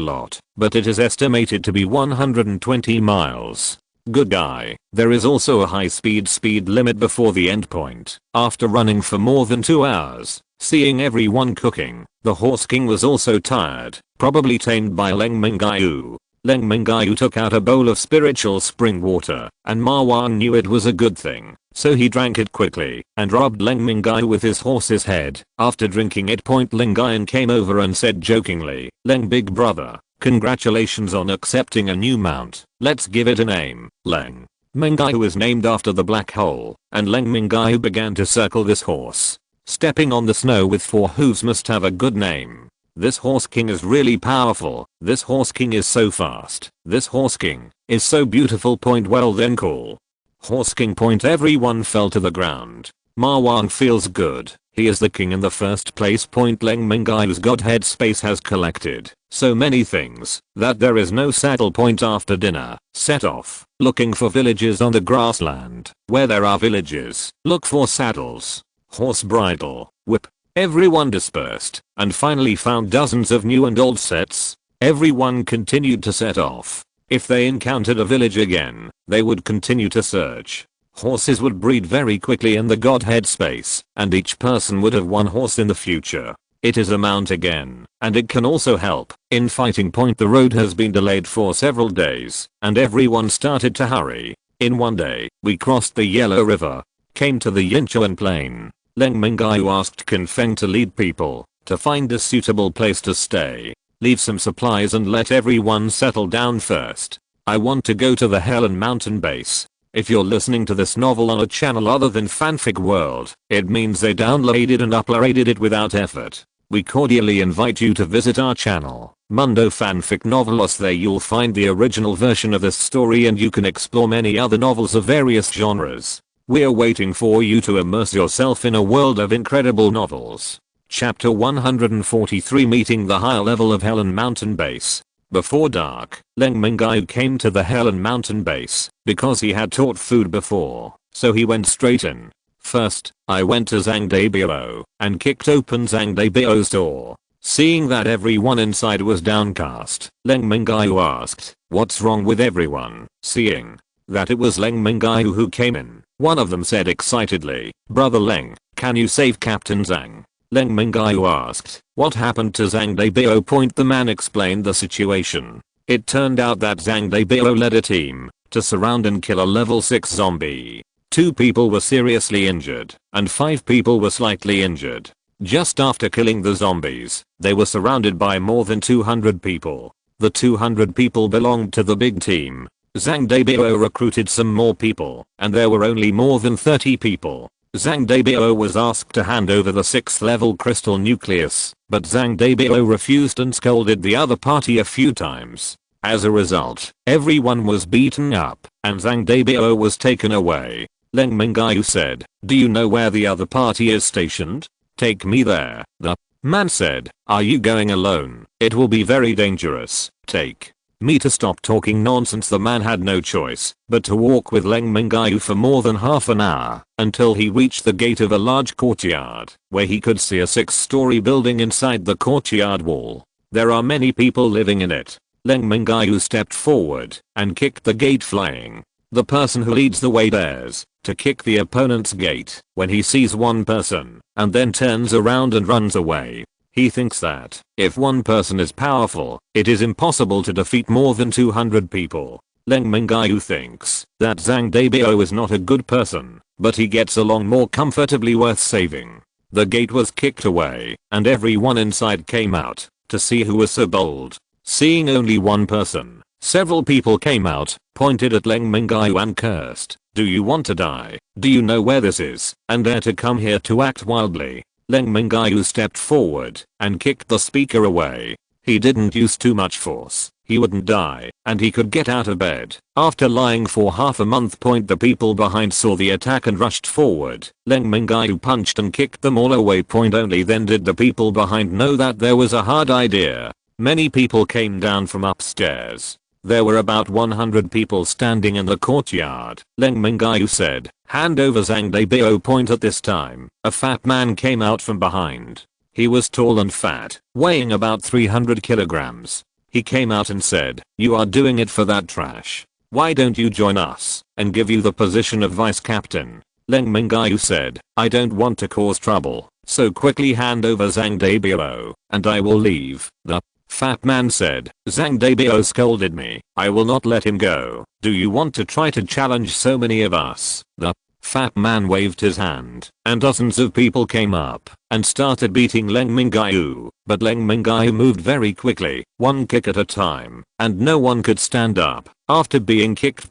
lot, but it is estimated to be 120 miles. Good guy. There is also a high speed limit before the endpoint. After running for more than 2 hours, seeing everyone cooking, the Horse King was also tired, probably tamed by Leng Mingyue. Leng Mingyue took out a bowl of spiritual spring water, and Ma Wang knew it was a good thing, so he drank it quickly, and rubbed Leng Mingyue with his horse's head. After drinking it, Leng Guyan came over and said jokingly, "Leng big brother, congratulations on accepting a new mount. Let's give it a name." Leng Mingyue is named after the black hole, and Leng Mingyue began to circle this horse. Stepping on the snow with 4 hooves must have a good name. This Horse King is really powerful. This Horse King is so fast. This Horse King is so beautiful. Well then, cool. Horse King. Everyone fell to the ground. Ma Wang feels good. He is the king in the first place. Leng Mingyue's Godhead space has collected so many things that there is no saddle. After dinner, set off looking for villages on the grassland. Where there are villages, look for saddles, horse bridle, whip. Everyone dispersed and finally found dozens of new and old sets. Everyone continued to set off. If they encountered a village again, they would continue to search. Horses would breed very quickly in the Godhead space, and each person would have 1 horse in the future. It is a mount again, and it can also help in fighting. The road has been delayed for several days, and everyone started to hurry. In one day, we crossed the Yellow River, came to the Yinchuan Plain. Leng Mingyue asked Confeng to lead people to find a suitable place to stay, leave some supplies and let everyone settle down first. I want to go to the Helen Mountain base. If you're listening to this novel on a channel other than Fanfic World, it means they downloaded and uploaded it without effort. We cordially invite you to visit our channel, Mundo Fanfic Novelos. There you'll find the original version of this story and you can explore many other novels of various genres. We're waiting for you to immerse yourself in a world of incredible novels. Chapter 143, Meeting the Higher Level of Helen Mountain Base. Before dark, Leng Mingyue came to the Helen Mountain Base because he had taught food before, so he went straight in. First, I went to Zhang Debio and kicked open Zhang Debio's door. Seeing that everyone inside was downcast, Leng Mingyue asked, "What's wrong with everyone?" Seeing that it was Leng Mingyue who came in, one of them said excitedly, "Brother Leng, can you save Captain Zhang?" Leng Mingyue asked, "What happened to Zhang Debio?" The man explained the situation. It turned out that Zhang Debio led a team to surround and kill a level 6 zombie. 2 people were seriously injured, and 5 people were slightly injured. Just after killing the zombies, they were surrounded by more than 200 people. The 200 people belonged to the big team. Zhang Debio recruited some more people, and there were only more than 30 people. Zhang Debio was asked to hand over the 6th level crystal nucleus, but Zhang Debio refused and scolded the other party a few times. As a result, everyone was beaten up, and Zhang Debio was taken away. Leng Mingyue said, "Do you know where the other party is stationed? Take me there." The man said, "Are you going alone? It will be very dangerous. Take me." To stop talking nonsense, the man had no choice but to walk with Leng Mingyue for more than half an hour until he reached the gate of a large courtyard where he could see a 6-story building inside the courtyard wall. There are many people living in it. Leng Mingyue stepped forward and kicked the gate, flying. The person who leads the way dares to kick the opponent's gate when he sees one person and then turns around and runs away. He thinks that if one person is powerful, it is impossible to defeat more than 200 people. Leng Mingyue thinks that Zhang Debao is not a good person, but he gets along more comfortably worth saving. The gate was kicked away, and everyone inside came out to see who was so bold. Seeing only one person, several people came out, pointed at Leng Mingyue and cursed, "Do you want to die? Do you know where this is, and dare to come here to act wildly?" Leng Mingyue stepped forward and kicked the speaker away. He didn't use too much force. He wouldn't die, and he could get out of bed. After lying for half a month. The people behind saw the attack and rushed forward. Leng Mingyue punched and kicked them all away. Only then did the people behind know that there was a hard idea. Many people came down from upstairs. There were about 100 people standing in the courtyard. Leng Mingyue said, "Hand over Zhang Debao." At this time, a fat man came out from behind. He was tall and fat, weighing about 300 kilograms. He came out and said, "You are doing it for that trash. Why don't you join us and give you the position of vice captain?" Leng Mingyue said, "I don't want to cause trouble, so quickly hand over Zhang Debao, and I will leave." The fat man said, "Zhang Debao scolded me. I will not let him go. Do you want to try to challenge so many of us?" The fat man waved his hand, and dozens of people came up and started beating Leng Mingyue, but Leng Mingyue moved very quickly, one kick at a time, and no one could stand up after being kicked.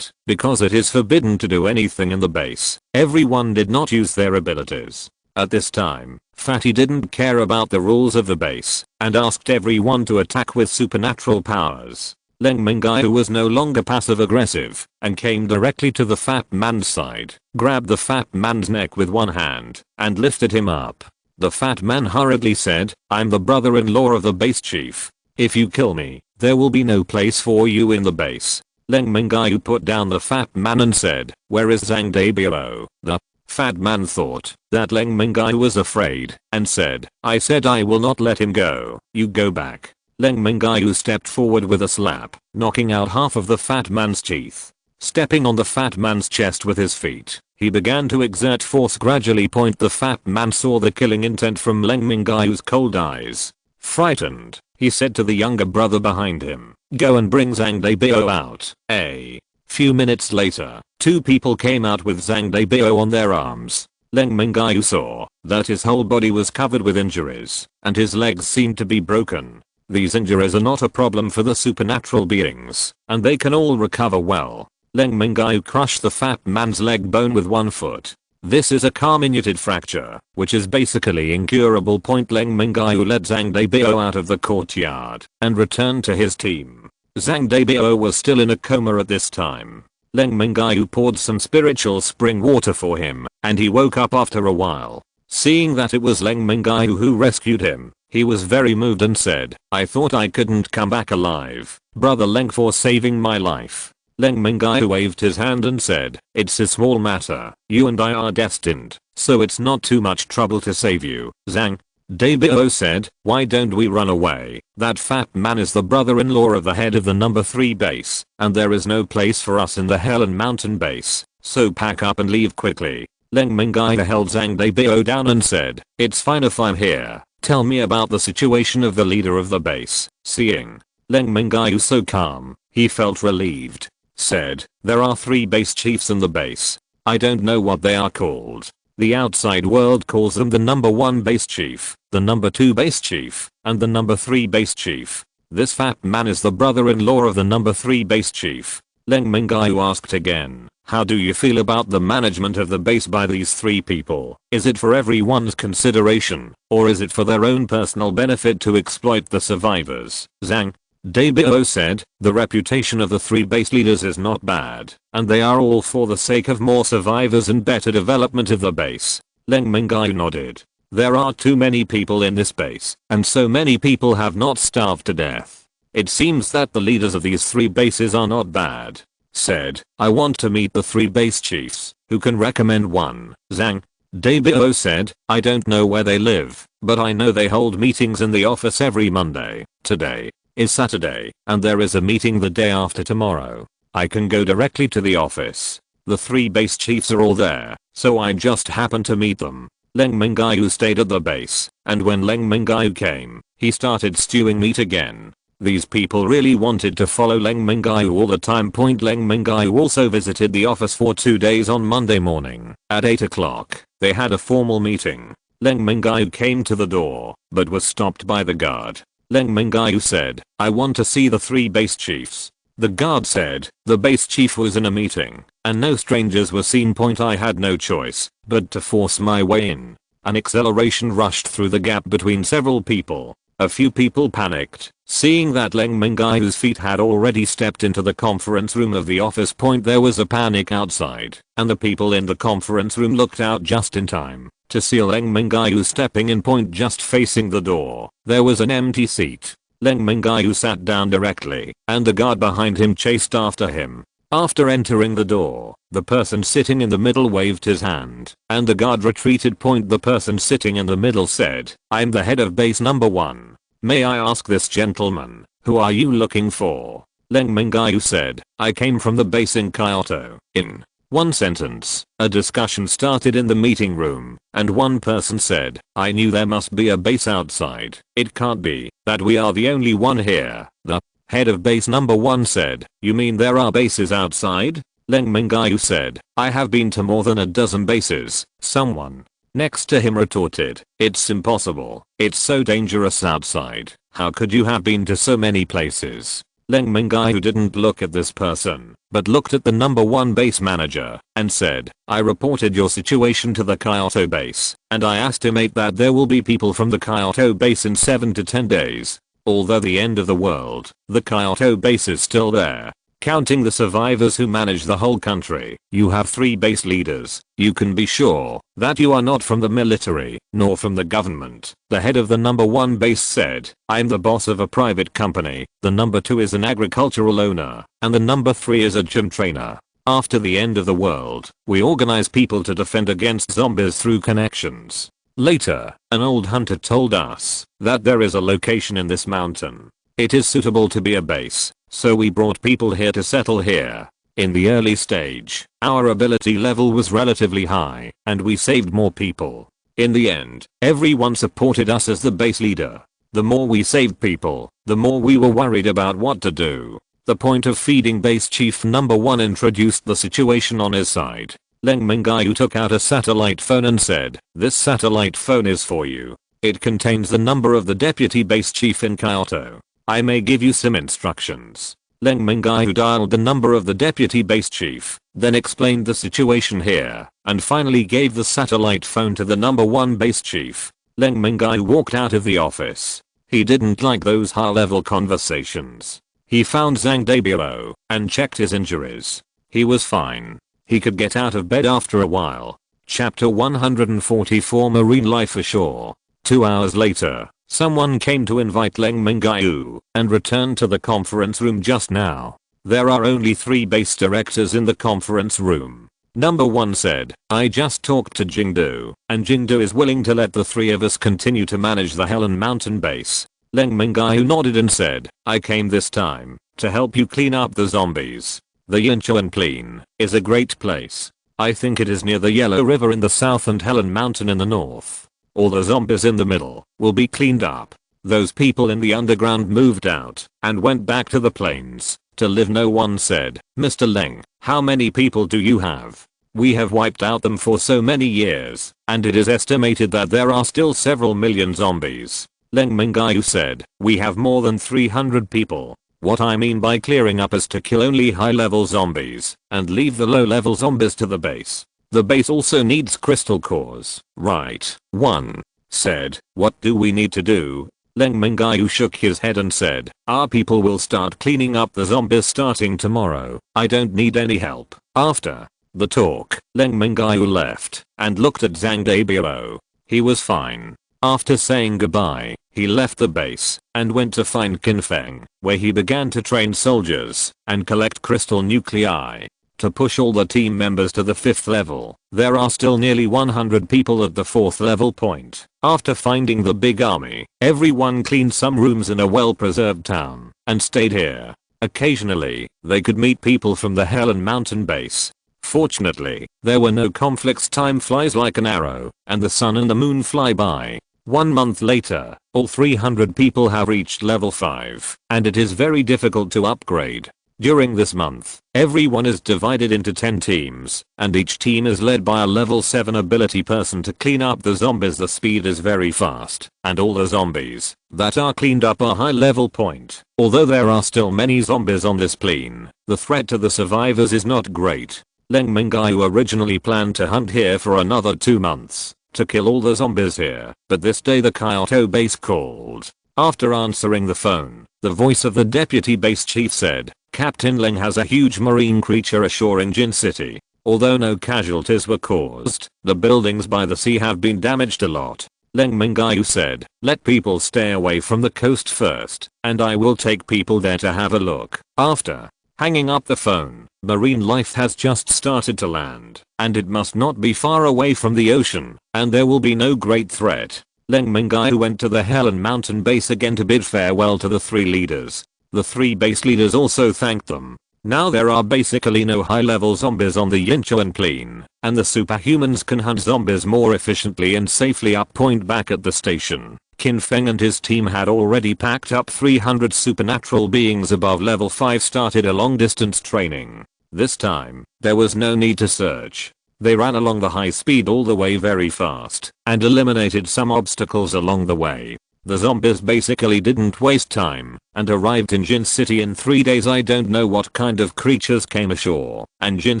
Because it is forbidden to do anything in the base, everyone did not use their abilities. At this time, Fatty didn't care about the rules of the base and asked everyone to attack with supernatural powers. Leng Mingyue was no longer passive-aggressive and came directly to the fat man's side, grabbed the fat man's neck with one hand, and lifted him up. The fat man hurriedly said, "I'm the brother-in-law of the base chief. If you kill me, there will be no place for you in the base." Leng Mingyue put down the fat man and said, "Where is Zhang Debao?" The fat man thought that Leng Mingyue was afraid and said, "I said I will not let him go. You go back." Leng Mingyue stepped forward with a slap, knocking out half of the fat man's teeth. Stepping on the fat man's chest with his feet, he began to exert force gradually. The fat man saw the killing intent from Leng Mingyue's cold eyes. Frightened, he said to the younger brother behind him, "Go and bring Zhang Debao out." A few minutes later, two people came out with Zhang Debao on their arms. Leng Mingyue saw that his whole body was covered with injuries, and his legs seemed to be broken. These injuries are not a problem for the supernatural beings, and they can all recover well. Leng Mingyue crushed the fat man's leg bone with one foot. This is a comminuted fracture, which is basically incurable. Leng Mingyue led Zhang Debao out of the courtyard and returned to his team. Zhang Debao was still in a coma at this time. Leng Mingyue poured some spiritual spring water for him, and he woke up after a while. Seeing that it was Leng Mingyue who rescued him, he was very moved and said, "I thought I couldn't come back alive, Brother Leng, for saving my life." Leng Mingyue waved his hand and said, "It's a small matter. You and I are destined, so it's not too much trouble to save you." Zhang Debao said, "Why don't we run away? That fat man is the brother-in-law of the head of the number 3 base, and there is no place for us in the Helen Mountain base, so pack up and leave quickly." Leng Mingyue held Zhang Debao down and said, "It's fine if I'm here. Tell me about the situation of the leader of the base." Seeing Leng Mingyue so calm, he felt relieved. Said, "There are 3 base chiefs in the base. I don't know what they are called. The outside world calls them the number 1 base chief, the number 2 base chief, and the number 3 base chief. This fat man is the brother-in-law of the number 3 base chief." Leng Mingyue asked again, "How do you feel about the management of the base by these 3 people? Is it for everyone's consideration, or is it for their own personal benefit to exploit the survivors?" Zhang Debao said, "The reputation of the 3 base leaders is not bad, and they are all for the sake of more survivors and better development of the base." Leng Mingyue nodded. "There are too many people in this base, and so many people have not starved to death. It seems that the leaders of these 3 bases are not bad." Said, "I want to meet the 3 base chiefs. Who can recommend one?" Zhang Debao said, "I don't know where they live, but I know they hold meetings in the office every Monday. Today is Saturday, and there is a meeting the day after tomorrow. I can go directly to the office. The 3 base chiefs are all there, so I just happened to meet them. Leng Mingyue stayed at the base, and when Leng Mingyue came, he started stewing meat again. These people really wanted to follow Leng Mingyue all the time. Leng Mingyue also visited the office for 2 days on Monday morning. At 8 o'clock, they had a formal meeting. Leng Mingyue came to the door, but was stopped by the guard. Leng Mingyue said, "I want to see the 3 base chiefs." The guard said, "The base chief was in a meeting, and no strangers were seen." I had no choice but to force my way in. An acceleration rushed through the gap between several people. A few people panicked, seeing that Leng Mingyue's feet had already stepped into the conference room of the office. There was a panic outside, and the people in the conference room looked out just in time to see Leng Mingyue stepping in. Just facing the door, there was an empty seat. Leng Mingyue sat down directly, and the guard behind him chased after him. After entering the door, the person sitting in the middle waved his hand, and the guard retreated. The person sitting in the middle said, "I'm the head of base number 1. May I ask this gentleman, who are you looking for?" Leng Mingyue said, "I came from the base in Kyoto." In one sentence, a discussion started in the meeting room, and one person said, "I knew there must be a base outside. It can't be that we are the only one here." The head of base number 1 said, "You mean there are bases outside?" Leng Mingyue said, "I have been to more than a dozen bases." Someone next to him retorted, "It's impossible. It's so dangerous outside. How could you have been to so many places?" Leng Mingyue didn't look at this person, but looked at the number 1 base manager and said, "I reported your situation to the Kyoto base, and I estimate that there will be people from the Kyoto base in 7 to 10 days. Although the end of the world, the Kyoto base is still there. Counting the survivors who manage the whole country, you have 3 base leaders. You can be sure that you are not from the military, nor from the government." The head of the number 1 base said, "I'm the boss of a private company, the number 2 is an agricultural owner, and the number 3 is a gym trainer. After the end of the world, we organize people to defend against zombies through connections." Later, an old hunter told us that there is a location in this mountain. It is suitable to be a base, so we brought people here to settle here. In the early stage, our ability level was relatively high, and we saved more people. In the end, everyone supported us as the base leader. The more we saved people, the more we were worried about what to do. The point of feeding base chief number 1 introduced the situation on his side. Leng Mingyue took out a satellite phone and said, "This satellite phone is for you. It contains the number of the deputy base chief in Kyoto. I may give you some instructions." Leng Mingyue dialed the number of the deputy base chief, then explained the situation here, and finally gave the satellite phone to the number 1 base chief. Leng Mingyue walked out of the office. He didn't like those high-level conversations. He found Zhang Debiro and checked his injuries. He was fine. He could get out of bed after a while. Chapter 144 Marine Life Ashore. 2 hours later, someone came to invite Leng Mingyue and returned to the conference room just now. There are only 3 base directors in the conference room. Number 1 said, "I just talked to Jingdu, and Jingdu is willing to let the 3 of us continue to manage the Helen Mountain base." Leng Mingyue nodded and said, "I came this time to help you clean up the zombies. The Yinchuan Plain is a great place. I think it is near the Yellow River in the south and Helen Mountain in the north. All the zombies in the middle will be cleaned up. Those people in the underground moved out and went back to the plains to live." No one said, "Mr. Leng, how many people do you have? We have wiped out them for so many years, and it is estimated that there are still several million zombies." Leng Mingyue said, "We have more than 300 people. What I mean by clearing up is to kill only high-level zombies and leave the low-level zombies to the base. The base also needs crystal cores, right?" One said, "What do we need to do?" Leng Mingyue shook his head and said, "Our people will start cleaning up the zombies starting tomorrow. I don't need any help." After the talk, Leng Mingyue left and looked at Zhang Debiro. He was fine. After saying goodbye, he left the base and went to find Kinfeng, where he began to train soldiers and collect crystal nuclei to push all the team members to the 5th level. There are still nearly 100 people at the 4th level point. After finding the big army, everyone cleaned some rooms in a well-preserved town and stayed here. Occasionally, they could meet people from the Helen Mountain base. Fortunately, there were no conflicts. Time flies like an arrow, and the sun and the moon fly by. 1 month later, all 300 people have reached level 5, and it is very difficult to upgrade. During this month, everyone is divided into 10 teams, and each team is led by a level 7 ability person to clean up the zombies. The speed is very fast, and all the zombies that are cleaned up are high level point. Although there are still many zombies on this plane, the threat to the survivors is not great. Leng Mingyue originally planned to hunt here for another 2 months, to kill all the zombies here, but this day the Kyoto base called. After answering the phone, the voice of the deputy base chief said, "Captain Leng has a huge marine creature ashore in Jin City. Although no casualties were caused, the buildings by the sea have been damaged a lot." Leng Mingyue said, "Let people stay away from the coast first, and I will take people there to have a look." After hanging up the phone, marine life has just started to land, and it must not be far away from the ocean, and there will be no great threat. Leng Mingyue went to the Helen Mountain base again to bid farewell to the 3 leaders. The 3 base leaders also thanked them. Now there are basically no high-level zombies on the Yinchuan plane, and the superhumans can hunt zombies more efficiently and safely. Up point back at the station, Qin Feng and his team had already packed up 300 supernatural beings above level 5. Started a long-distance training. This time, there was no need to search. They ran along the high speed all the way very fast, and eliminated some obstacles along the way. The zombies basically didn't waste time, and arrived in Jin City in 3 days. I don't know what kind of creatures came ashore, and Jin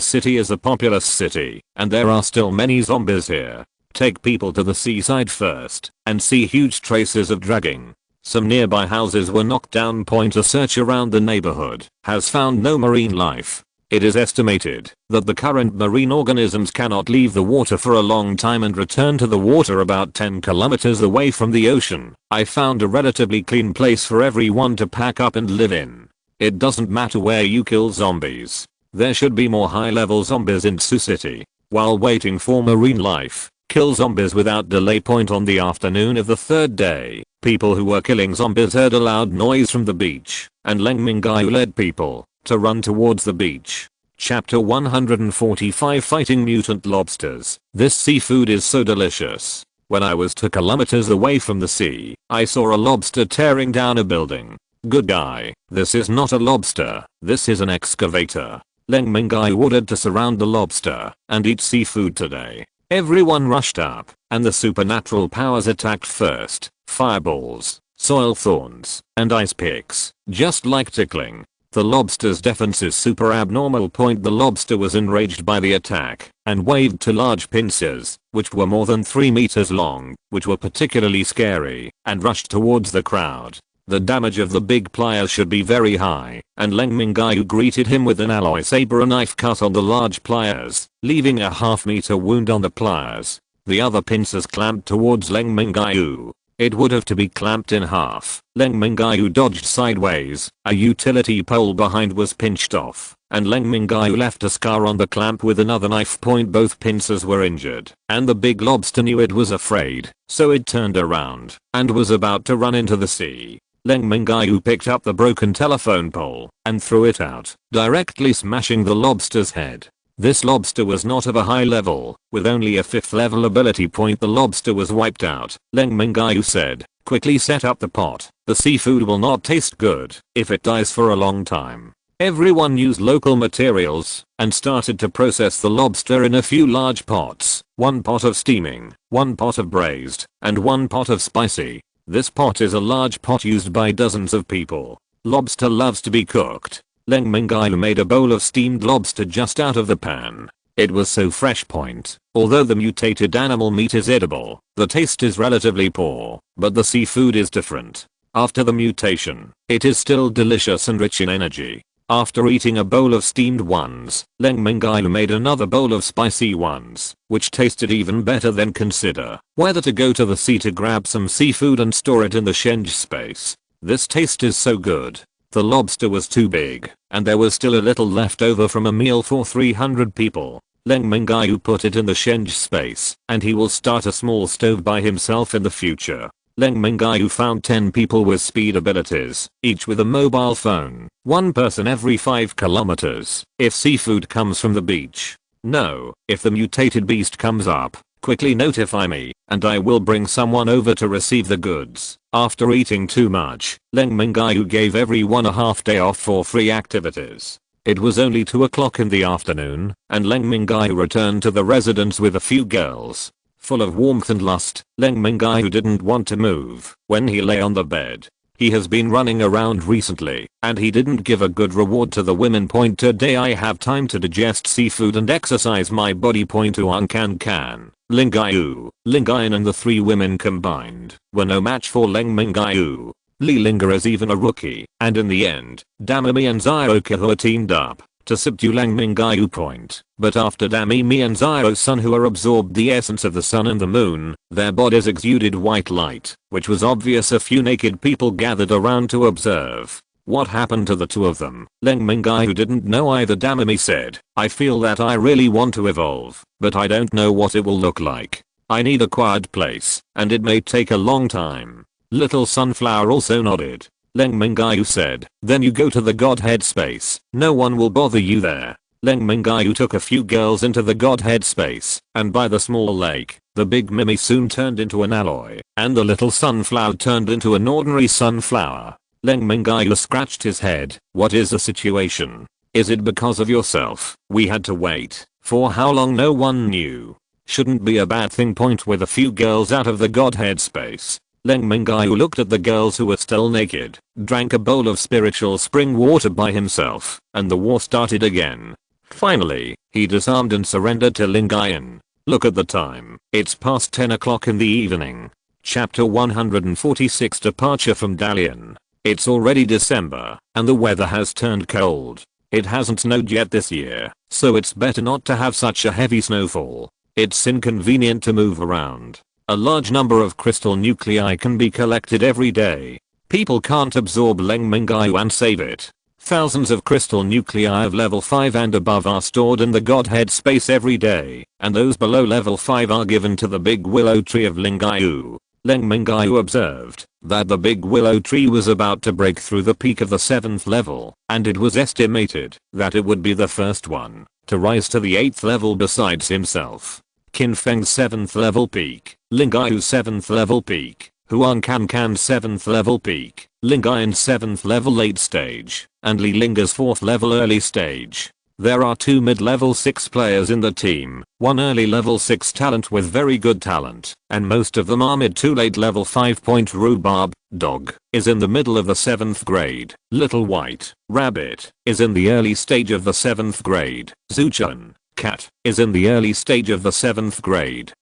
City is a populous city, and there are still many zombies here. Take people to the seaside first, and see huge traces of dragging. Some nearby houses were knocked down. Point a search around the neighborhood has found no marine life. It is estimated that the current marine organisms cannot leave the water for a long time and return to the water about 10 kilometers away from the ocean. I found a relatively clean place for everyone to pack up and live in. It doesn't matter where you kill zombies. There should be more high-level zombies in Sioux City. While waiting for marine life, kill zombies without delay. Point on the afternoon of the 3rd day, people who were killing zombies heard a loud noise from the beach, and Leng Mingyue led people to run towards the beach. Chapter 145 Fighting Mutant Lobsters. This seafood is so delicious. When I was 2 kilometers away from the sea, I saw a lobster tearing down a building. Good guy, this is not a lobster, this is an excavator. Leng Mingyue ordered to surround the lobster and eat seafood today. Everyone rushed up, and the supernatural powers attacked first. Fireballs, soil thorns, and ice picks, just like tickling. The lobster's defense is super abnormal. Point the lobster was enraged by the attack, and waved 2 large pincers, which were more than 3 meters long, which were particularly scary, and rushed towards the crowd. The damage of the big pliers should be very high, and Leng Mingyue greeted him with an alloy saber. A knife cut on the large pliers, leaving a half-meter wound on the pliers. The other pincers clamped towards Leng Mingyue. It would have to be clamped in half. Leng Mingyue dodged sideways, a utility pole behind was pinched off, and Leng Mingyue left a scar on the clamp with another knife. Point both pincers were injured, and the big lobster knew it was afraid, so it turned around, and was about to run into the sea. Leng Mingyue picked up the broken telephone pole, and threw it out, directly smashing the lobster's head. This lobster was not of a high level, with only a 5th level ability. Point the lobster was wiped out. Leng Mingyue said, "Quickly set up the pot. The seafood will not taste good if it dies for a long time." Everyone used local materials and started to process the lobster in a few large pots. 1 pot of steaming, 1 pot of braised, and 1 pot of spicy. This pot is a large pot used by dozens of people. Lobster loves to be cooked. Leng Mingyue made a bowl of steamed lobster just out of the pan. It was so fresh. Point. Although the mutated animal meat is edible, the taste is relatively poor, but the seafood is different. After the mutation, it is still delicious and rich in energy. After eating a bowl of steamed ones, Leng Mingyue made another bowl of spicy ones, which tasted even better. Then consider whether to go to the sea to grab some seafood and store it in the Shenge space. This taste is so good. The lobster was too big, and there was still a little left over from a meal for 300 people. Leng Mingyue put it in the Shenge space, and he will start a small stove by himself in the future. Leng Mingyue found 10 people with speed abilities, each with a mobile phone, 1 person every 5 kilometers. If seafood comes from the beach. No, if the mutated beast comes up, quickly notify me, and I will bring someone over to receive the goods. After eating too much, Leng Mingyue gave everyone a half day off for free activities. It was only 2 o'clock in the afternoon, and Leng Mingyue returned to the residence with a few girls. Full of warmth and lust, Leng Mingyue didn't want to move when he lay on the bed. He has been running around recently, and he didn't give a good reward to the women. Today I have time to digest seafood and exercise my body. Can. Lingyue and the 3 women combined were no match for Leng Mingyue. Li Linger is even a rookie, and in the end, Damimi and Zio teamed up to subdue Leng Mingyue. But after Damimi and Zio Sunhua absorbed the essence of the sun and the moon, their bodies exuded white light, which was obvious. A few naked people gathered around to observe. What happened to the 2 of them? Leng Mingyue didn't know either. Damimi said, I feel that I really want to evolve, but I don't know what it will look like. I need a quiet place, and it may take a long time. Little Sunflower also nodded. Leng Mingyue said, then you go to the Godhead space, no one will bother you there. Leng Mingyue took a few girls into the Godhead space, and by the small lake, the big Mimi soon turned into an alloy, and the little Sunflower turned into an ordinary sunflower. Leng Mingyue scratched his head. What is the situation? Is it because of yourself? We had to wait. For how long? No one knew. Shouldn't be a bad thing. With a few girls out of the Godhead space. Leng Mingyue looked at the girls who were still naked, drank a bowl of spiritual spring water by himself, and the war started again. Finally, he disarmed and surrendered to Lingyue. Look at the time. It's past 10 o'clock in the evening. Chapter 146 Departure from Dalian. It's already December, and the weather has turned cold. It hasn't snowed yet this year, so it's better not to have such a heavy snowfall. It's inconvenient to move around. A large number of crystal nuclei can be collected every day. People can't absorb Leng Mingyue and save it. Thousands of crystal nuclei of level 5 and above are stored in the Godhead space every day, and those below level 5 are given to the big willow tree of Lingyue. Leng Mingyue observed that the big willow tree was about to break through the peak of the 7th level, and it was estimated that it would be the first one to rise to the 8th level besides himself. Qin Feng's 7th level peak, Lingyue's 7th level peak, Huang Cancan's 7th level peak, Lingyue's 7th level late stage, and Li Linger's 4th level early stage. There are 2 mid-level 6 players in the team, 1 early level 6 talent with very good talent, and most of them are mid to late level 5. Rhubarb, dog, is in the middle of the 7th grade. Little White, rabbit, is in the early stage of the 7th grade. Zuchan, cat, is in the early stage of the 7th grade.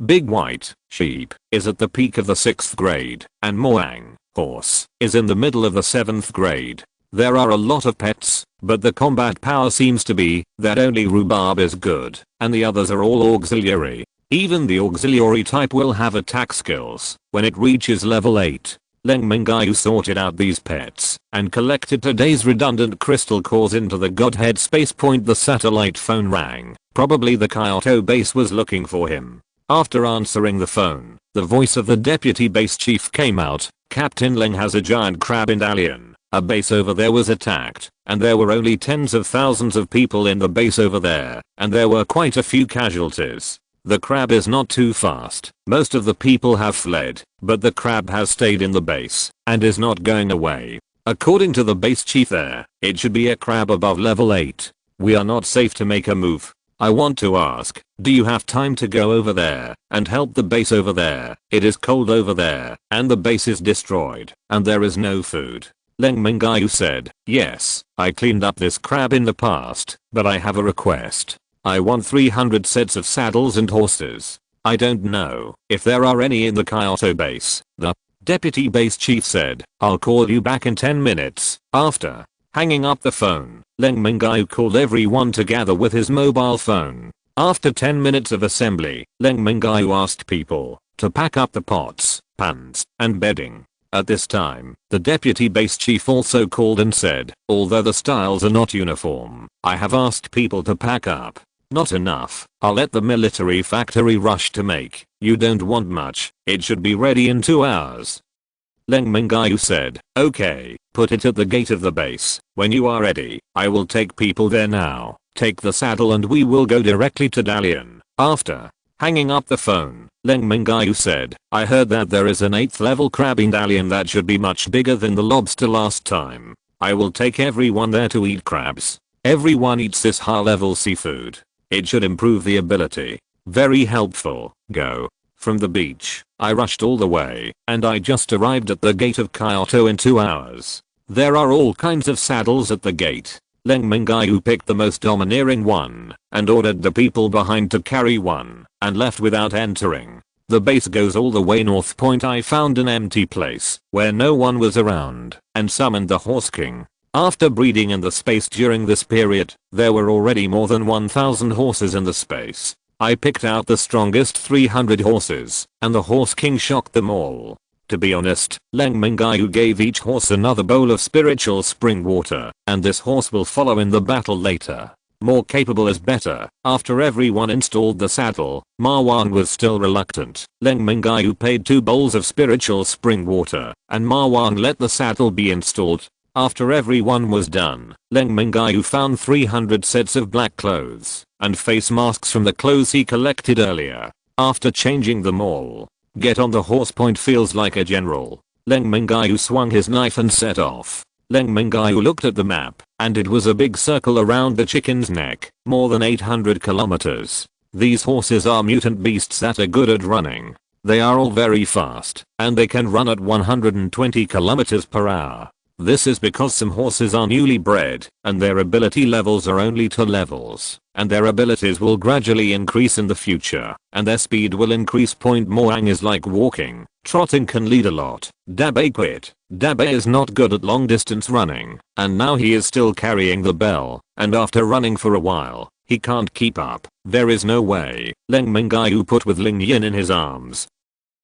Big White, sheep, is at the peak of the 6th grade, and Moang, horse, is in the middle of the 7th grade. There are a lot of pets, but the combat power seems to be that only Rhubarb is good, and the others are all auxiliary. Even the auxiliary type will have attack skills when it reaches level 8. Leng Mingyue sorted out these pets and collected today's redundant crystal cores into the Godhead space. The satellite phone rang. Probably the Kyoto base was looking for him. After answering the phone, the voice of the deputy base chief came out. Captain Leng has a giant crab in Dalian. A base over there was attacked, and there were only tens of thousands of people in the base over there, and there were quite a few casualties. The crab is not too fast. Most of the people have fled, but the crab has stayed in the base and is not going away. According to the base chief there, it should be a crab above level 8. We are not safe to make a move. I want to ask, do you have time to go over there and help the base over there? It is cold over there, and the base is destroyed, and there is no food. Leng Mingyue said, yes, I cleaned up this crab in the past, but I have a request. I want 300 sets of saddles and horses. I don't know if there are any in the Kyoto base. The deputy base chief said, I'll call you back in 10 minutes. After hanging up the phone, Leng Mingyue called everyone to gather with his mobile phone. After 10 minutes of assembly, Leng Mingyue asked people to pack up the pots, pans, and bedding. At this time, the deputy base chief also called and said, although the styles are not uniform, I have asked people to pack up. Not enough. I'll let the military factory rush to make You don't want much, it should be ready in 2 hours. Leng Mingyue said, okay, put it at the gate of the base. When you are ready, I will take people there now. Take the saddle and we will go directly to Dalian. After hanging up the phone, Leng Mingyue said, I heard that there is an 8th level crab in Dalian that should be much bigger than the lobster last time. I will take everyone there to eat crabs. Everyone eats this high level seafood. It should improve the ability. Very helpful. Go. From the beach, I rushed all the way, and I just arrived at the gate of Kyoto in 2 hours. There are all kinds of saddles at the gate. Leng Mingyue picked the most domineering one, and ordered the people behind to carry one, and left without entering. The base goes all the way north. I found an empty place, where no one was around, and summoned the Horse King. After breeding in the space during this period, there were already more than 1,000 horses in the space. I picked out the strongest 300 horses, and the Horse King shocked them all. To be honest, Leng Mingyue gave each horse another bowl of spiritual spring water, and this horse will follow in the battle later. More capable is better. After everyone installed the saddle, Ma Wang was still reluctant. Leng Mingyue paid 2 bowls of spiritual spring water, and Ma Wang let the saddle be installed. After everyone was done, Leng Mingyue found 300 sets of black clothes and face masks from the clothes he collected earlier. After changing them all, get on the horse. Feels like a general. Leng Mingyue swung his knife and set off. Leng Mingyue looked at the map, and it was a big circle around the chicken's neck, more than 800 kilometers. These horses are mutant beasts that are good at running. They are all very fast, and they can run at 120 kilometers per hour. This is because some horses are newly bred, and their ability levels are only 2 levels, and their abilities will gradually increase in the future, and their speed will increase. Ma Wang is like walking. Trotting can lead a lot. Dabe quit. Dabe is not good at long distance running, and now he is still carrying the bell, and after running for a while, he can't keep up. There is no way. Leng Mingyue put with Ling Yin in his arms.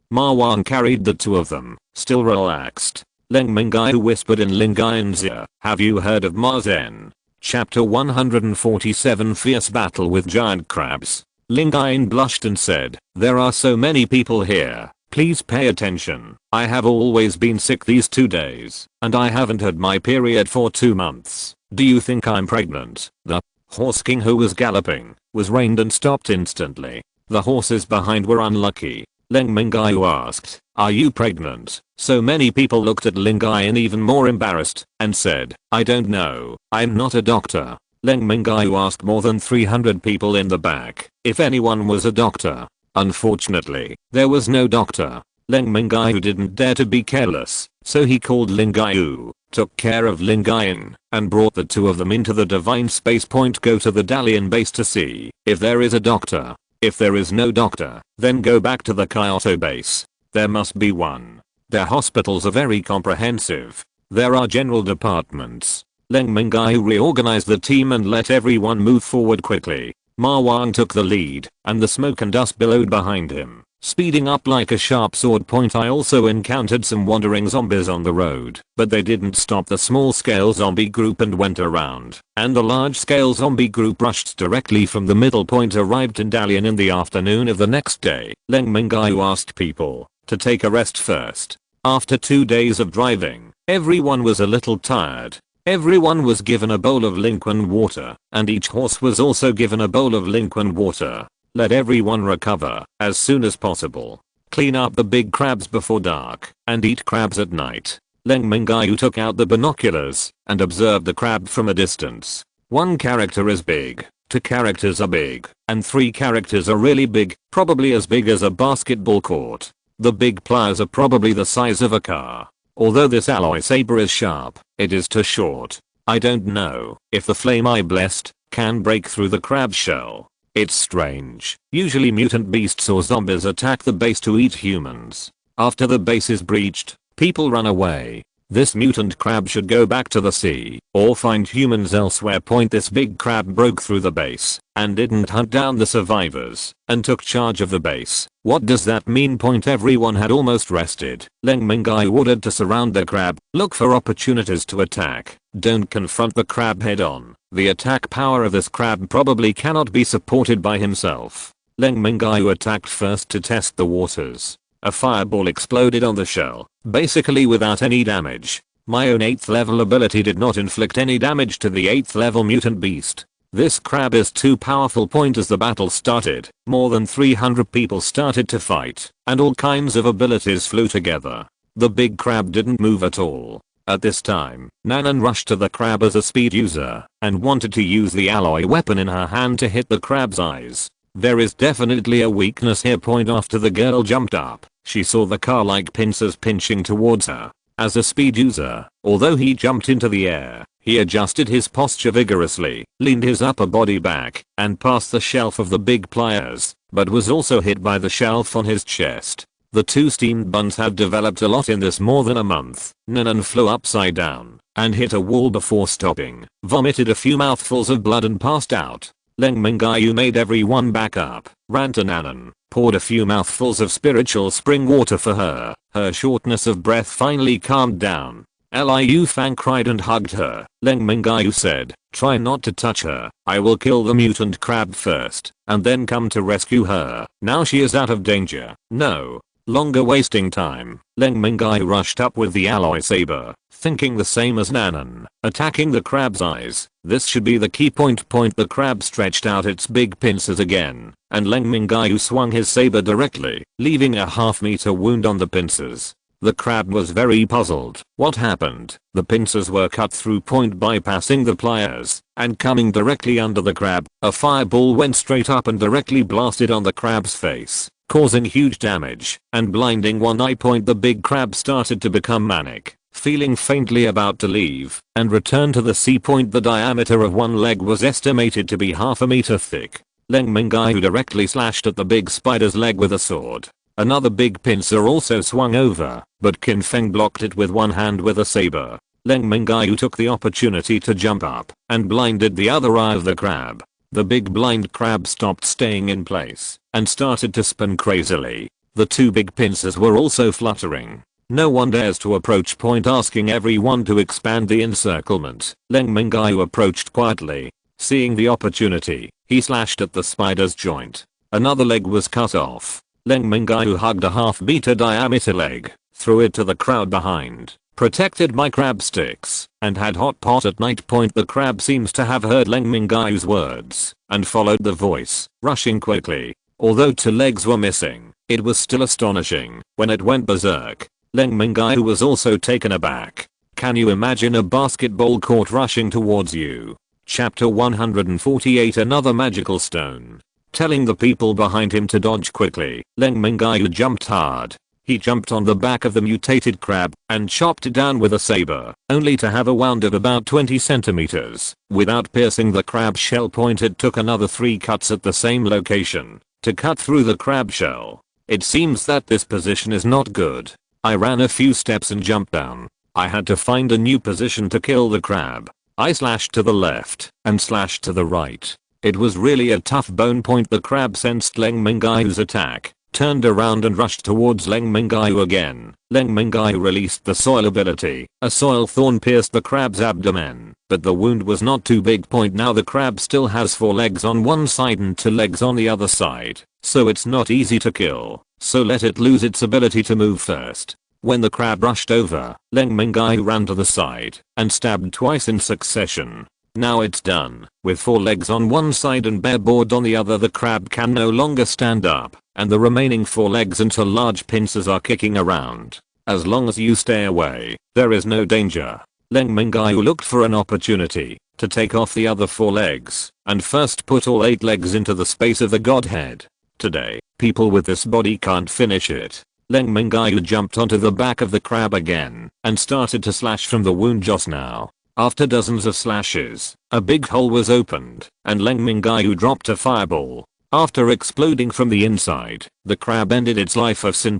Ma Wang carried the 2 of them, still relaxed. Leng Mingyue whispered in Ling Yin's ear, have you heard of Ma Zhen? Chapter 147 Fierce Battle with Giant Crabs. Ling Yin blushed and said, there are so many people here. Please pay attention. I have always been sick these 2 days, and I haven't had my period for 2 months. Do you think I'm pregnant? The Horse King, who was galloping, was reined and stopped instantly. The horses behind were unlucky. Leng Mingyue asked, are you pregnant? So many people looked at Ling Yin even more embarrassed, and said, I don't know, I'm not a doctor. Leng Mingyue asked more than 300 people in the back if anyone was a doctor. Unfortunately, there was no doctor. Leng Mingyue didn't dare to be careless, so he called Ling Mingyue, took care of Ling Yin, and brought the 2 of them into the divine space. Go to the Dalian base to see if there is a doctor. If there is no doctor, then go back to the Kyoto base. There must be one. Their hospitals are very comprehensive. There are general departments. Leng Mingyue reorganized the team and let everyone move forward quickly. Ma Wang took the lead, and the smoke and dust billowed behind him, speeding up like a sharp sword. I also encountered some wandering zombies on the road, but they didn't stop the small-scale zombie group and went around, and the large-scale zombie group rushed directly from the middle. Arrived in Dalian in the afternoon of the next day. Leng Mingyue asked people to take a rest first. After 2 days of driving, everyone was a little tired. Everyone was given a bowl of liquid water, and each horse was also given a bowl of liquid water. Let everyone recover as soon as possible. Clean up the big crabs before dark, and eat crabs at night. Leng Mingyue took out the binoculars and observed the crab from a distance. 1 character is big, 2 characters are big, and 3 characters are really big, probably as big as a basketball court. The big pliers are probably the size of a car. Although this alloy saber is sharp, it is too short. I don't know if the flame I blessed can break through the crab shell. It's strange. Usually mutant beasts or zombies attack the base to eat humans. After the base is breached, people run away. This mutant crab should go back to the sea or find humans elsewhere. This big crab broke through the base and didn't hunt down the survivors and took charge of the base. What does that mean? Everyone had almost rested. Leng Mingyue ordered to surround the crab. Look for opportunities to attack. Don't confront the crab head on. The attack power of this crab probably cannot be supported by himself. Leng Mingyue attacked first to test the waters. A fireball exploded on the shell, basically without any damage. My own 8th level ability did not inflict any damage to the 8th level mutant beast. This crab is too powerful. As the battle started, more than 300 people started to fight, and all kinds of abilities flew together. The big crab didn't move at all. At this time, Nanan rushed to the crab as a speed user, and wanted to use the alloy weapon in her hand to hit the crab's eyes. There is definitely a weakness here. After the girl jumped up, she saw the car-like pincers pinching towards her. As a speed user, although he jumped into the air, he adjusted his posture vigorously, leaned his upper body back, and passed the shelf of the big pliers, but was also hit by the shelf on his chest. The two steamed buns had developed a lot in this more than a month. Nanan flew upside down, and hit a wall before stopping, vomited a few mouthfuls of blood and passed out. Leng Mingyue made everyone back up, ran to Nanan, poured a few mouthfuls of spiritual spring water for her. Her shortness of breath finally calmed down. Liu Fang cried and hugged her. Leng Mingyue said, "Try not to touch her. I will kill the mutant crab first, and then come to rescue her. Now she is out of danger." No longer wasting time, Leng Mingyue rushed up with the alloy saber, thinking the same as Nanan, attacking the crab's eyes. This should be the key point. The crab stretched out its big pincers again, and Leng Mingyue swung his saber directly, leaving a half-meter wound on the pincers. The crab was very puzzled. What happened? The pincers were cut through, bypassing the pliers, and coming directly under the crab. A fireball went straight up and directly blasted on the crab's face, causing huge damage and blinding one eye. The big crab started to become manic, feeling faintly about to leave and return to the sea. The diameter of one leg was estimated to be half a meter thick. Leng Mingyue directly slashed at the big spider's leg with a sword. Another big pincer also swung over, but Qin Feng blocked it with one hand with a saber. Leng Mingyue took the opportunity to jump up and blinded the other eye of the crab. The big blind crab stopped staying in place and started to spin crazily. The two big pincers were also fluttering. No one dares to approach. Asking everyone to expand the encirclement. Leng Mingyue approached quietly. Seeing the opportunity, he slashed at the spider's joint. Another leg was cut off. Leng Mingyue hugged a half-meter diameter leg, threw it to the crowd behind, protected by crab sticks, and had hot pot at night. The crab seems to have heard Leng Mingyue's words and followed the voice, rushing quickly. Although two legs were missing, it was still astonishing when it went berserk. Leng Mingyue was also taken aback. Can you imagine a basketball court rushing towards you? Chapter 148. Another magical stone. Telling the people behind him to dodge quickly, Leng Mingyue jumped hard. He jumped on the back of the mutated crab and chopped it down with a saber, only to have a wound of about 20 centimeters. Without piercing the crab shell. It took another 3 cuts at the same location to cut through the crab shell. It seems that this position is not good. I ran a few steps and jumped down. I had to find a new position to kill the crab. I slashed to the left and slashed to the right. It was really a tough bone. The crab sensed Leng Mingyue's attack, turned around and rushed towards Leng Mingyue again. Leng Mingyue released the soil ability. A soil thorn pierced the crab's abdomen, but the wound was not too big. Now the crab still has 4 legs on one side and 2 legs on the other side, so it's not easy to kill, so let it lose its ability to move first. When the crab rushed over, Leng Mingyue ran to the side and stabbed twice in succession. Now it's done. With 4 legs on one side and bare board on the other, the crab can no longer stand up, and the remaining 4 legs and 2 large pincers are kicking around. As long as you stay away, there is no danger. Leng Mingyue looked for an opportunity to take off the other 4 legs, and first put all 8 legs into the space of the Godhead. Today, people with this body can't finish it. Leng Mingyue jumped onto the back of the crab again, and started to slash from the wound just now. After dozens of slashes, a big hole was opened, and Leng Mingyue dropped a fireball. After exploding from the inside, the crab ended its life of sin.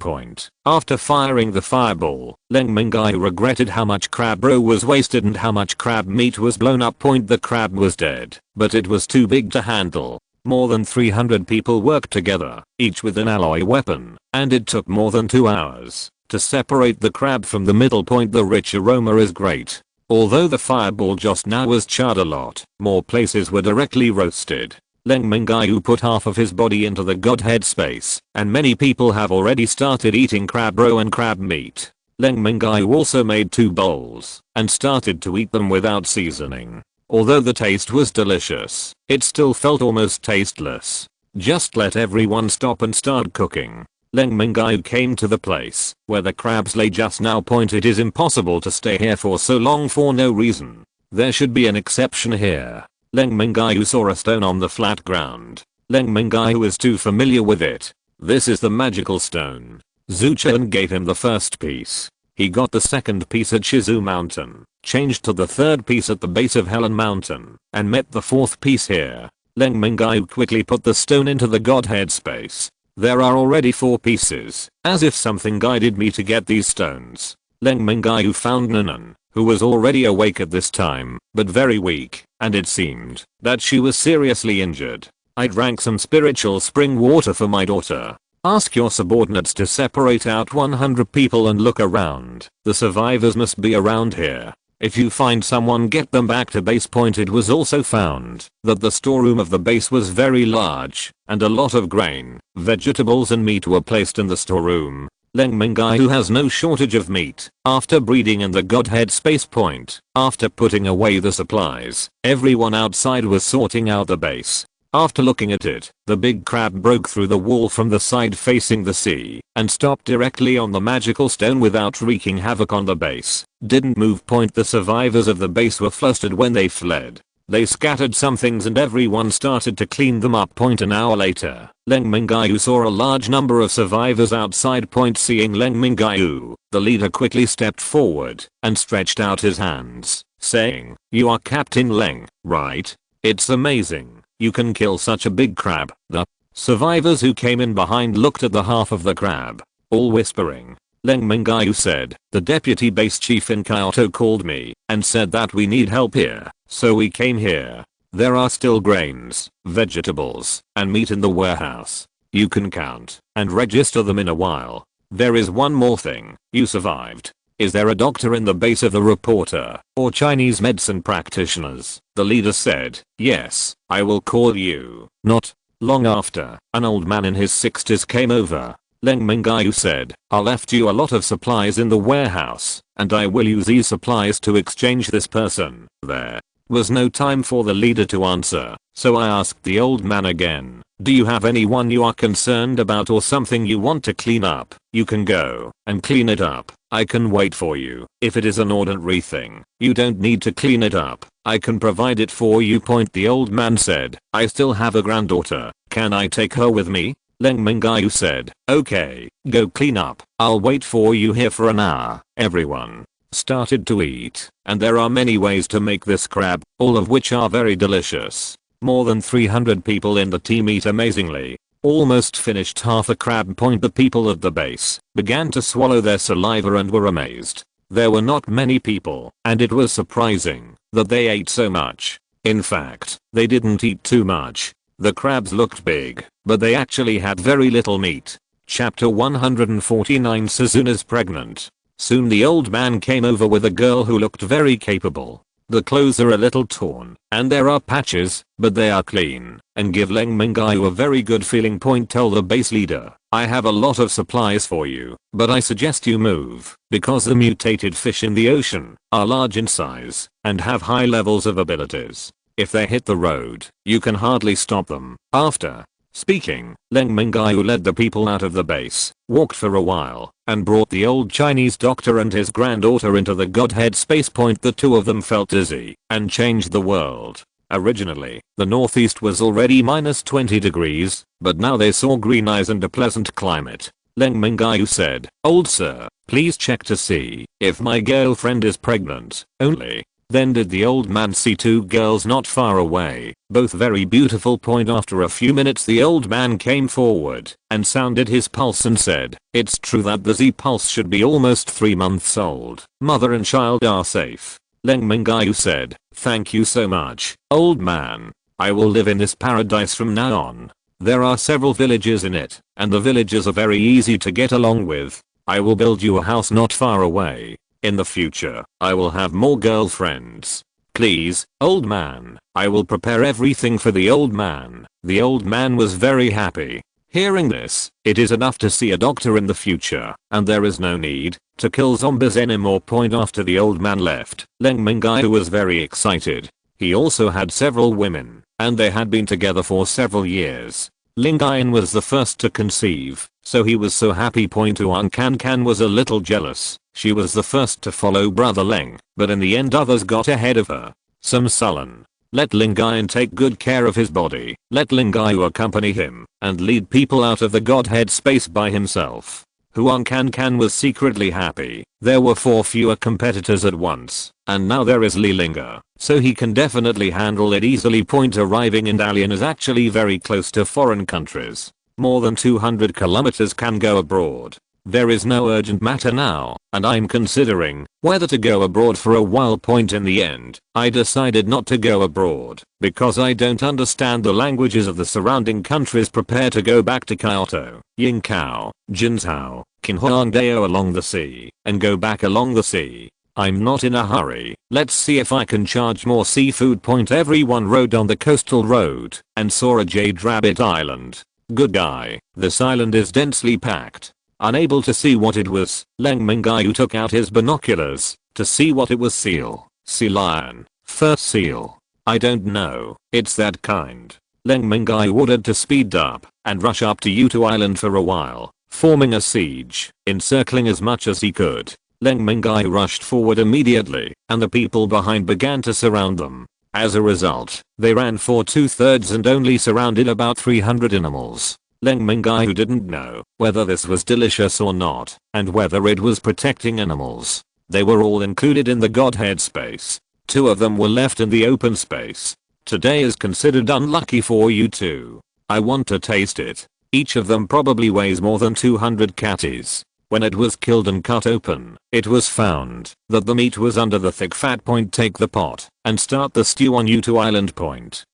After firing the fireball, Leng Mingyue regretted how much crab roe was wasted and how much crab meat was blown up. The crab was dead, but it was too big to handle. More than 300 people worked together, each with an alloy weapon, and it took more than 2 hours to separate the crab from the middle. The rich aroma is great. Although the fireball just now was charred a lot, more places were directly roasted. Leng Mingyue put half of his body into the Godhead space, and many people have already started eating crab roe and crab meat. Leng Mingyue also made 2 bowls, and started to eat them without seasoning. Although the taste was delicious, it still felt almost tasteless. Just let everyone stop and start cooking. Leng Mingyue came to the place where the crabs lay just now. It is impossible to stay here for so long for no reason. There should be an exception here. Leng Mingyue saw a stone on the flat ground. Leng Mingyue is too familiar with it. This is the magical stone. Zhu Chen gave him the first piece. He got the second piece at Shizu Mountain, changed to the third piece at the base of Helen Mountain, and met the fourth piece here. Leng Mingyue quickly put the stone into the Godhead space. There are already 4 pieces, as if something guided me to get these stones. Leng Mingyue found Nanan, who was already awake at this time, but very weak, and it seemed that she was seriously injured. I drank some spiritual spring water for my daughter. Ask your subordinates to separate out 100 people and look around. The survivors must be around here. If you find someone, get them back to base. It was also found that the storeroom of the base was very large, and a lot of grain, vegetables and meat were placed in the storeroom. Leng Mingyue has no shortage of meat. After breeding in the Godhead space point, after putting away the supplies, everyone outside was sorting out the base. After looking at it, the big crab broke through the wall from the side facing the sea and stopped directly on the magical stone without wreaking havoc on the base. Didn't move. The survivors of the base were flustered when they fled. They scattered some things and everyone started to clean them up. An hour later, Leng Mingyue saw a large number of survivors outside. Seeing Leng Mingyue, the leader quickly stepped forward and stretched out his hands, saying, "You are Captain Leng, right? It's amazing. You can kill such a big crab." The survivors who came in behind looked at the half of the crab, all whispering. Leng Mingyue said, "The deputy base chief in Kyoto called me and said that we need help here, so we came here. There are still grains, vegetables, and meat in the warehouse. You can count and register them in a while. There is one more thing. You survived. Is there a doctor in the base of the reporter or Chinese medicine practitioners?" The leader said, "Yes, I will call you." Not long after, an old man in his 60s came over. Leng Mingyue said, "I left you a lot of supplies in the warehouse, and I will use these supplies to exchange this person." There was no time for the leader to answer, so I asked the old man again, "Do you have anyone you are concerned about or something you want to clean up? You can go and clean it up. I can wait for you. If it is an ordinary thing, you don't need to clean it up. I can provide it for you." The old man said, "I still have a granddaughter. Can I take her with me?" Leng Mingyue said, "Okay, go clean up. I'll wait for you here for an hour." Everyone started to eat, and there are many ways to make this crab, all of which are very delicious. More than 300 people in the team eat amazingly. Almost finished half a crab. The people at the base began to swallow their saliva and were amazed. There were not many people, and it was surprising that they ate so much. In fact, they didn't eat too much. The crabs looked big, but they actually had very little meat. Chapter 149. Suzuna's pregnant. Soon the old man came over with a girl who looked very capable. The clothes are a little torn, and there are patches, but they are clean, and give Leng Mingyue a very good feeling. Tell the base leader, "I have a lot of supplies for you, but I suggest you move, because the mutated fish in the ocean are large in size, and have high levels of abilities. If they hit the road, you can hardly stop them." After speaking, Leng Mingyue led the people out of the base, walked for a while, and brought the old Chinese doctor and his granddaughter into the Godhead space point. The two of them felt dizzy and changed the world. Originally, the northeast was already -20 degrees, but now they saw green eyes and a pleasant climate. Leng Mingyue said, "Old sir, please check to see if my girlfriend is pregnant." Only then did the old man see 2 girls not far away, both very beautiful. After a few minutes the old man came forward and sounded his pulse and said, "It's true that the Z pulse should be almost 3 months old. Mother and child are safe." Leng Mingyue said, "Thank you so much, old man. I will live in this paradise from now on. There are several villages in it, and the villagers are very easy to get along with. I will build you a house not far away. In the future, I will have more girlfriends." Please, old man, I will prepare everything for the old man. The old man was very happy. Hearing this, it is enough to see a doctor in the future, and there is no need to kill zombies anymore. After the old man left, Leng Mingyue was very excited. He also had several women, and they had been together for several years. Ling Mingyue was the first to conceive, so he was so happy. Tuan Can was a little jealous. She was the first to follow brother Leng, but in the end others got ahead of her. Some sullen. Let Ling Mingyue take good care of his body. Let Ling Mingyue accompany him and lead people out of the Godhead space by himself. Huang Can was secretly happy. There were 4 fewer competitors at once, and now there is Li Linga, so he can definitely handle it easily. Arriving in Dalian is actually very close to foreign countries. More than 200 kilometers can go abroad. There is no urgent matter now, and I'm considering whether to go abroad for a while. In the end, I decided not to go abroad because I don't understand the languages of the surrounding countries. Prepare to go back to Kyoto, Yingkao, Jinsao, Qinhuangdao along the sea, and go back along the sea. I'm not in a hurry. Let's see if I can charge more seafood. Everyone rode on the coastal road and saw a jade rabbit island. Good guy, this island is densely packed. Unable to see what it was, Leng Mingyue took out his binoculars to see what it was. Sea lion, first seal. I don't know, it's that kind. Leng Mingyue ordered to speed up and rush up to Yutu Island for a while, forming a siege, encircling as much as he could. Leng Mingyue rushed forward immediately, and the people behind began to surround them. As a result, they ran for 2/3 and only surrounded about 300 animals. Leng Mingyue didn't know whether this was delicious or not, and whether it was protecting animals. They were all included in the Godhead space. 2 of them were left in the open space. Today is considered unlucky for you too. I want to taste it. Each of them probably weighs more than 200 catties. When it was killed and cut open, it was found that the meat was under the thick fat. Take the pot and start the stew on Yutu Island.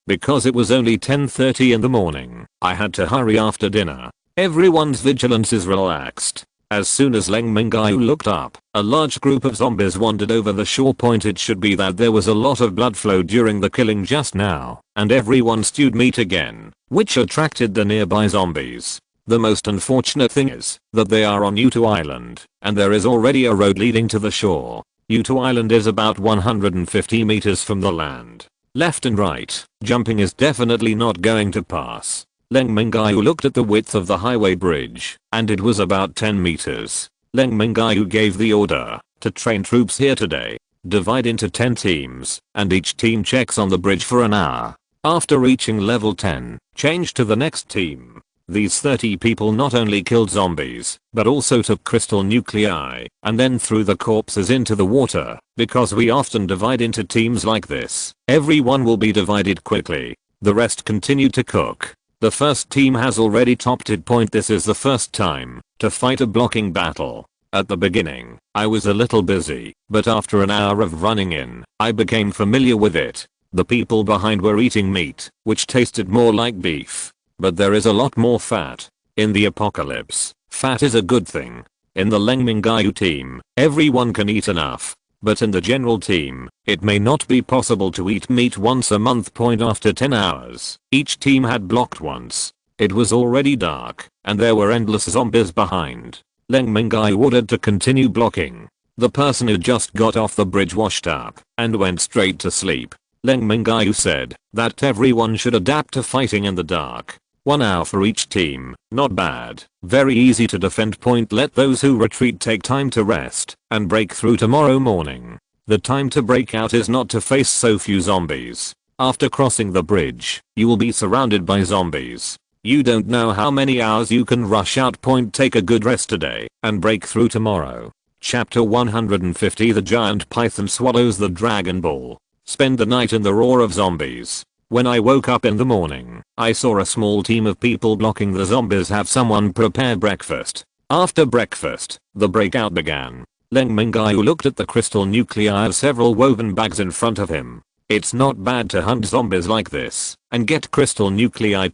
Because it was only 10:30 in the morning, I had to hurry after dinner. Everyone's vigilance is relaxed. As soon as Leng Mingyue looked up, a large group of zombies wandered over the shore. It should be that there was a lot of blood flow during the killing just now, and everyone stewed meat again, which attracted the nearby zombies. The most unfortunate thing is that they are on Yutu Island, and there is already a road leading to the shore. Yutu Island is about 150 meters from the land. Left and right, jumping is definitely not going to pass. Leng Mingyue looked at the width of the highway bridge, and it was about 10 meters. Leng Mingyue gave the order to train troops here today. Divide into 10 teams, and each team checks on the bridge for an hour. After reaching level 10, change to the next team. These 30 people not only killed zombies, but also took crystal nuclei, and then threw the corpses into the water. Because we often divide into teams like this, everyone will be divided quickly. The rest continue to cook. The first team has already topped it. This is the first time to fight a blocking battle. At the beginning, I was a little busy, but after an hour of running in, I became familiar with it. The people behind were eating meat, which tasted more like beef. But there is a lot more fat. In the apocalypse, fat is a good thing. In the Leng Mingyue team, everyone can eat enough. But in the general team, it may not be possible to eat meat once a month. After 10 hours, each team had blocked once. It was already dark, and there were endless zombies behind. Leng Mingyue ordered to continue blocking. The person who just got off the bridge washed up and went straight to sleep. Leng Mingyue said that everyone should adapt to fighting in the dark. 1 hour for each team, not bad, very easy to defend. Let those who retreat take time to rest and break through tomorrow morning. The time to break out is not to face so few zombies. After crossing the bridge, you will be surrounded by zombies. You don't know how many hours you can rush out. Take a good rest today and break through tomorrow. Chapter 150. The giant python swallows the Dragon Ball. Spend the night in the roar of zombies. When I woke up in the morning, I saw a small team of people blocking the zombies. Have someone prepare breakfast. After breakfast, the breakout began. Leng Mingyue looked at the crystal nuclei of several woven bags in front of him. It's not bad to hunt zombies like this and get crystal nuclei.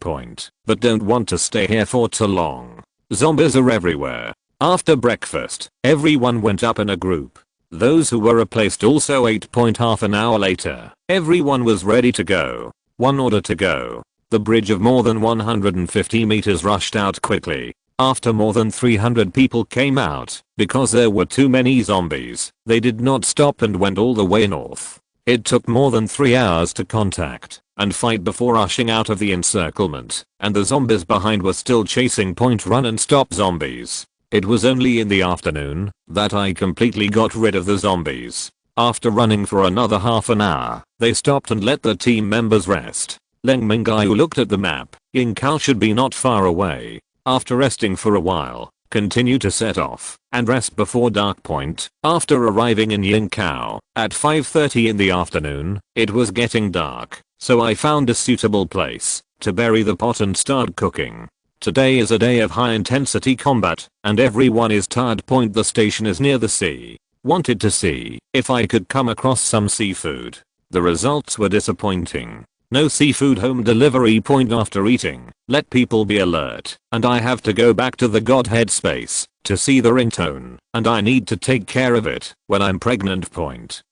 But don't want to stay here for too long. Zombies are everywhere. After breakfast, everyone went up in a group. Those who were replaced also ate. Half an hour later, everyone was ready to go. One order to go. The bridge of more than 150 meters rushed out quickly. After more than 300 people came out, because there were too many zombies, they did not stop and went all the way north. It took more than 3 hours to contact and fight before rushing out of the encirclement, and the zombies behind were still chasing. Run and stop zombies. It was only in the afternoon that I completely got rid of the zombies. After running for another half an hour, they stopped and let the team members rest. Leng Mingyue looked at the map. Yinkao should be not far away. After resting for a while, continue to set off and rest before dark point. After arriving in Yinkao at 5:30 in the afternoon, it was getting dark, so I found a suitable place to bury the pot and start cooking. Today is a day of high intensity combat and everyone is tired. The station is near the sea. Wanted to see if I could come across some seafood. The results were disappointing. No seafood home delivery. After eating, let people be alert, and I have to go back to the Godhead space to see the ringtone, and I need to take care of it when I'm pregnant.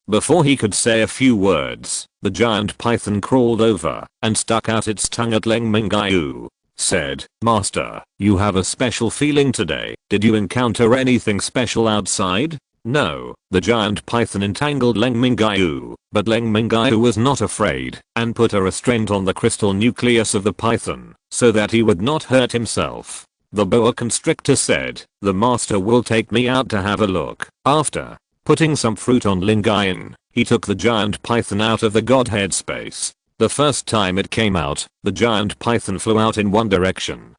Before he could say a few words, the giant python crawled over and stuck out its tongue at Leng Mingyue. Said, "Master, you have a special feeling today. Did you encounter anything special outside?" No, the giant python entangled Leng Mingyue, but Leng Mingyue was not afraid and put a restraint on the crystal nucleus of the python so that he would not hurt himself. The boa constrictor said, "The master will take me out to have a look." After putting some fruit on Mingyue, he took the giant python out of the Godhead space. The first time it came out, the giant python flew out in one direction.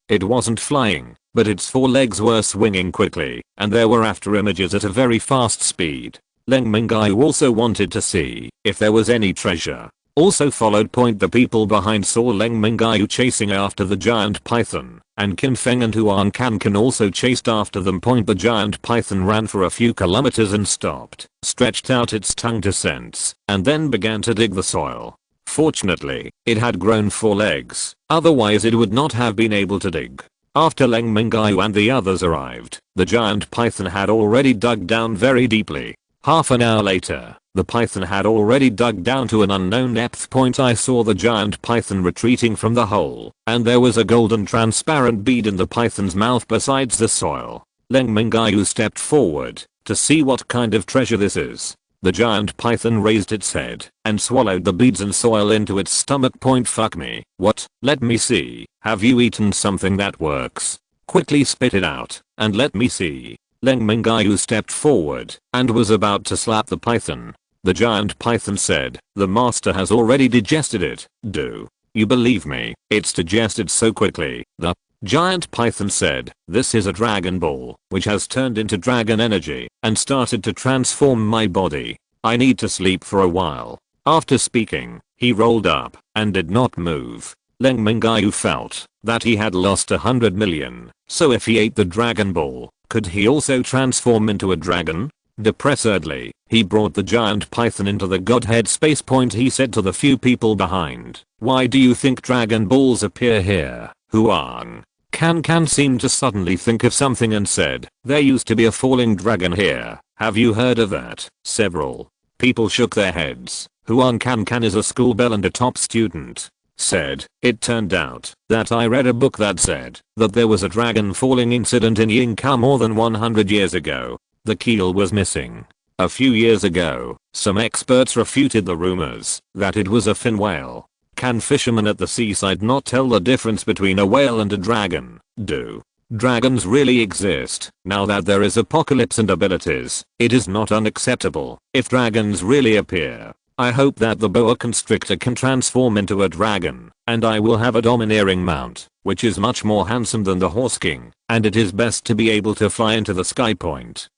It wasn't flying, but its 4 legs were swinging quickly, and there were after images at a very fast speed. Leng Mingyue also wanted to see if there was any treasure. Also followed. The people behind saw Leng Mingyue chasing after the giant python, and Qin Feng and Huang Can also chased after them. The giant python ran for a few kilometers and stopped, stretched out its tongue to sense, and then began to dig the soil. Fortunately, it had grown 4 legs, otherwise it would not have been able to dig. After Leng Mingyue and the others arrived, the giant python had already dug down very deeply. Half an hour later, the python had already dug down to an unknown depth. I saw the giant python retreating from the hole, and there was a golden transparent bead in the python's mouth besides the soil. Leng Mingyue stepped forward to see what kind of treasure this is. The giant python raised its head and swallowed the beads and soil into its stomach. Fuck me. What? Let me see. Have you eaten something that works? Quickly spit it out and let me see. Leng Mingyue stepped forward and was about to slap the python. The giant python said, "The master has already digested it." Do you believe me? It's digested so quickly. The giant python said, "This is a dragon ball, which has turned into dragon energy and started to transform my body. I need to sleep for a while." After speaking, he rolled up and did not move. Leng Mingyue felt that he had lost 100 million, so if he ate the dragon ball, could he also transform into a dragon? Depressedly, he brought the giant python into the Godhead space. He said to the few people behind, "Why do you think dragon balls appear here?" Huang Can seemed to suddenly think of something and said, "There used to be a falling dragon here. Have you heard of that?" Several people shook their heads. Huang Can is a school belle and a top student. Said, "It turned out that I read a book that said that there was a dragon falling incident in Yinkao more than 100 years ago. The keel was missing. A few years ago, some experts refuted the rumors that it was a fin whale. Can fishermen at the seaside not tell the difference between a whale and a dragon? Do dragons really exist? Now that there is apocalypse and abilities, it is not unacceptable if dragons really appear. I hope that the boa constrictor can transform into a dragon, and I will have a domineering mount, which is much more handsome than the horse king, and it is best to be able to fly into the sky."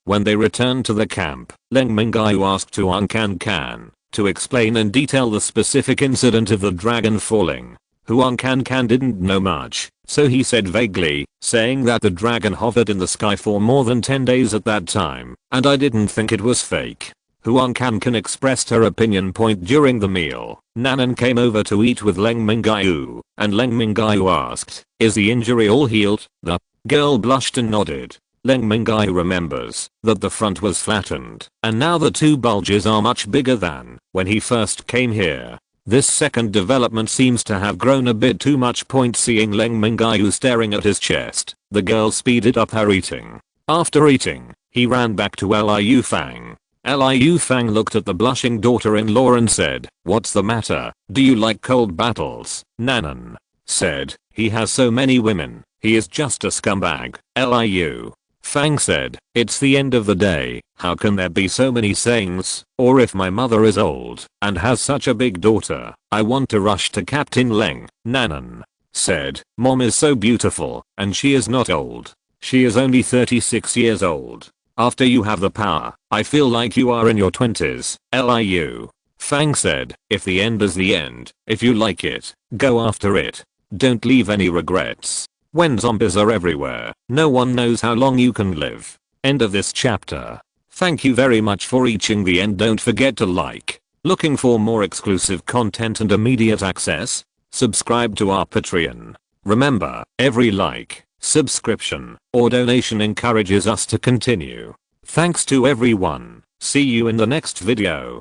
When they returned to the camp, Leng Mingyue asked Huang Can to explain in detail the specific incident of the dragon falling. Huang Can didn't know much, so he said vaguely, saying that the dragon hovered in the sky for more than 10 days at that time, and I didn't think it was fake. Huang Can expressed her opinion. During the meal, Nanan came over to eat with Leng Mingyue, and Leng Mingyue asked, "Is the injury all healed?" The girl blushed and nodded. Leng Mingyue remembers that the front was flattened, and now the two bulges are much bigger than when he first came here. This second development seems to have grown a bit too much. Seeing Leng Mingyue staring at his chest, the girl speeded up her eating. After eating, he ran back to Liu Fang. Liu Fang looked at the blushing daughter-in-law and said, "What's the matter? Do you like cold battles?" Nanan said, "He has so many women, he is just a scumbag." Liu Fang said, "It's the end of the day, how can there be so many sayings, or if my mother is old and has such a big daughter, I want to rush to Captain Leng." Nanan said, "Mom is so beautiful, and she is not old. She is only 36 years old. After you have the power, I feel like you are in your 20s. Liu Fang said, "If the end is the end, if you like it, go after it. Don't leave any regrets. When zombies are everywhere, no one knows how long you can live." End of this chapter. Thank you very much for reaching the end. Don't forget to like. Looking for more exclusive content and immediate access? Subscribe to our Patreon. Remember, every like, subscription, or donation encourages us to continue. Thanks to everyone. See you in the next video.